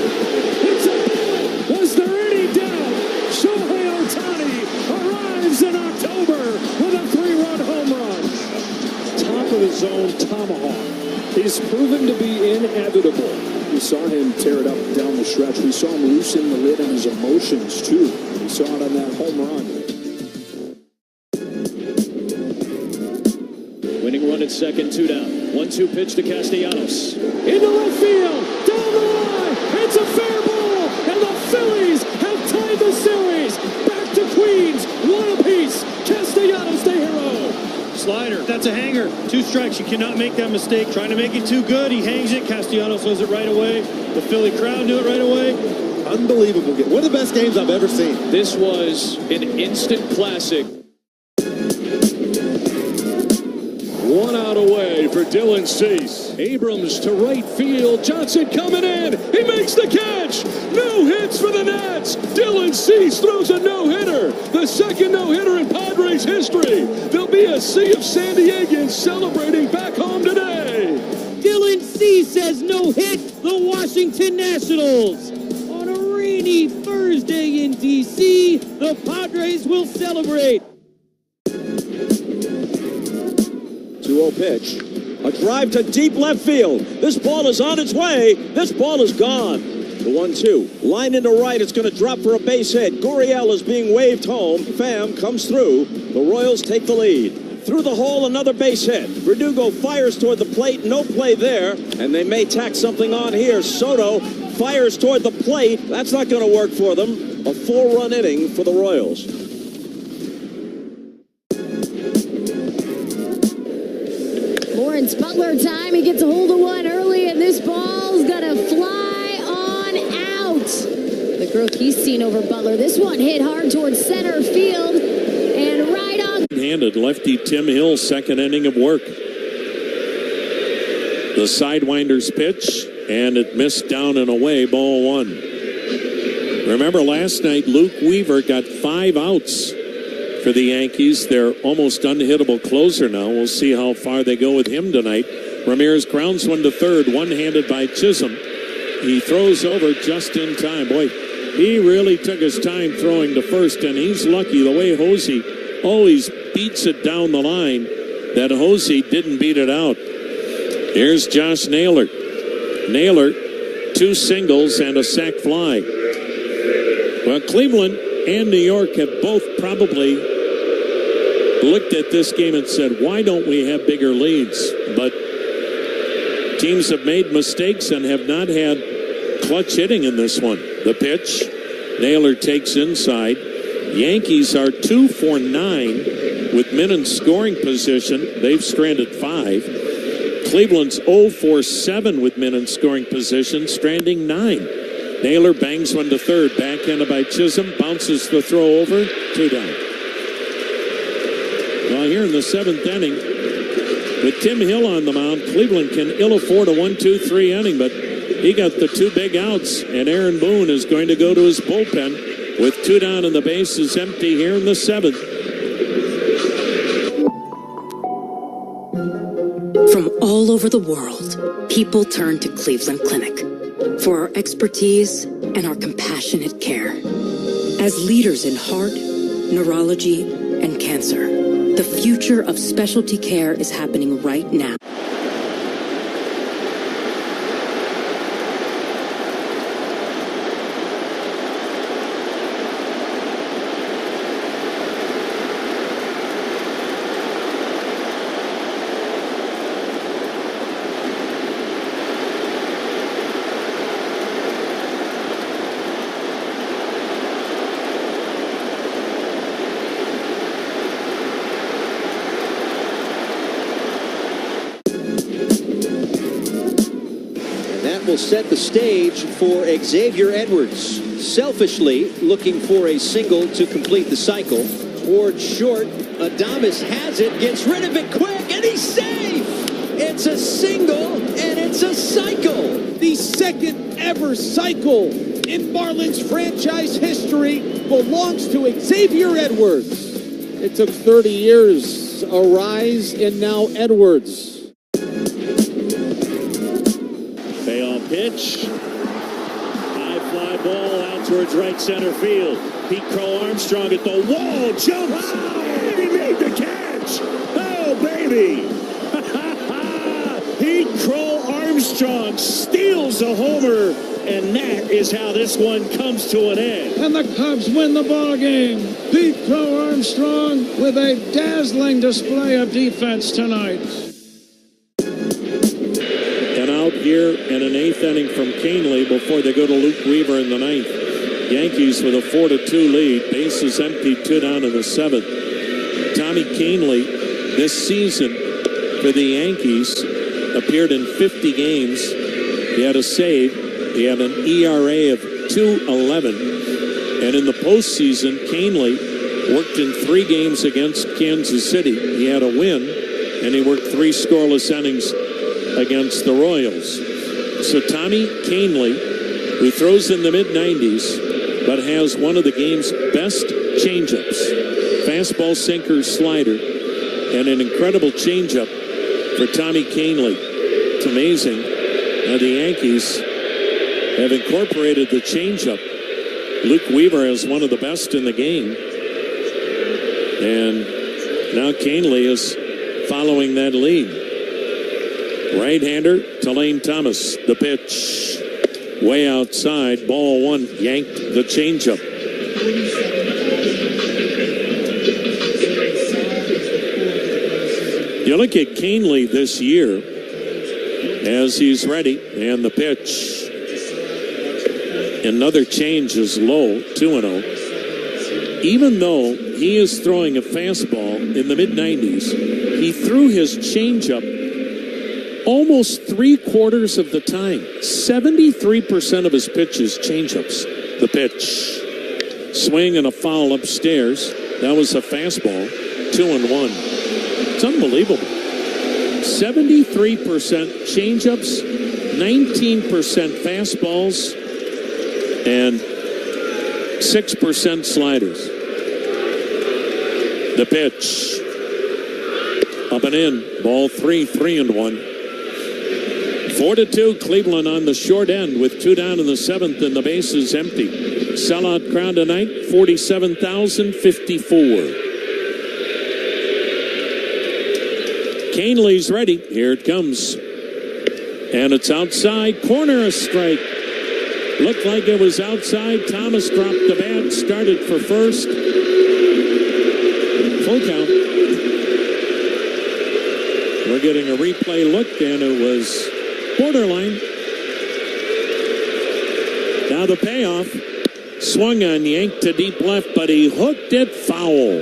It's a ball. Was there any doubt? Shohei Ohtani arrives in October with a 3-run home run. Top of the zone tomahawk. He's proven to be inevitable. We saw him tear it up down the stretch. We saw him loosen the lid on his emotions, too. We saw it on that home run. Winning run at second, 2 down. 1-2 pitch to Castellanos. Into left field, down the line. It's a fair ball, and the Phillies have tied the series. Back to Queens, 1 apiece. Castellanos the hero. Slider, that's a hanger. 2 strikes, you cannot make that mistake. Trying to make it too good, he hangs it. Castellanos does it right away. The Philly crowd do it right away. Unbelievable game. One of the best games I've ever seen. This was an instant classic. 1 out away for Dylan Cease. Abrams to right field. Johnson coming in. He makes the catch. No hits for the Nats. Dylan Cease throws a no-hitter. The second no-hitter in Padres history. There'll be a sea of San Diegans celebrating back home today. Dylan Cease has no-hit the Washington Nationals. On a rainy Thursday in D.C., the Padres will celebrate. 2-0 pitch. A drive to deep left field. This ball is on its way. This ball is gone. The 1-2. Line into right. It's going to drop for a base hit. Gurriel is being waved home. Pham comes through. The Royals take the lead. Through the hole, another base hit. Verdugo fires toward the plate. No play there. And they may tack something on here. Soto fires toward the plate. That's not going to work for them. A 4-run inning for the Royals. Lawrence Butler time. He gets a hold of one early, and this ball's gonna fly on out. The growth he's seen over Butler. This one hit hard towards center field and right on. Handed lefty Tim Hill, second inning of work. The Sidewinders pitch, and it missed down and away, ball 1. Remember last night, Luke Weaver got 5 outs for the Yankees. They're almost unhittable closer now. We'll see how far they go with him tonight. Ramirez grounds one to third, one-handed by Chisholm. He throws over just in time. Boy, he really took his time throwing to first, and he's lucky the way Hosey always beats it down the line, that Hosey didn't beat it out. Here's Josh Naylor. Naylor, 2 singles and a sac fly. Well, Cleveland and New York have both probably looked at this game and said, why don't we have bigger leads? But teams have made mistakes and have not had clutch hitting in this one. The pitch, Naylor takes inside. Yankees are 2 for 9 with men in scoring position. They've stranded 5. Cleveland's 0 for 7 with men in scoring position, stranding 9. Naylor bangs one to third, backhanded by Chisholm, bounces the throw over, 2 down. Well, here in the 7th inning, with Tim Hill on the mound, Cleveland can ill afford a 1-2-3 inning, but he got the 2 big outs, and Aaron Boone is going to go to his bullpen with 2 down and the base is empty here in the 7th. From all over the world, people turn to Cleveland Clinic for our expertise and our compassionate care. As leaders in heart, neurology, and cancer, the future of specialty care is happening right now. will set the stage for Xavier Edwards. Selfishly looking for a single to complete the cycle. Toward short, Adames has it, gets rid of it quick, and he's safe! It's a single, and it's a cycle! The second ever cycle in Marlins franchise history belongs to Xavier Edwards. It took 30 years, Arise, and now Edwards. Payoff pitch. High fly ball out towards right center field. Pete Crow Armstrong at the wall, jumps, and he made the catch. Oh, baby. Pete Crow Armstrong steals a homer, and that is how this one comes to an end. And the Cubs win the ball game. Pete Crow Armstrong with a dazzling display of defense tonight. And out here in an eighth inning from Canely before they go to Luke Weaver in the ninth. Yankees with a 4-2 lead. Bases empty, 2 down in the seventh. Tommy Canely this season for the Yankees appeared in 50 games. He had a save. He had an ERA of 2.11. And in the postseason, Canely worked in 3 games against Kansas City. He had a win, and he worked 3 scoreless innings against the Royals. So Tommy Canely, who throws in the mid-90s, but has one of the game's best changeups. Fastball, sinker, slider, and an incredible changeup for Tommy Canely. It's amazing how the Yankees have incorporated the changeup. Luke Weaver is one of the best in the game. And now Canely is following that lead. Right-hander to Lane Thomas. The pitch. Way outside, ball 1, yanked the changeup. You look at Canely this year as he's ready, and the pitch. Another change is low, 2-0. Even though he is throwing a fastball in the mid-90s, he threw his changeup almost 3/4 of the time. 73% of his pitches, changeups. The pitch. Swing and a foul upstairs. That was a fastball. 2-1. It's unbelievable. 73% changeups, 19% fastballs, and 6% sliders. The pitch. Up and in. Ball 3, 3-1. 4-2, Cleveland on the short end with 2 down in the seventh and the bases empty. Sellout crowd tonight, 47,054. Canely's ready. Here it comes. And it's outside. Corner, a strike. Looked like it was outside. Thomas dropped the bat, started for first. Full count. We're getting a replay look, and it was borderline. Now the payoff. Swung on, yanked to deep left, but he hooked it foul.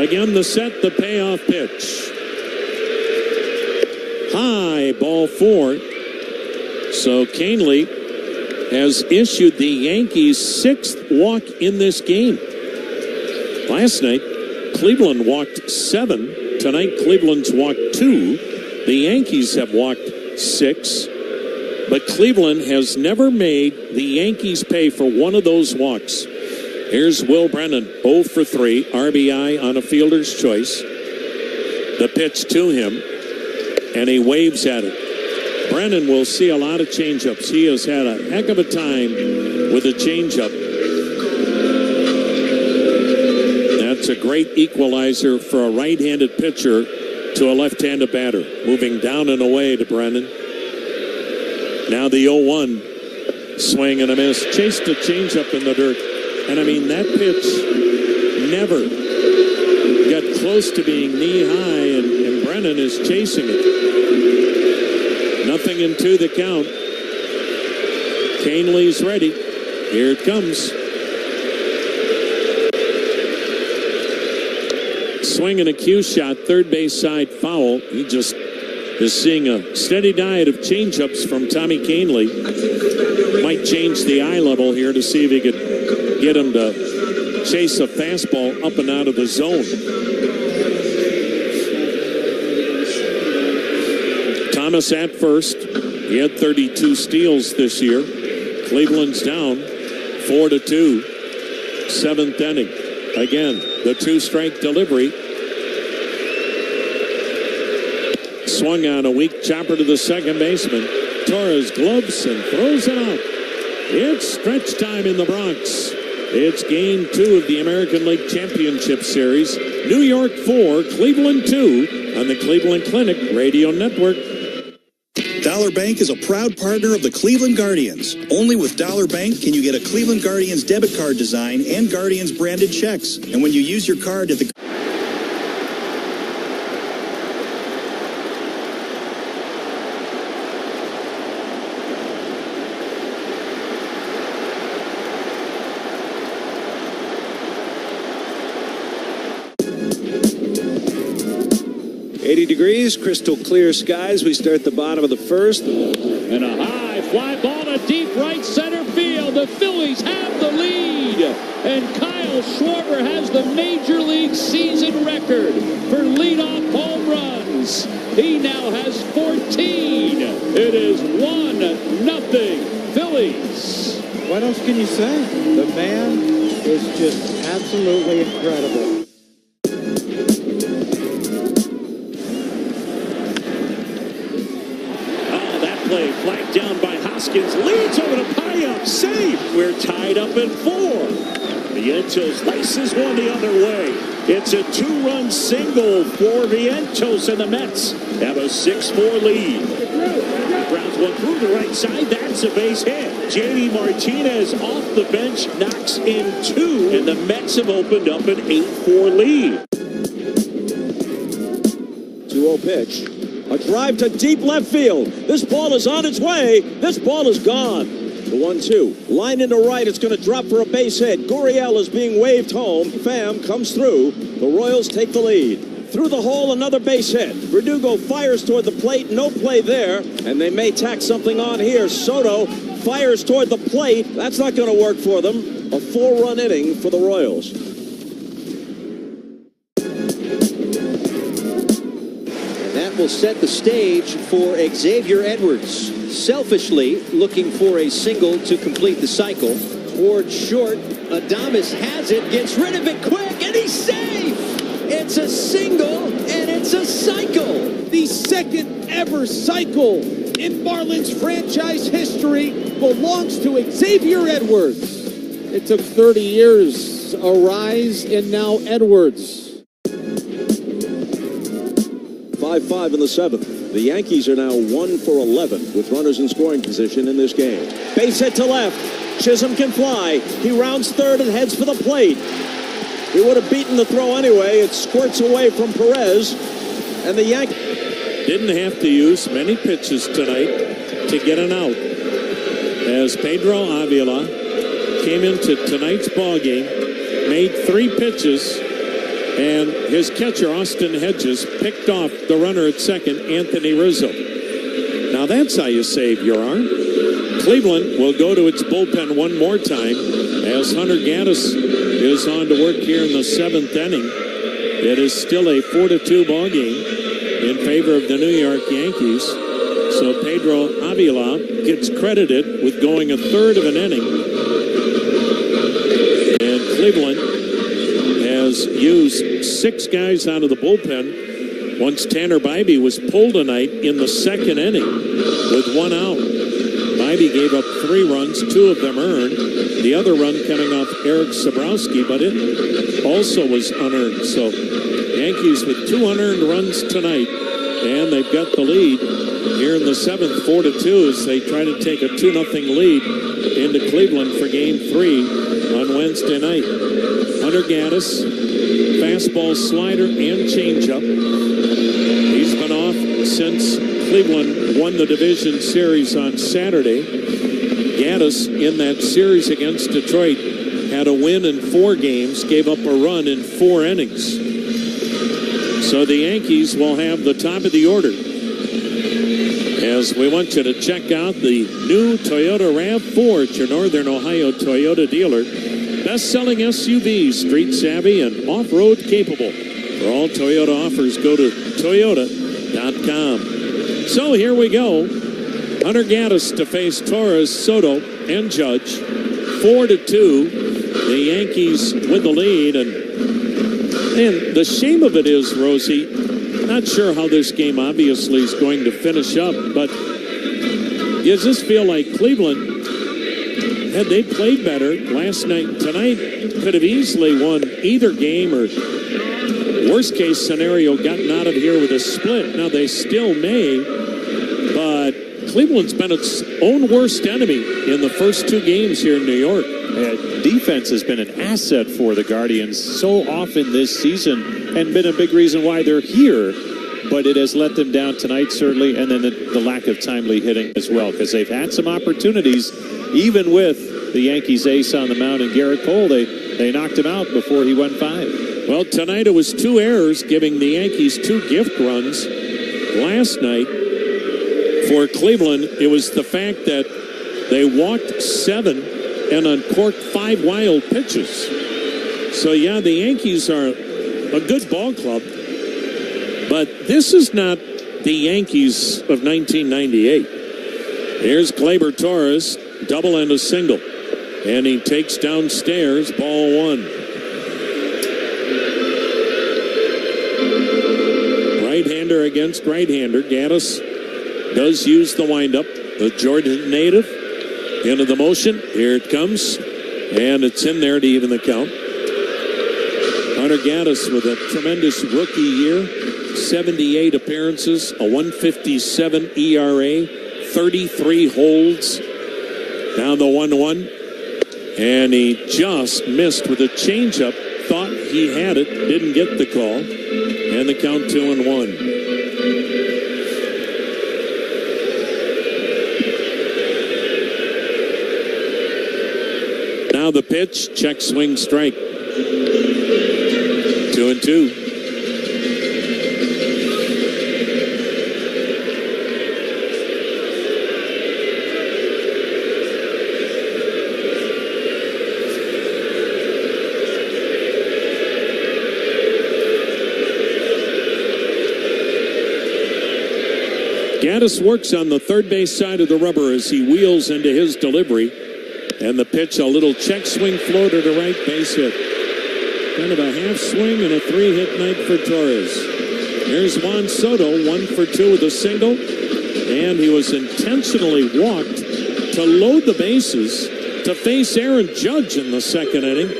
Again, the set, the payoff pitch. High, ball 4. So Canely has issued the Yankees' 6th walk in this game. Last night, Cleveland walked 7. Tonight, Cleveland's walked 2. The Yankees have walked 6. But Cleveland has never made the Yankees pay for one of those walks. Here's Will Brennan, 0 for 3, RBI on a fielder's choice. The pitch to him, and he waves at it. Brennan will see a lot of changeups. He has had a heck of a time with a changeup. That's a great equalizer for a right-handed pitcher to a left-handed batter. Moving down and away to Brennan. Now the 0-1. Swing and a miss. Chased a changeup in the dirt. And I mean, that pitch never got close to being knee-high, and Brennan is chasing it. Nothing in 2 the count. Canley's ready. Here it comes. Swing and a cue shot, third base side foul. He just is seeing a steady diet of changeups from Tommy Canley. Might change the eye level here to see if he could get him to chase a fastball up and out of the zone. Thomas at first. He had 32 steals this year. Cleveland's down 4-2. Seventh inning. Again, the two-strike delivery. Swung on a weak chopper to the second baseman. Torres gloves and throws it out. It's stretch time in the Bronx. It's game 2 of the American League Championship Series. New York 4, Cleveland 2 on the Cleveland Clinic Radio Network. Dollar Bank is a proud partner of the Cleveland Guardians. Only with Dollar Bank can you get a Cleveland Guardians debit card design and Guardians branded checks. And when you use your card at the degrees, crystal clear skies. We start the bottom of the first. And a high fly ball to deep right center field. The Phillies have the lead. And Kyle Schwarber has the Major League season record for leadoff home runs. He now has 14. It is 1-0 Phillies. What else can you say? The man is just absolutely incredible. Flagged down by Hoskins, leads over to Payam, save. We're tied up at 4. Vientos laces one the other way. It's a 2-run single for Vientos, and the Mets have a 6-4 lead. Grounds one through the right side. That's a base hit. JD Martinez off the bench knocks in 2, and the Mets have opened up an 8-4 lead. 2-0 pitch. A drive to deep left field. This ball is on its way. This ball is gone. The 1-2. Line into right. It's going to drop for a base hit. Gurriel is being waved home. Pham comes through. The Royals take the lead. Through the hole, another base hit. Verdugo fires toward the plate. No play there. And they may tack something on here. Soto fires toward the plate. That's not going to work for them. A 4-run inning for the Royals. Will set the stage for Xavier Edwards. Selfishly looking for a single to complete the cycle. Toward short, Adames has it, gets rid of it quick, and he's safe! It's a single, and it's a cycle! The second ever cycle in Marlins franchise history belongs to Xavier Edwards. It took 30 years, a rise, and now Edwards. 5-5 in the 7th. The Yankees are now 1 for 11 with runners in scoring position in this game. Base hit to left. Chisholm can fly. He rounds third and heads for the plate. He would have beaten the throw anyway. It squirts away from Perez. And the Yankees didn't have to use many pitches tonight to get an out. As Pedro Avila came into tonight's ballgame, made 3 pitches, and his catcher, Austin Hedges, picked off the runner at second, Anthony Rizzo. Now that's how you save your arm. Cleveland will go to its bullpen one more time as Hunter Gaddis is on to work here in the 7th inning. It is still a 4-2 ball game in favor of the New York Yankees. So Pedro Avila gets credited with going a third of an inning. And Cleveland has used 6 guys out of the bullpen once Tanner Bibee was pulled tonight in the 2nd inning with 1 out. Bibee gave up 3 runs, 2 of them earned. The other run coming off Eric Sabrowski, but it also was unearned. So Yankees with 2 unearned runs tonight, and they've got the lead here in the 7th, 4-2, as they try to take a 2-0 lead into Cleveland for Game 3 on Wednesday night. Hunter Gaddis, fastball, slider, and changeup. He's been off since Cleveland won the division series on Saturday. Gaddis in that series against Detroit had a win in 4 games, gave up a run in 4 innings. So the Yankees will have the top of the order. As we want you to check out the new Toyota RAV4 at your Northern Ohio Toyota dealer. Best-selling SUV, street savvy and off-road capable. For all Toyota offers, go to Toyota.com. So here we go. Hunter Gaddis to face Torres, Soto, and Judge. 4-2. The Yankees with the lead. And the shame of it is, Rosie, not sure how this game obviously is going to finish up, but you just feel like Cleveland, had they played better last night, tonight could have easily won either game, or worst case scenario, gotten out of here with a split. Now they still may, but Cleveland's been its own worst enemy in the first 2 games here in New York. Defense has been an asset for the Guardians so often this season and been a big reason why they're here, but it has let them down tonight certainly, and then the lack of timely hitting as well, because they've had some opportunities even with the Yankees ace on the mound and Gerrit Cole. They knocked him out before he went 5. Well, tonight it was 2 errors, giving the Yankees 2 gift runs. Last night for Cleveland, it was the fact that they walked 7 and uncorked 5 wild pitches. So, yeah, the Yankees are a good ball club, but this is not the Yankees of 1998. Here's Gleyber Torres, double and a single, and he takes downstairs, ball 1. Right-hander against right-hander. Gaddis does use the windup. The Jordan native into the motion. Here it comes, and it's in there to even the count. Hunter Gaddis with a tremendous rookie year, 78 appearances, a 157 ERA, 33 holds. Now the 1-1, and he just missed with a changeup. Thought he had it, didn't get the call, and the count 2-1. Now the pitch, check, swing, strike. 2-2. Gaddis works on the third base side of the rubber as he wheels into his delivery. And the pitch, a little check swing floater to right, base hit. Kind of a half swing and a 3-hit night for Torres. Here's Juan Soto, 1 for 2 with a single. And he was intentionally walked to load the bases to face Aaron Judge in the second inning.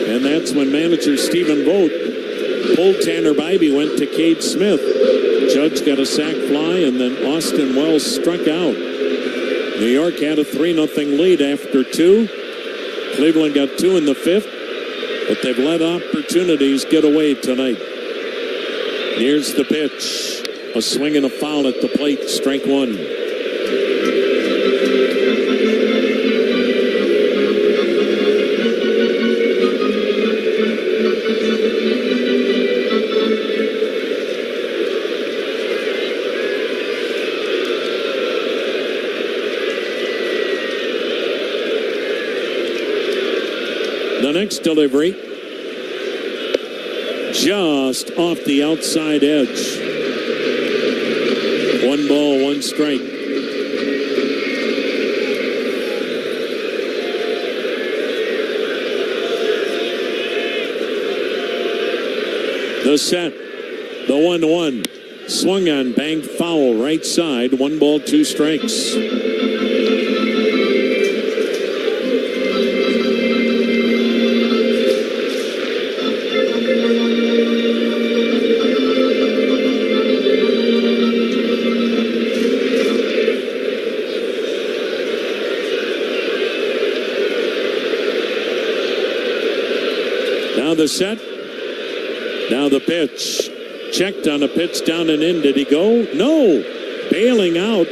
And that's when manager Stephen Vogt pulled Tanner Bibee, went to Cade Smith. Judge got a sac fly, and then Austin Wells struck out. New York had a 3-0 lead after 2. Cleveland got 2 in the 5th, but they've let opportunities get away tonight. Here's the pitch. A swing and a foul at the plate, strike 1. The next delivery, just off the outside edge. 1 ball, 1 strike. The set, the 1-1, swung on, banked foul, right side, 1 ball, 2 strikes. The set. Now the pitch. Checked on a pitch down and in. Did he go? No. Bailing out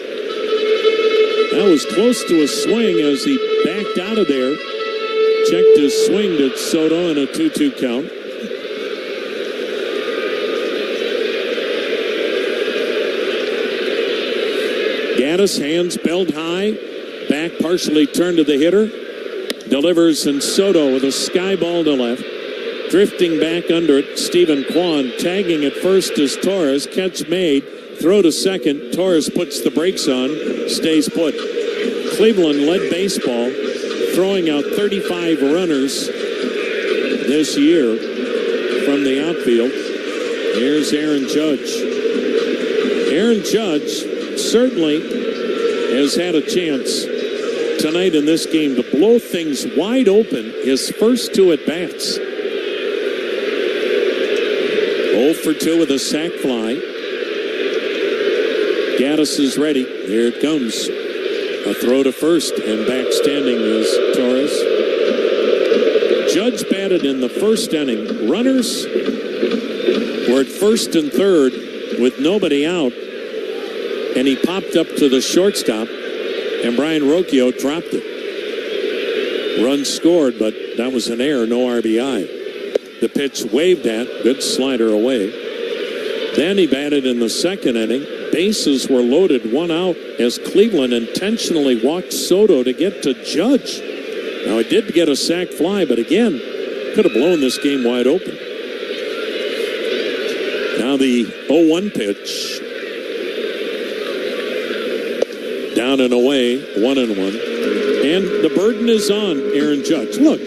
That was close to a swing as he backed out of there. Checked his swing to Soto in a 2-2 count. Gaddis, hands belt high, back partially turned to the hitter. Delivers, and Soto with a sky ball to left. Drifting back under it, Stephen Kwan. Tagging at first is Torres. Catch made. Throw to second. Torres puts the brakes on. Stays put. Cleveland led baseball, throwing out 35 runners this year from the outfield. Here's Aaron Judge. Aaron Judge certainly has had a chance tonight in this game to blow things wide open. His first 2 at-bats. 0 for 2 with a sac fly. Gaddis is ready. Here it comes. A throw to first, and back standing is Torres. Judge batted in the first inning. Runners were at first and third with nobody out, and he popped up to the shortstop, and Brian Rocchio dropped it. Run scored, but that was an error, no RBI. The pitch waved at, good slider away. Then he batted in the second inning. Bases were loaded, 1 out, as Cleveland intentionally walked Soto to get to Judge. Now, he did get a sac fly, but again, could have blown this game wide open. Now the 0-1 pitch. Down and away, 1-1. And the burden is on Aaron Judge. Look,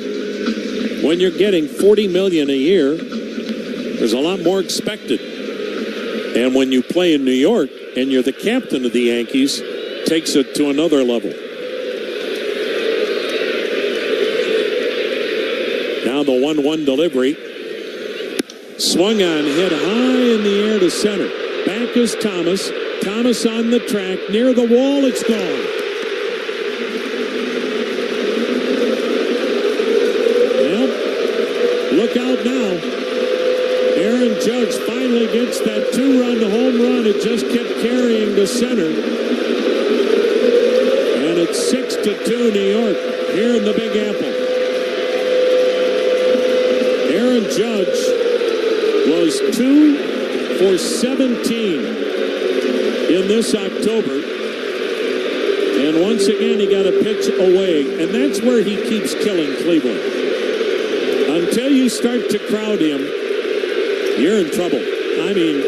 when you're getting $40 million a year, there's a lot more expected. And when you play in New York and you're the captain of the Yankees, takes it to another level. Now the 1-1 delivery. Swung on, hit high in the air to center. Back is Thomas. Thomas on the track, near the wall, it's gone. Well, look out now. Aaron Judge finally gets that 2-run home run. It just kept carrying to center. And it's 6-2 New York here in the Big Apple. Aaron Judge was 2 for 17 in this October. And once again, he got a pitch away. And that's where he keeps killing Cleveland. Until you start to crowd him, you're in trouble. I mean,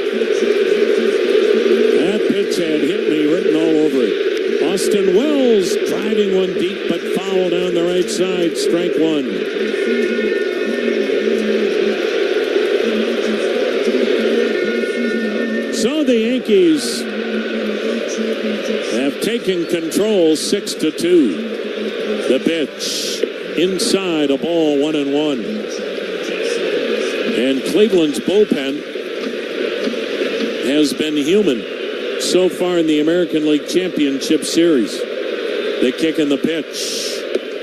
that pitch had hit me written all over it. Austin Wells driving one deep, but foul down the right side. Strike 1. So the Yankees have taken control, 6-2. The pitch inside, a ball, 1-1. And Cleveland's bullpen has been human so far in the American League Championship Series. The kick and the pitch.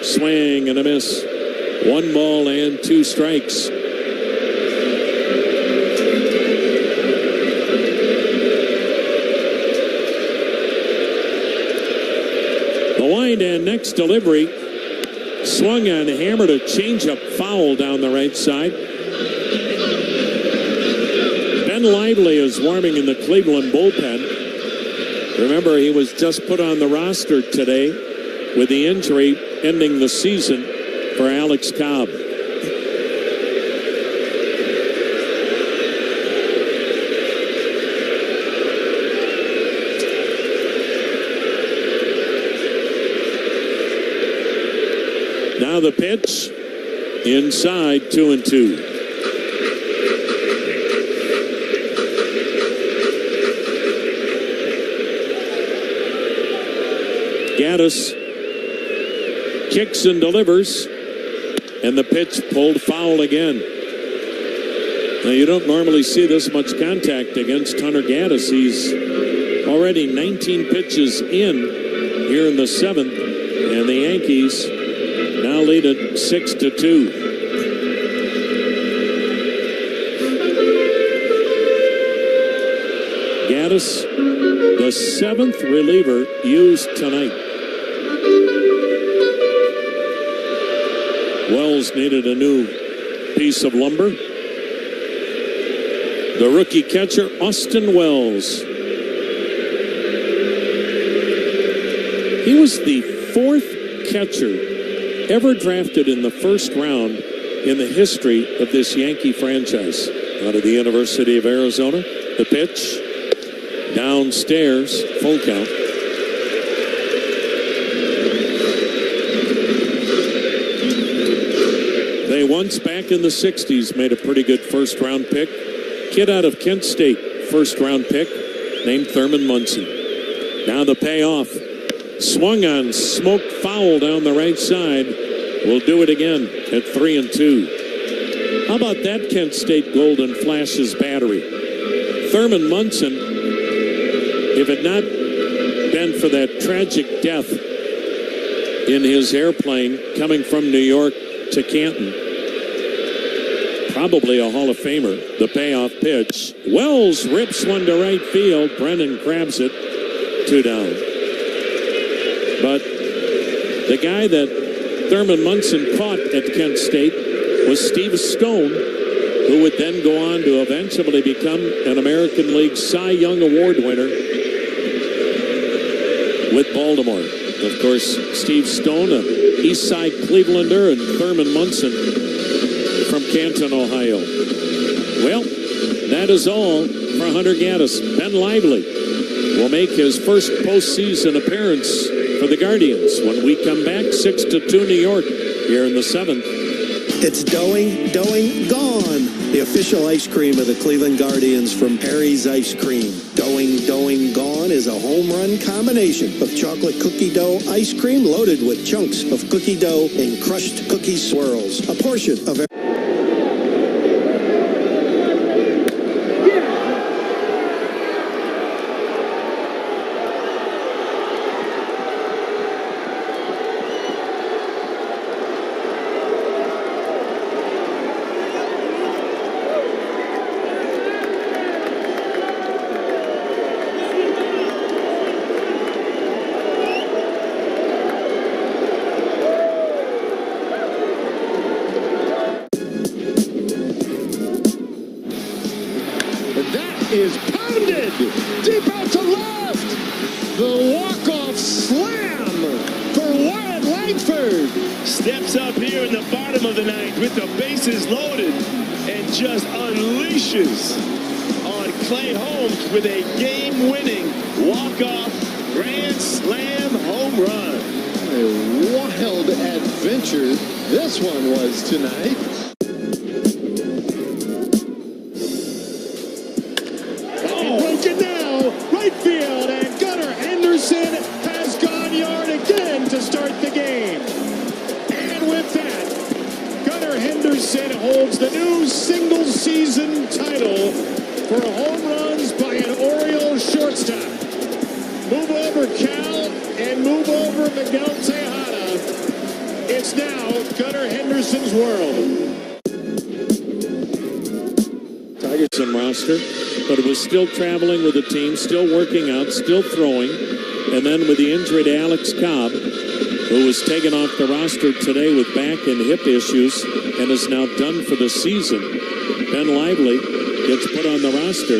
Swing and a miss. 1 ball and 2 strikes. The wind and next delivery. Swung on, hammered a changeup, foul down the right side. Ben Lively is warming in the Cleveland bullpen. Remember, he was just put on the roster today with the injury ending the season for Alex Cobb. Now the pitch inside, 2-2. Gaddis kicks and delivers, and the pitch pulled foul again. Now, you don't normally see this much contact against Hunter Gaddis. He's already 19 pitches in here in the 7th, and the Yankees now lead it 6-2. Gaddis, the 7th reliever used tonight. Wells needed a new piece of lumber. The rookie catcher, Austin Wells. He was the 4th catcher ever drafted in the first round in the history of this Yankee franchise. Out of the University of Arizona, the pitch, downstairs, full count. They once, back in the 60s, made a pretty good first-round pick. Kid out of Kent State, first-round pick, named Thurman Munson. Now the payoff. Swung on, smoked foul down the right side. We'll do it again at 3-2. How about that Kent State Golden Flashes battery? Thurman Munson, if it not been for that tragic death in his airplane coming from New York to Canton, probably a Hall of Famer. The payoff pitch. Wells rips one to right field. Brennan grabs it. 2 down. But the guy that Thurman Munson caught at Kent State was Steve Stone, who would then go on to eventually become an American League Cy Young Award winner with Baltimore. Of course, Steve Stone, a East Side Clevelander, and Thurman Munson from Canton, Ohio. Well, that is all for Hunter Gaddis. Ben Lively will make his first postseason appearance for the Guardians when we come back. 6-2 New York here in the 7th. It's Doing, Gone, the official ice cream of the Cleveland Guardians from Perry's Ice Cream. Doing, Gone is a home run combination of chocolate cookie dough ice cream loaded with chunks of cookie dough and crushed cookie swirls. A portion of is pounded deep out to left. The walk-off slam for Wyatt Langford. Steps up here in the bottom of the 9th with the bases loaded and just unleashes on Clay Holmes with a game-winning walk-off grand slam home run. A wild adventure this one was tonight. Right field, and Gunnar Henderson has gone yard again to start the game. And with that, Gunnar Henderson holds the new single-season title for home runs by an Orioles shortstop. Move over Cal and move over Miguel Tejada. It's now Gunnar Henderson's world. Tigers roster, but it was still traveling with the team, still working out, still throwing. And then with the injury to Alex Cobb, who was taken off the roster today with back and hip issues and is now done for the season, Ben Lively gets put on the roster,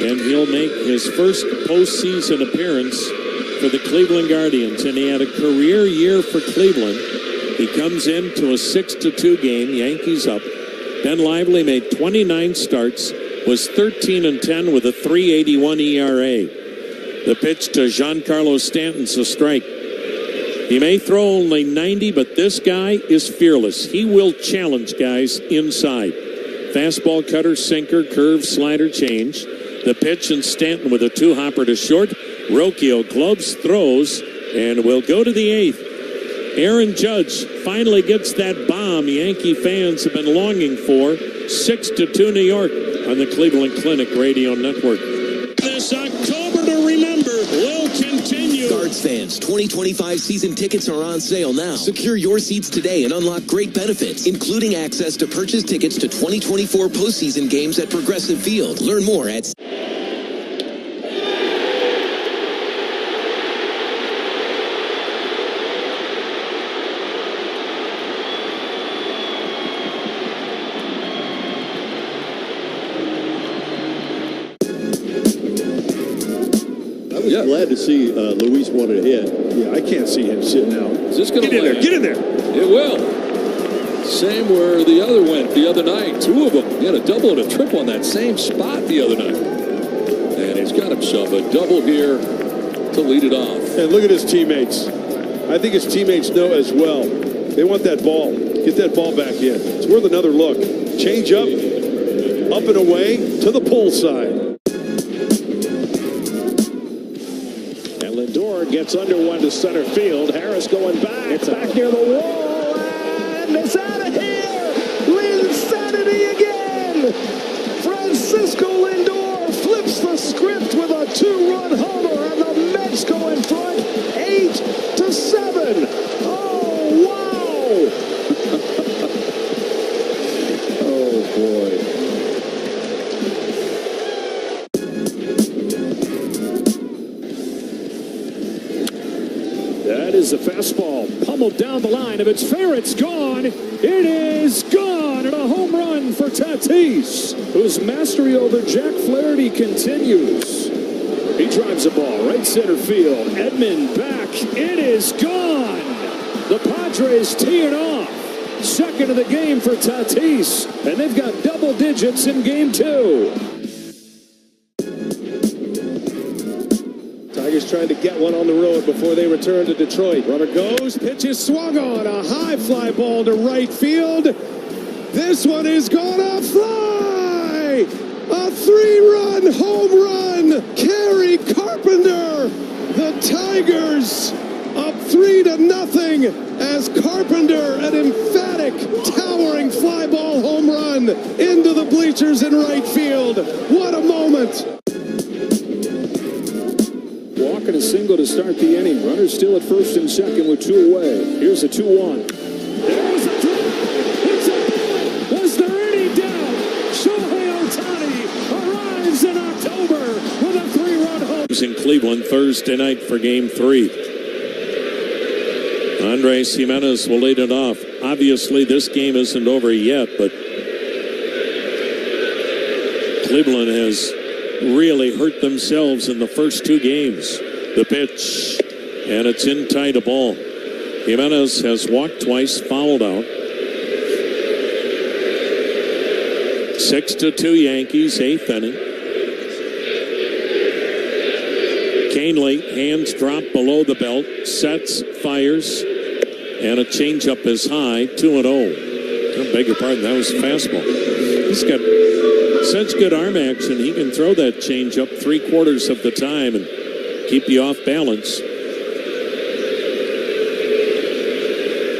and he'll make his first postseason appearance for the Cleveland Guardians. And he had a career year for Cleveland. He comes into a 6-2 game, Yankees up. Ben Lively made 29 starts, was 13-10 with a 3.81 ERA. The pitch to Giancarlo Stanton's a strike. He may throw only 90, but this guy is fearless. He will challenge guys inside. Fastball, cutter, sinker, curve, slider, change. The pitch, and Stanton with a 2-hopper to short. Rocchio gloves, throws, and will go to the 8th. Aaron Judge finally gets that bomb Yankee fans have been longing for. 6-2 New York on the Cleveland Clinic Radio Network. This October to remember will continue. Guards fans, 2025 season tickets are on sale now. Secure your seats today and unlock great benefits, including access to purchase tickets to 2024 postseason games at Progressive Field. Learn more at... I was glad to see Luis wanted a hit. Yeah, I can't see him sitting out. Is this going to Get in there. Get in there. It will. Same where the other went the other night. Two of them. He had a double and a triple on that same spot the other night. And he's got himself a double here to lead it off. And look at his teammates. I think his teammates know as well. They want that ball. Get that ball back in. It's worth another look. Change up and away to the pull side. And Lindor gets under one to center field. Harris going back. It's back near the wall. And it's out of here. Linsanity again. Francisco Lindor flips the script with a 2-run homer. And the Mets go in front 8-7. Oh, wow. Oh, boy. That is the fastball pummeled down the line. If it's fair, it's gone. It is gone. And a home run for Tatis, whose mastery over Jack Flaherty continues. He drives the ball right center field. Edman back. It is gone. The Padres tee it off. Second of the game for Tatis. And they've got double digits in game 2. Tigers trying to get one on the road before they return to Detroit. Runner goes, pitch is swung on. A high fly ball to right field. This one is gonna fly! A 3-run home run! Kerry Carpenter! The Tigers up 3-0 as Carpenter, an emphatic, towering fly ball home run into the bleachers in right field. What a moment! Walking a single to start the inning. Runners still at first and second with 2 away. Here's a 2-1. There's a throw. It's a bullet. Was there any doubt? Shohei Ohtani arrives in October with a 3-run home. In Cleveland Thursday night for Game 3. Andres Jimenez will lead it off. Obviously, this game isn't over yet, but Cleveland has really hurt themselves in the first 2 games. The pitch, and it's in tight a ball. Jimenez has walked twice, fouled out. 6-2 Yankees, 8th inning. Canely, hands drop below the belt, sets, fires, and a changeup is high, 2-0. I beg your pardon, that was a fastball. He's got such good arm action, he can throw that changeup 3/4 of the time and keep you off balance.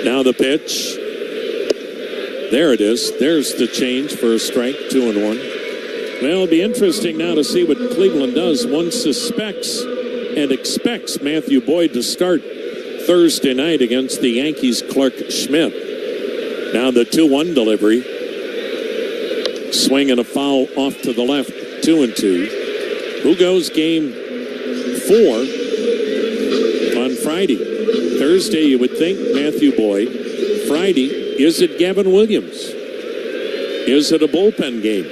Now the pitch. There it is. There's the change for a strike, 2-1. Well, it'll be interesting now to see what Cleveland does. One suspects and expects Matthew Boyd to start Thursday night against the Yankees' Clark Schmidt. Now the 2-1 delivery. Swing and a foul off to the left, 2-2. Who goes game 4 on Friday? Thursday, you would think Matthew Boyd. Friday, is it Gavin Williams? Is it a bullpen game?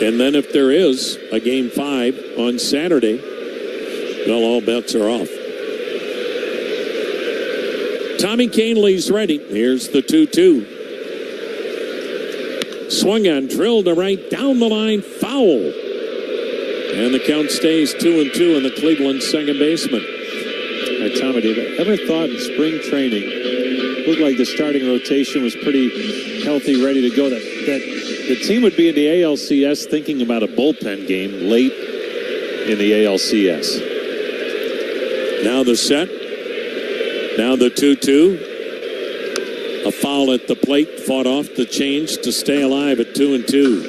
And then if there is a game 5 on Saturday, well, all bets are off. Tommy Canley's ready. Here's the 2-2. Swung on, drilled to right, down the line, foul. And the count stays 2-2 in the Cleveland second baseman. Hey, Tommy, did you ever thought in spring training, looked like the starting rotation was pretty healthy, ready to go, that the team would be in the ALCS thinking about a bullpen game late in the ALCS? Now the set. Now the 2-2. A foul at the plate, fought off the change to stay alive at 2-2.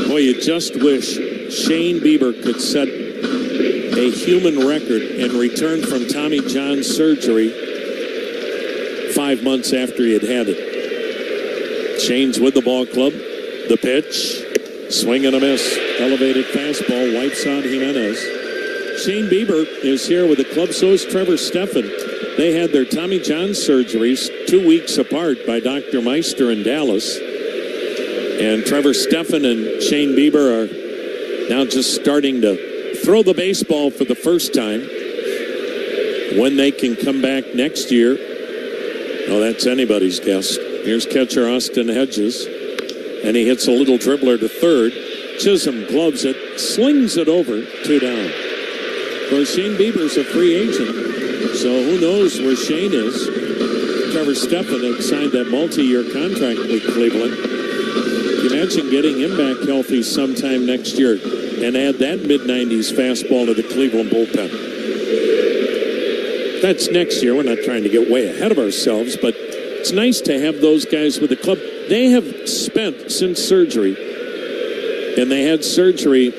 Boy, you just wish Shane Bieber could set a human record and return from Tommy John surgery 5 months after he had it. Shane's with the ball club. The pitch. Swing and a miss. Elevated fastball. Wipes out Jimenez. Shane Bieber is here with the club's host, Trevor Steffen. They had their Tommy John surgeries 2 weeks apart by Dr. Meister in Dallas. And Trevor Stephan and Shane Bieber are now just starting to throw the baseball for the first time. When they can come back next year, well, that's anybody's guess. Here's catcher Austin Hedges, and he hits a little dribbler to third. Chisholm gloves it, slings it over, 2 down. Of course, Shane Bieber's a free agent, so who knows where Shane is. Trevor Stephan had signed that multi-year contract with Cleveland. Imagine getting him back healthy sometime next year and add that mid-90s fastball to the Cleveland bullpen. That's next year. We're not trying to get way ahead of ourselves, but it's nice to have those guys with the club. They have spent since surgery, and they had surgery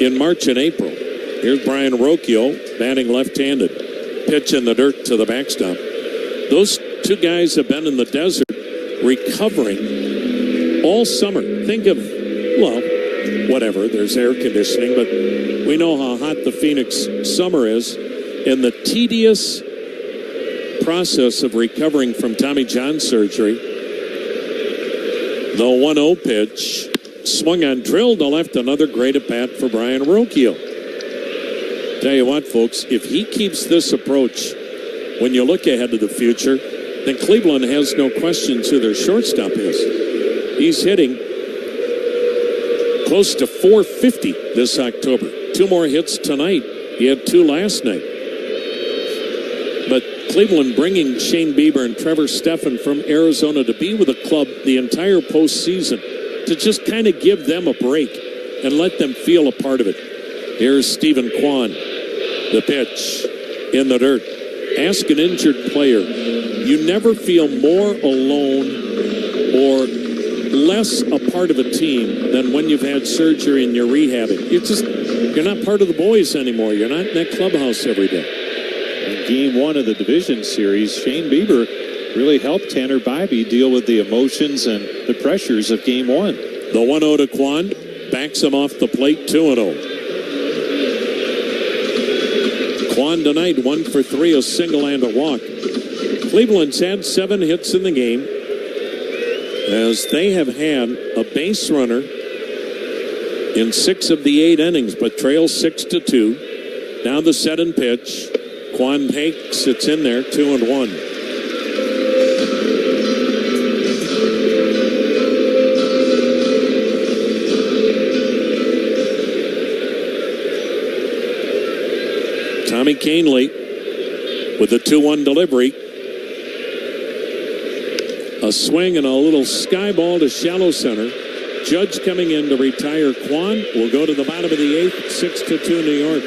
in March and April. Here's Brian Rocchio, batting left-handed. Pitch in the dirt to the backstop. Those 2 guys have been in the desert recovering all summer. Think of, well, whatever, there's air conditioning, but we know how hot the Phoenix summer is, and the tedious process of recovering from Tommy John surgery. The 1-0 pitch, swung on, drilled to left, another great at bat for Brian Rocchio. Tell you what, folks, if he keeps this approach, when you look ahead to the future, then Cleveland has no questions who their shortstop is. He's hitting close to 450 this October. 2 more hits tonight. He had 2 last night. But Cleveland bringing Shane Bieber and Trevor Stephan from Arizona to be with the club the entire postseason, to just kind of give them a break and let them feel a part of it. Here's Stephen Kwan. The pitch in the dirt. Ask an injured player. You never feel more alone or less a part of a team than when you've had surgery and you're rehabbing. You're not part of the boys anymore. You're not in that clubhouse every day. In Game 1 of the division series, Shane Bieber really helped Tanner Bibee deal with the emotions and the pressures of Game 1. The 1-0 to Kwan backs him off the plate, 2-0. Kwan tonight, 1 for 3, a single and a walk. Cleveland's had 7 hits in the game, as they have had a base runner in 6 of the 8 innings, but trail 6-2. Now the set and pitch. Kwan takes, it's in there, 2-1. Tommy Canely with a 2-1 delivery. A swing and a little sky ball to shallow center. Judge coming in to retire Kwan. Will go to the bottom of the 8th, 6-2 New York.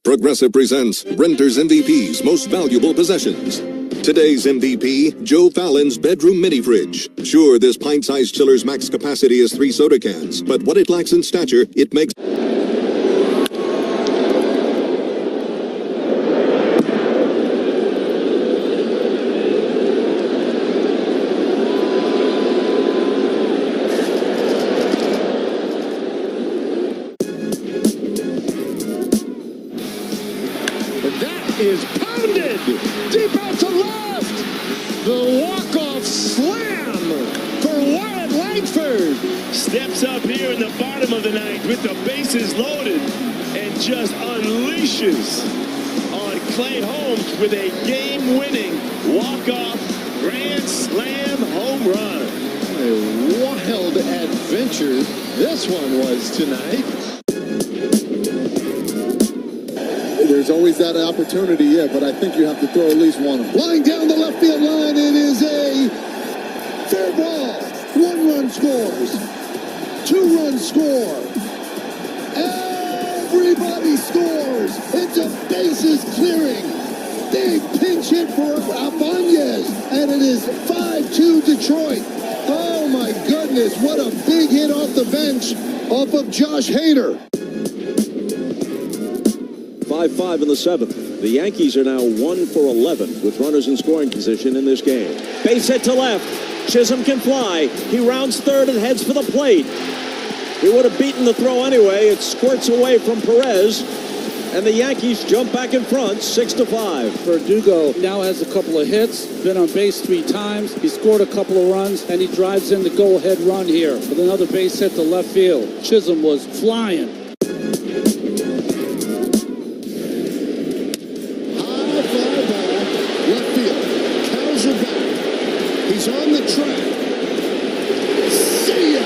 Progressive presents Renter's MVP's Most Valuable Possessions. Today's MVP, Joe Fallon's bedroom mini fridge. Sure, this pint-sized chiller's max capacity is 3 soda cans, but what it lacks in stature, it makes... Is pounded deep out to left. The walk-off slam for Wyatt Langford. Steps up here in the bottom of the 9th with the bases loaded and just unleashes on Clay Holmes with a game-winning walk-off grand slam home run. A wild adventure this one was tonight. There's always that opportunity, yeah, but I think you have to throw at least one of them. Line down the left field line, it is a fair ball. 1 run scores. 2 runs score. Everybody scores. It's a bases clearing. Big pinch hit for Abanez, and it is 5-2 Detroit. Oh my goodness, what a big hit off the bench off of Josh Hader. 5-5 in the 7th. The Yankees are now 1 for 11 with runners in scoring position in this game. Base hit to left. Chisholm can fly. He rounds third and heads for the plate. He would have beaten the throw anyway. It squirts away from Perez. and the Yankees jump back in front 6-5. Verdugo now has a couple of hits, been on base 3 times. He scored a couple of runs, and he drives in the go-ahead run here with another base hit to left field. Chisholm was flying. High fly ball, left field. Cowser back. He's on the track. See ya!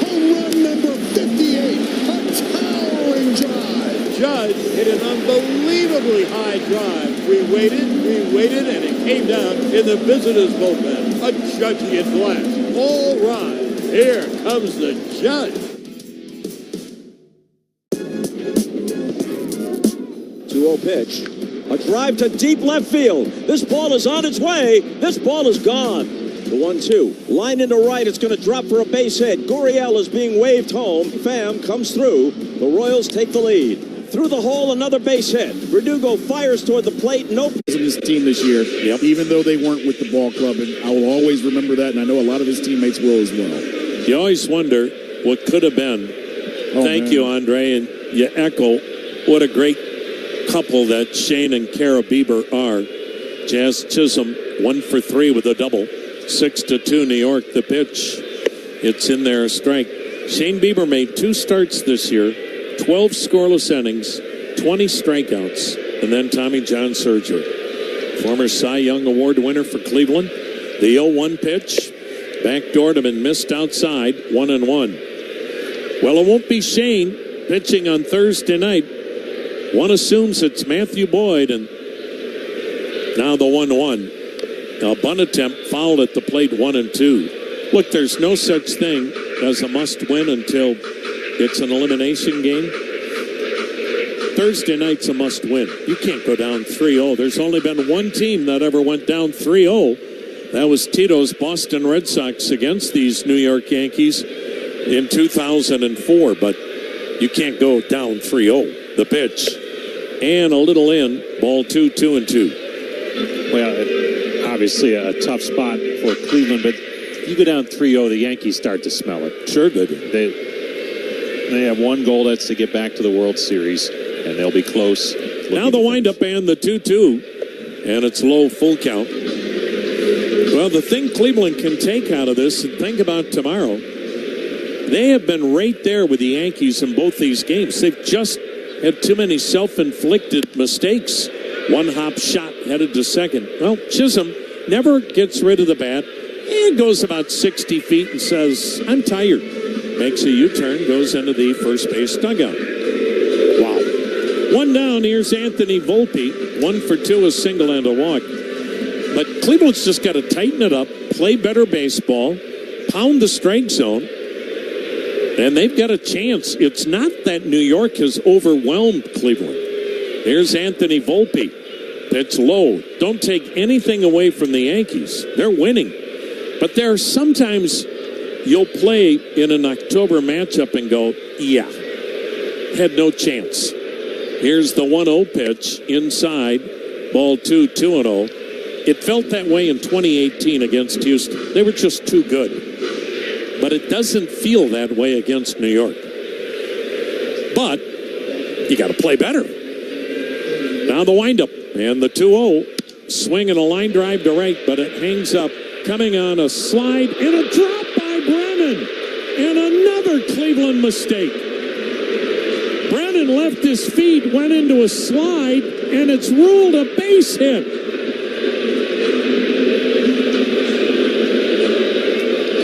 Home run number 58. A towering drive. Judge hit an unbelievably high drive. We waited, and it came down in the visitors' bullpen. A judgy at last. All rise. Here comes the judge. 2-0 pitch. A drive to deep left field. This ball is on its way. This ball is gone. The 1-2. Line into right. It's going to drop for a base hit. Gurriel is being waved home. Pham comes through. The Royals take the lead. Through the hole, another base hit. Verdugo fires toward the plate. Nope. This team this year, even though they weren't with the ball club, and I will always remember that, and I know a lot of his teammates will as well. You always wonder what could have been. Thank you, Andre, and you echo what a great couple that Shane and Kara Bieber are. Jazz Chisholm 1 for 3 with a double. 6-2 New York. The pitch, it's in there, a strike. Shane Bieber made 2 starts this year, 12 scoreless innings, 20 strikeouts, and then Tommy John surgery. Former Cy Young Award winner for Cleveland. The 0-1 pitch, backdoored him and missed outside, 1-1. Well, it won't be Shane pitching on Thursday night. One assumes it's Matthew Boyd, and now the 1-1. A bunt attempt fouled at the plate, 1-2. Look, there's no such thing as a must-win until it's an elimination game. Thursday night's a must-win. You can't go down 3-0. There's only been one team that ever went down 3-0. That was Tito's Boston Red Sox against these New York Yankees in 2004. But you can't go down 3-0. The pitch. And a little in. Ball 2, 2-2. Well, obviously a tough spot for Cleveland, but you go down 3-0, the Yankees start to smell it. Sure they do. They have one goal, that's to get back to the World Series, and they'll be close. Now the windup and the 2-2, and it's low, full count. Well, the thing Cleveland can take out of this, and think about tomorrow, they have been right there with the Yankees in both these games. They've just had too many self-inflicted mistakes. One hop shot headed to second. Well, Chisholm never gets rid of the bat and goes about 60 feet and says, I'm tired. Makes a U-turn, goes into the first base dugout. Wow. One down, here's Anthony Volpe. 1 for 2, a single and a walk. But Cleveland's just got to tighten it up, play better baseball, pound the strike zone, and they've got a chance. It's not that New York has overwhelmed Cleveland. Here's Anthony Volpe. Pitch low. Don't take anything away from the Yankees. They're winning. But there are sometimes you'll play in an October matchup and go, yeah, had no chance. Here's the 1-0 pitch inside. Ball 2, 2-0. It felt that way in 2018 against Houston. They were just too good. But it doesn't feel that way against New York. But you got to play better. Now the windup and the 2-0. Swing and a line drive to right, but it hangs up. Coming on a slide and a drop by Brennan. And another Cleveland mistake. Brennan left his feet, went into a slide, and it's ruled a base hit.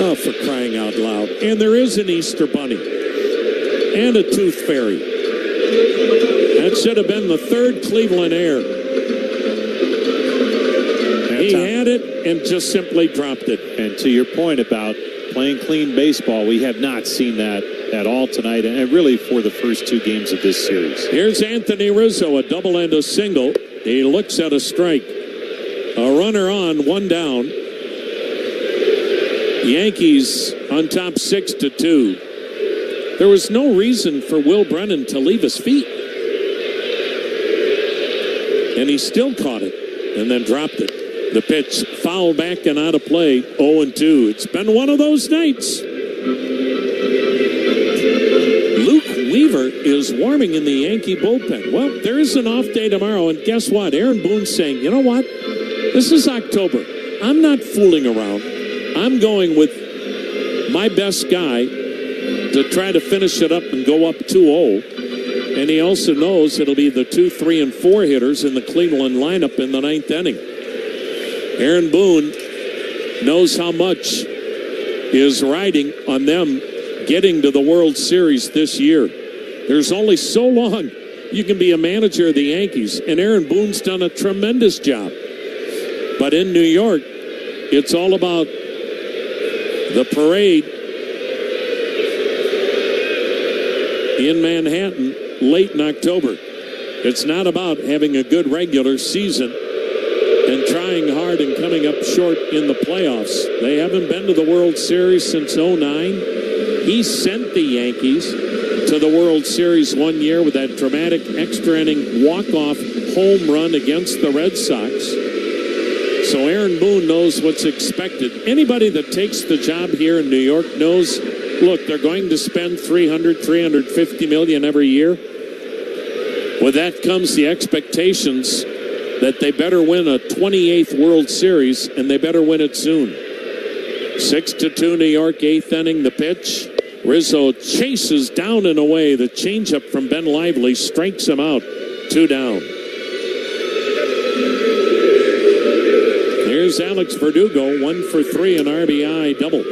Oh, for crying out loud. And there is an Easter bunny. And a tooth fairy. That should have been the third Cleveland error. He had it and just simply dropped it. And to your point about playing clean baseball, we have not seen that at all tonight, and really for the first 2 games of this series. Here's Anthony Rizzo, a double and a single. He looks at a strike. A runner on, 1 down. Yankees on top 6-2. There was no reason for Will Brennan to leave his feet. And he still caught it and then dropped it. The pitch foul back and out of play, 0-2. It's been one of those nights. Luke Weaver is warming in the Yankee bullpen. Well, there is an off day tomorrow, and guess what? Aaron Boone's saying, you know what? This is October. I'm not fooling around. I'm going with my best guy to try to finish it up and go up 2-0. And he also knows it'll be the 2, 3, and 4 hitters in the Cleveland lineup in the 9th inning. Aaron Boone knows how much is riding on them getting to the World Series this year. There's only so long you can be a manager of the Yankees, and Aaron Boone's done a tremendous job. But in New York, it's all about the parade in Manhattan late in October. It's not about having a good regular season and trying hard and coming up short in the playoffs. They haven't been to the World Series since 2009. He sent the Yankees to the World Series one year with that dramatic extra inning walk-off home run against the Red Sox. So Aaron Boone knows what's expected. Anybody that takes the job here in New York knows, look, they're going to spend $350 million every year. With that comes the expectations that they better win a 28th World Series, and they better win it soon. 6-2 New York, 8th inning, the pitch. Rizzo chases down and away. The changeup from Ben Lively strikes him out. 2 down. Here's Alex Verdugo, 1 for 3, an RBI double.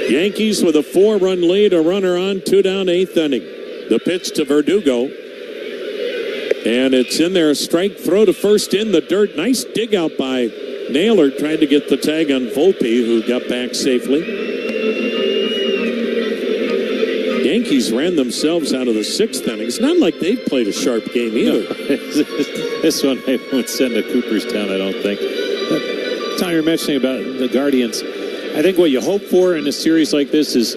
Yankees with a 4-run lead, a runner on, 2 down, 8th inning. The pitch to Verdugo. And it's in there, a strike, throw to first in the dirt. Nice dig out by Naylor, trying to get the tag on Volpe, who got back safely. Yankees ran themselves out of the 6th inning. It's not like they've played a sharp game either. No. This one I won't send to Cooperstown, I don't think. But Tom, you're mentioning about the Guardians. I think what you hope for in a series like this is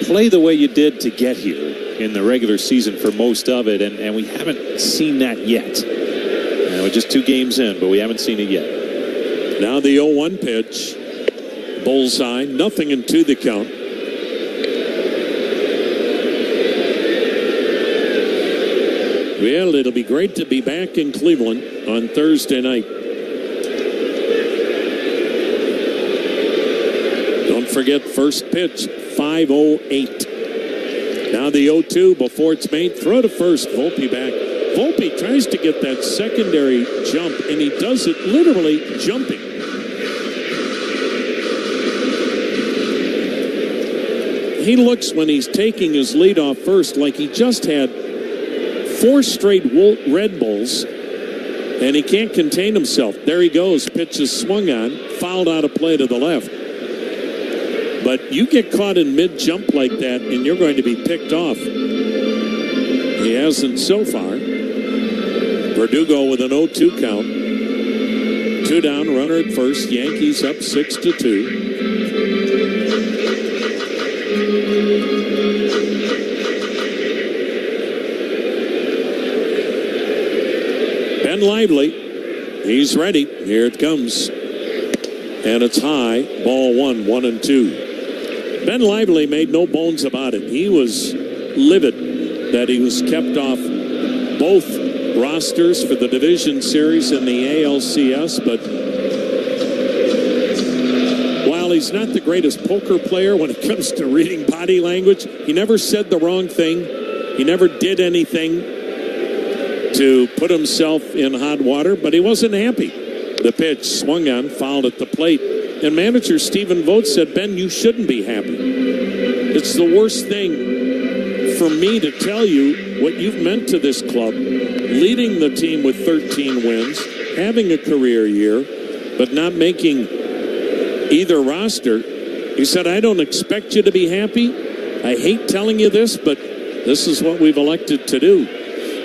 play the way you did to get here in the regular season for most of it, and we haven't seen that yet. We're just 2 games in, but we haven't seen it yet. Now the 0-1 pitch. Bullseye, nothing into the count. Well, it'll be great to be back in Cleveland on Thursday night. Don't forget, first pitch, 5:08. Now the 0-2 before it's made. Throw to first. Volpe back. Volpe tries to get that secondary jump, and he does it literally jumping. He looks, when he's taking his lead off first, like he just had 4 straight Red Bulls, and he can't contain himself. There he goes. Pitch is swung on, fouled out of play to the left. But you get caught in mid-jump like that, and you're going to be picked off. He hasn't so far. Verdugo with an 0-2 count. 2 down, runner at first. Yankees up 6-2. Ben Lively, he's ready. Here it comes. And it's high. Ball 1, 1-2. Ben Lively made no bones about it. He was livid that he was kept off both rosters for the division series and the ALCS, but while he's not the greatest poker player when it comes to reading body language, he never said the wrong thing. He never did anything to put himself in hot water, but he wasn't happy. The pitch swung on, fouled at the plate. And manager Stephen Vogt said, Ben, you shouldn't be happy. It's the worst thing for me to tell you what you've meant to this club, leading the team with 13 wins, having a career year, but not making either roster. He said, I don't expect you to be happy. I hate telling you this, but this is what we've elected to do.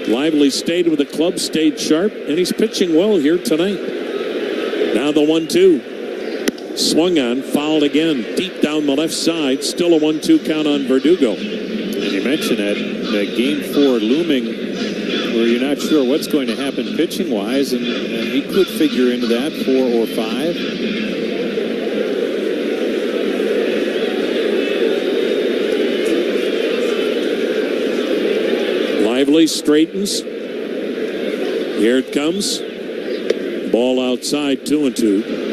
Lively stayed with the club, stayed sharp, and he's pitching well here tonight. Now the 1-2. Swung on, fouled again, deep down the left side. Still a 1-2 count on Verdugo. And you mentioned that Game 4 looming where you're not sure what's going to happen pitching-wise, and he could figure into that 4 or 5. Lively straightens. Here it comes. Ball outside, 2-2.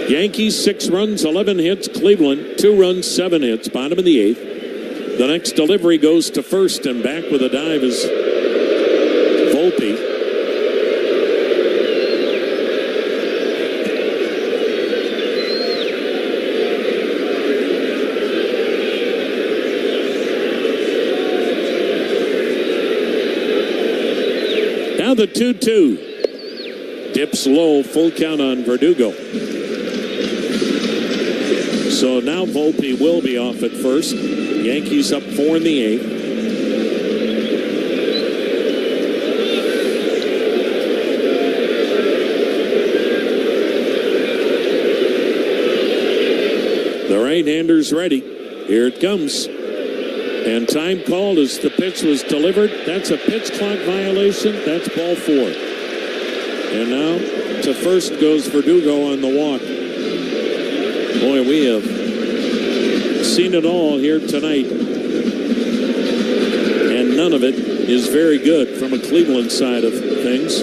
Yankees 6 runs, 11 hits. Cleveland 2 runs, 7 hits. Bottom of the 8th. The next delivery goes to first, and back with a dive is Volpe. Now the 2-2. Dips low, full count on Verdugo. So now Volpe will be off at first. Yankees up 4 in the 8th. The right-hander's ready. Here it comes. And time called as the pitch was delivered. That's a pitch clock violation. That's ball 4. And now to first goes Verdugo on the walk. Boy, we have seen it all here tonight. And none of it is very good from a Cleveland side of things.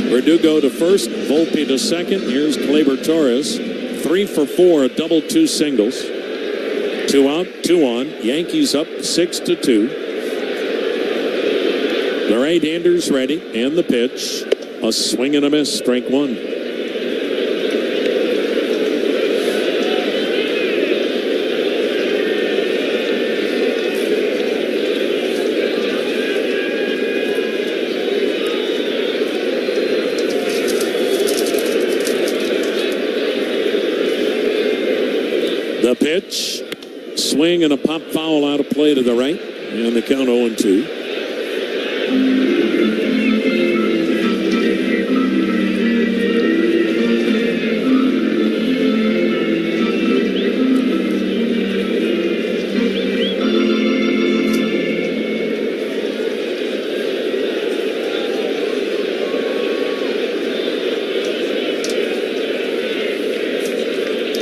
Verdugo to first, Volpe to second. Here's Gleyber Torres. 3 for 4, a double, 2 singles. 2 out, 2 on. Yankees up 6-2. The right-hander's ready, and the pitch. A swing and a miss, strike 1. The pitch, swing and a pop foul out of play to the right, and the count 0-2.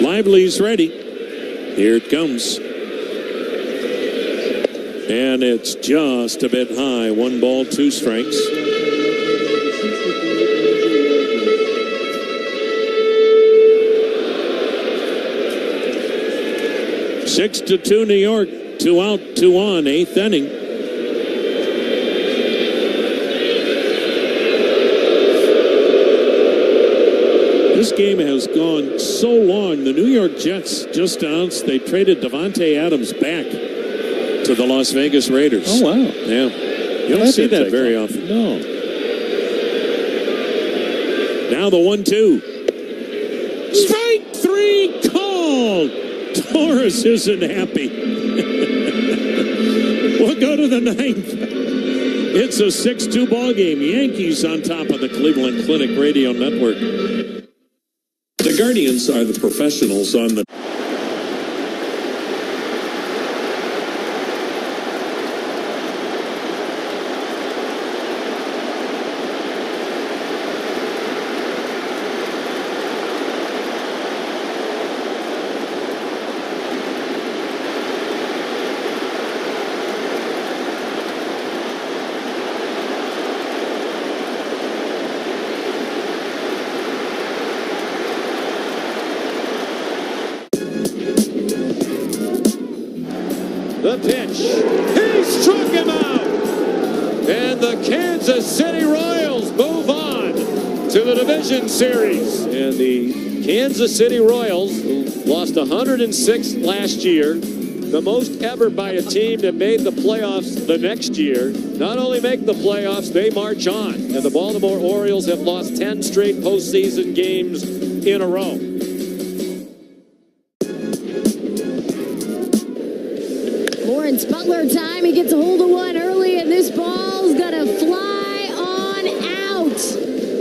Lively's ready. Here it comes. And it's just a bit high. 1 ball, 2 strikes. Six to 2 New York. 2 out, 2 on, 8th inning. This game has gone so long. The New York Jets just announced they traded Devontae Adams back to the Las Vegas Raiders. Oh, wow. Yeah. You don't see that very often. No. Now the 1-2. Strike 3 called. Torres isn't happy. We'll go to the 9th. It's a 6-2 ball game. Yankees on top of the Cleveland Clinic Radio Network. The Guardians are the professionals on the... The pitch. He struck him out. And the Kansas City Royals move on to the division series. And the Kansas City Royals, who lost 106 last year, the most ever by a team that made the playoffs the next year, not only make the playoffs, they march on. And the Baltimore Orioles have lost 10 straight postseason games in a row. Lawrence Butler time. He gets a hold of one early, and this ball's going to fly on out.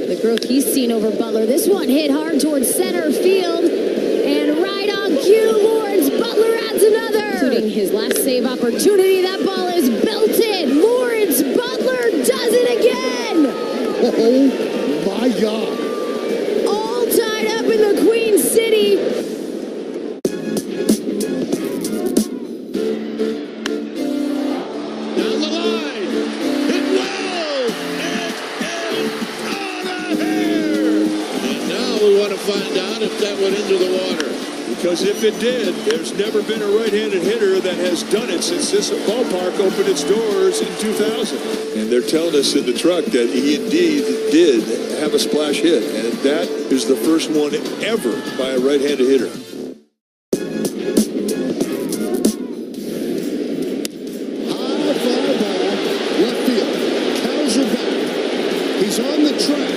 The the growth he's seen over Butler. This one hit hard towards center field. And right on cue, Lawrence Butler adds another. Including his last save opportunity. That ball is belted. Lawrence Butler does it again. Oh, my God. All tied up in the Queen City. Down the line. Hit well. And out of here. And now we want to find out if that went into the water. Because if it did, there's never been a right-handed hitter that has done it since this ballpark opened its doors in 2000. And they're telling us in the truck that he indeed did have a splash hit. And that is the first one ever by a right-handed hitter. High fly ball, left field. Cows are back. He's on the track.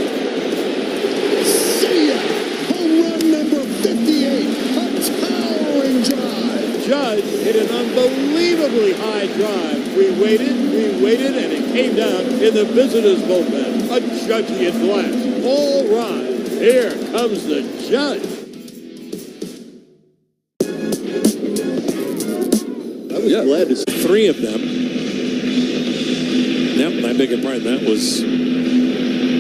See ya! Home run number 58. Towering drive. Judge hit an unbelievably high drive. We waited, and it came down in the visitors' bullpen. A judgy blast. All rise. Here comes the judge. I was glad to see 3 of them. Yep, I beg your pardon. That was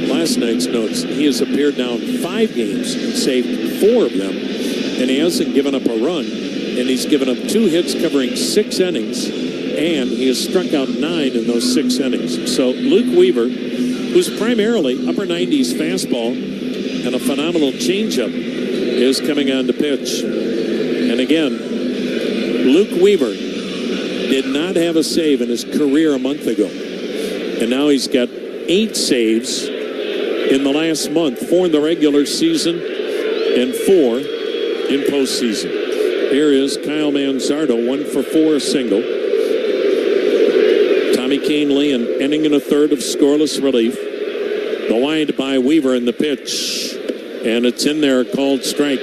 last night's notes. He has appeared now in 5 games and saved 4 of them. And he hasn't given up a run, and he's given up 2 hits covering 6 innings, and he has struck out 9 in those 6 innings. So Luke Weaver, who's primarily upper 90s fastball and a phenomenal changeup, is coming on to pitch. And again, Luke Weaver did not have a save in his career a month ago, and now he's got 8 saves in the last month, 4 in the regular season and 4 in postseason. Here is Kyle Manzardo, 1 for 4, a single. Tommy Kahnle, an inning and a third of scoreless relief. The wind by Weaver in the pitch, and it's in there, called strike.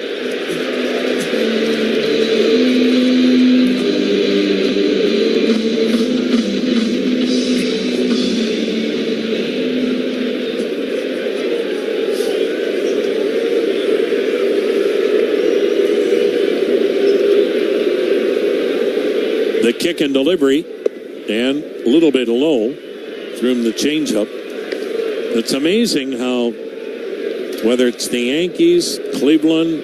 The kick and delivery, and a little bit low, threw him the changeup. It's amazing how, whether it's the Yankees, Cleveland,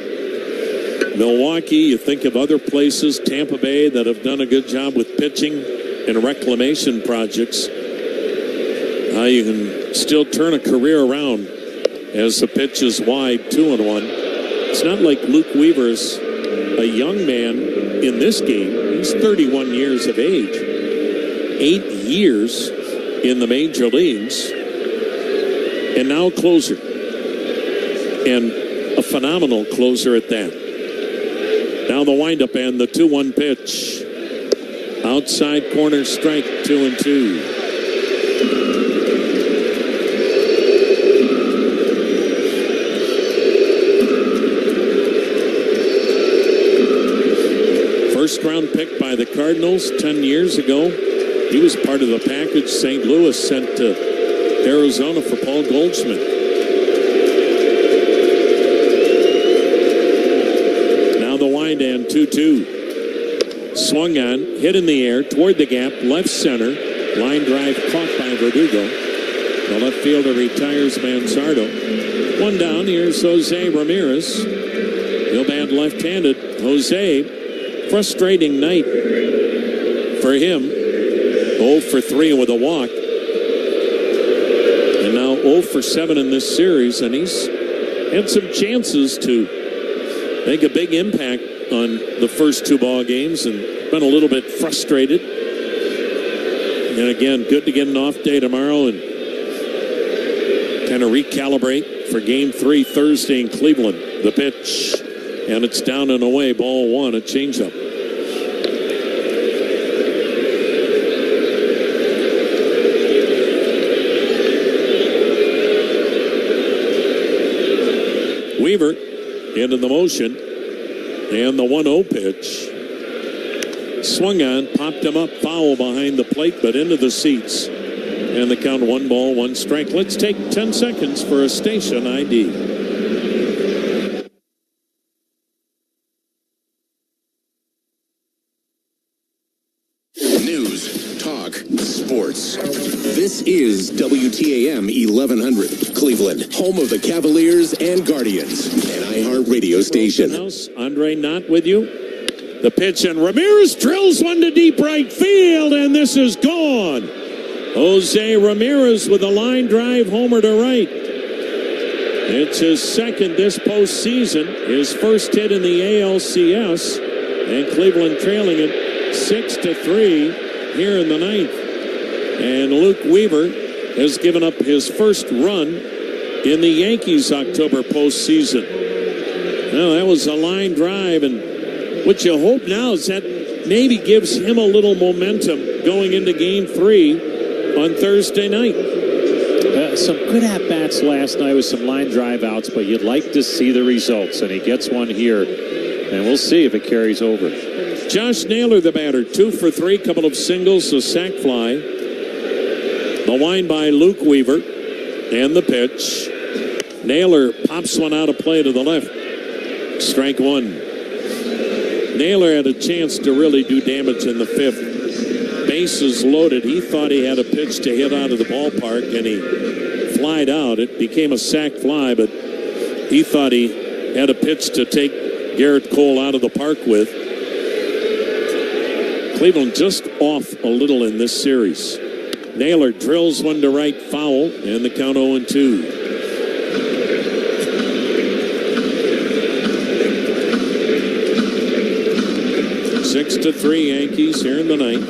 Milwaukee, you think of other places, Tampa Bay, that have done a good job with pitching and reclamation projects, how you can still turn a career around as the pitch is wide, 2-1. It's not like Luke Weaver's a young man in this game. He's 31 years of age, 8 years in the major leagues, and now a closer, and a phenomenal closer at that. Now the windup and the 2-1 pitch. Outside corner strike, 2-2. First round pick by the Cardinals 10 years ago. He was part of the package St. Louis sent to Arizona for Paul Goldschmidt. Now the wind and 2-2. Swung on, hit in the air, toward the gap, left center. Line drive caught by Verdugo. The left fielder retires Manzardo. 1 down, here's Jose Ramirez. He'll bat left-handed. Jose, frustrating night for him. 0 for 3 with a walk. And now 0 for 7 in this series, and he's had some chances to make a big impact on the first 2 ball games and been a little bit frustrated. And again, good to get an off day tomorrow and kind of recalibrate for game 3 Thursday in Cleveland. The pitch, and it's down and away, ball 1, a changeup. Weaver into the motion, and the 1-0 pitch. Swung on, popped him up, foul behind the plate, but into the seats. And the count 1 ball, 1 strike. Let's take 10 seconds for a station ID. News, talk, sports. This is WTAM 1100, Cleveland, home of the Cavaliers and Guardians, an iHeart radio station. Andre Knott with you. The pitch, and Ramirez drills one to deep right field, and this is gone. Jose Ramirez with a line drive homer to right. It's his second this postseason, his first hit in the ALCS, and Cleveland trailing it 6-3 here in the ninth. And Luke Weaver has given up his first run in the Yankees October postseason. Well, that was a line drive, and what you hope now is that maybe gives him a little momentum going into Game 3 on Thursday night. Some good at-bats last night with some line drive outs, but you'd like to see the results, and he gets one here, and we'll see if it carries over. Josh Naylor, the batter, 2 for 3, couple of singles, a sac fly. The wind by Luke Weaver, and the pitch. Naylor pops one out of play to the left. Strike 1. Naylor had a chance to really do damage in the 5th. Bases loaded. He thought he had a pitch to hit out of the ballpark, and he flied out. It became a sac fly, but he thought he had a pitch to take Gerrit Cole out of the park with. Cleveland just off a little in this series. Naylor drills one to right, foul, and the count 0-2. Six to 3 Yankees here in the ninth.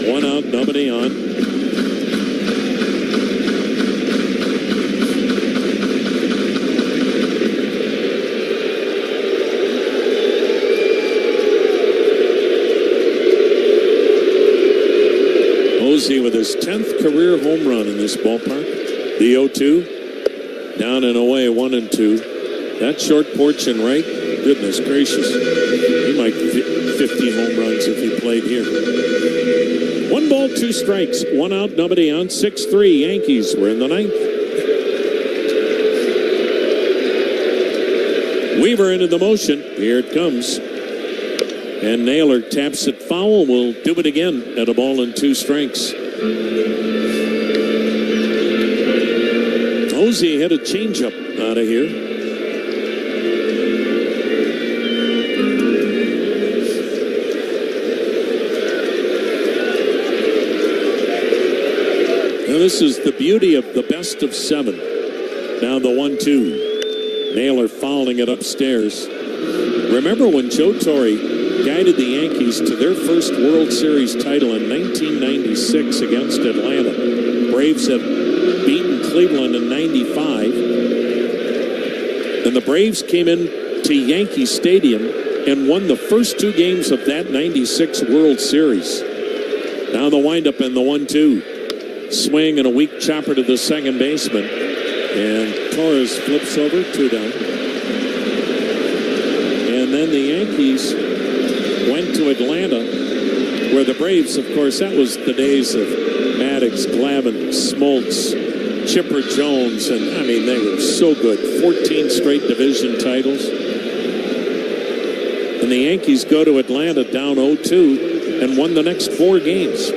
1 out, nobody on. Posey with his 10th career home run in this ballpark. The 0-2. Down and away, 1-2. That short porch and right. Goodness gracious. He might hit 50 home runs if he played here. 1 ball, 2 strikes. 1 out, nobody on. 6-3 Yankees. We're in the ninth. Weaver into the motion. Here it comes. And Naylor taps it foul. Will do it again at a ball and 2 strikes. Posey had a changeup out of here. This is the beauty of the best of 7. Now the 1-2. Naylor fouling it upstairs. Remember when Joe Torre guided the Yankees to their first World Series title in 1996 against Atlanta? Braves had beaten Cleveland in 95. And the Braves came in to Yankee Stadium and won the first 2 games of that 96 World Series. Now the windup and the 1-2. Swing and a weak chopper to the second baseman. And Torres flips over, 2 down. And then the Yankees went to Atlanta, where the Braves, of course, that was the days of Maddox, Glavine, Smoltz, Chipper Jones, and I mean, they were so good. 14 straight division titles. And the Yankees go to Atlanta down 0-2 and won the next 4 games.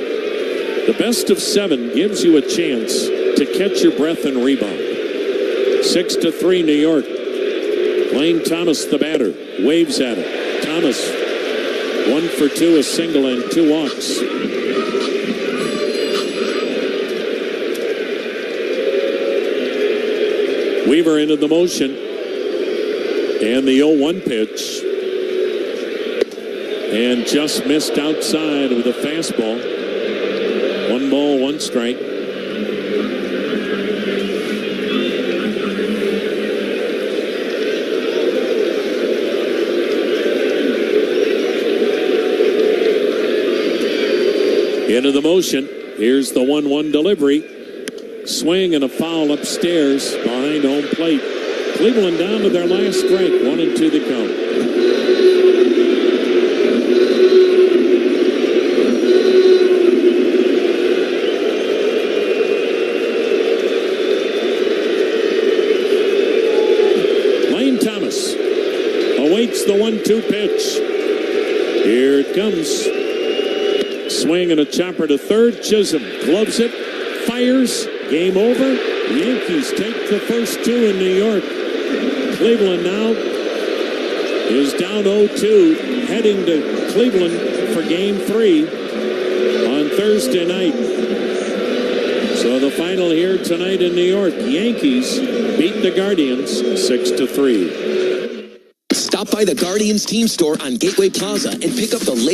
The best of 7 gives you a chance to catch your breath and rebound. 6-3 New York. Lane Thomas, the batter, waves at it. Thomas, 1 for 2, a single and 2 walks. Weaver into the motion. And the 0-1 pitch. And just missed outside with a fastball. 1 ball, 1 strike. Into the motion. Here's the 1-1 delivery. Swing and a foul upstairs behind home plate. Cleveland down to their last strike. 1-2 the count. 1 Here's the 1-2 pitch. Here it comes. Swing and a chopper to third. Chisholm gloves it, fires. Game over. Yankees take the first two in New York. Cleveland now is down 0-2, heading to Cleveland for Game 3 on Thursday night. So the final here tonight in New York, Yankees beat the Guardians 6-3. Stop by the Guardians team store on Gateway Plaza and pick up the latest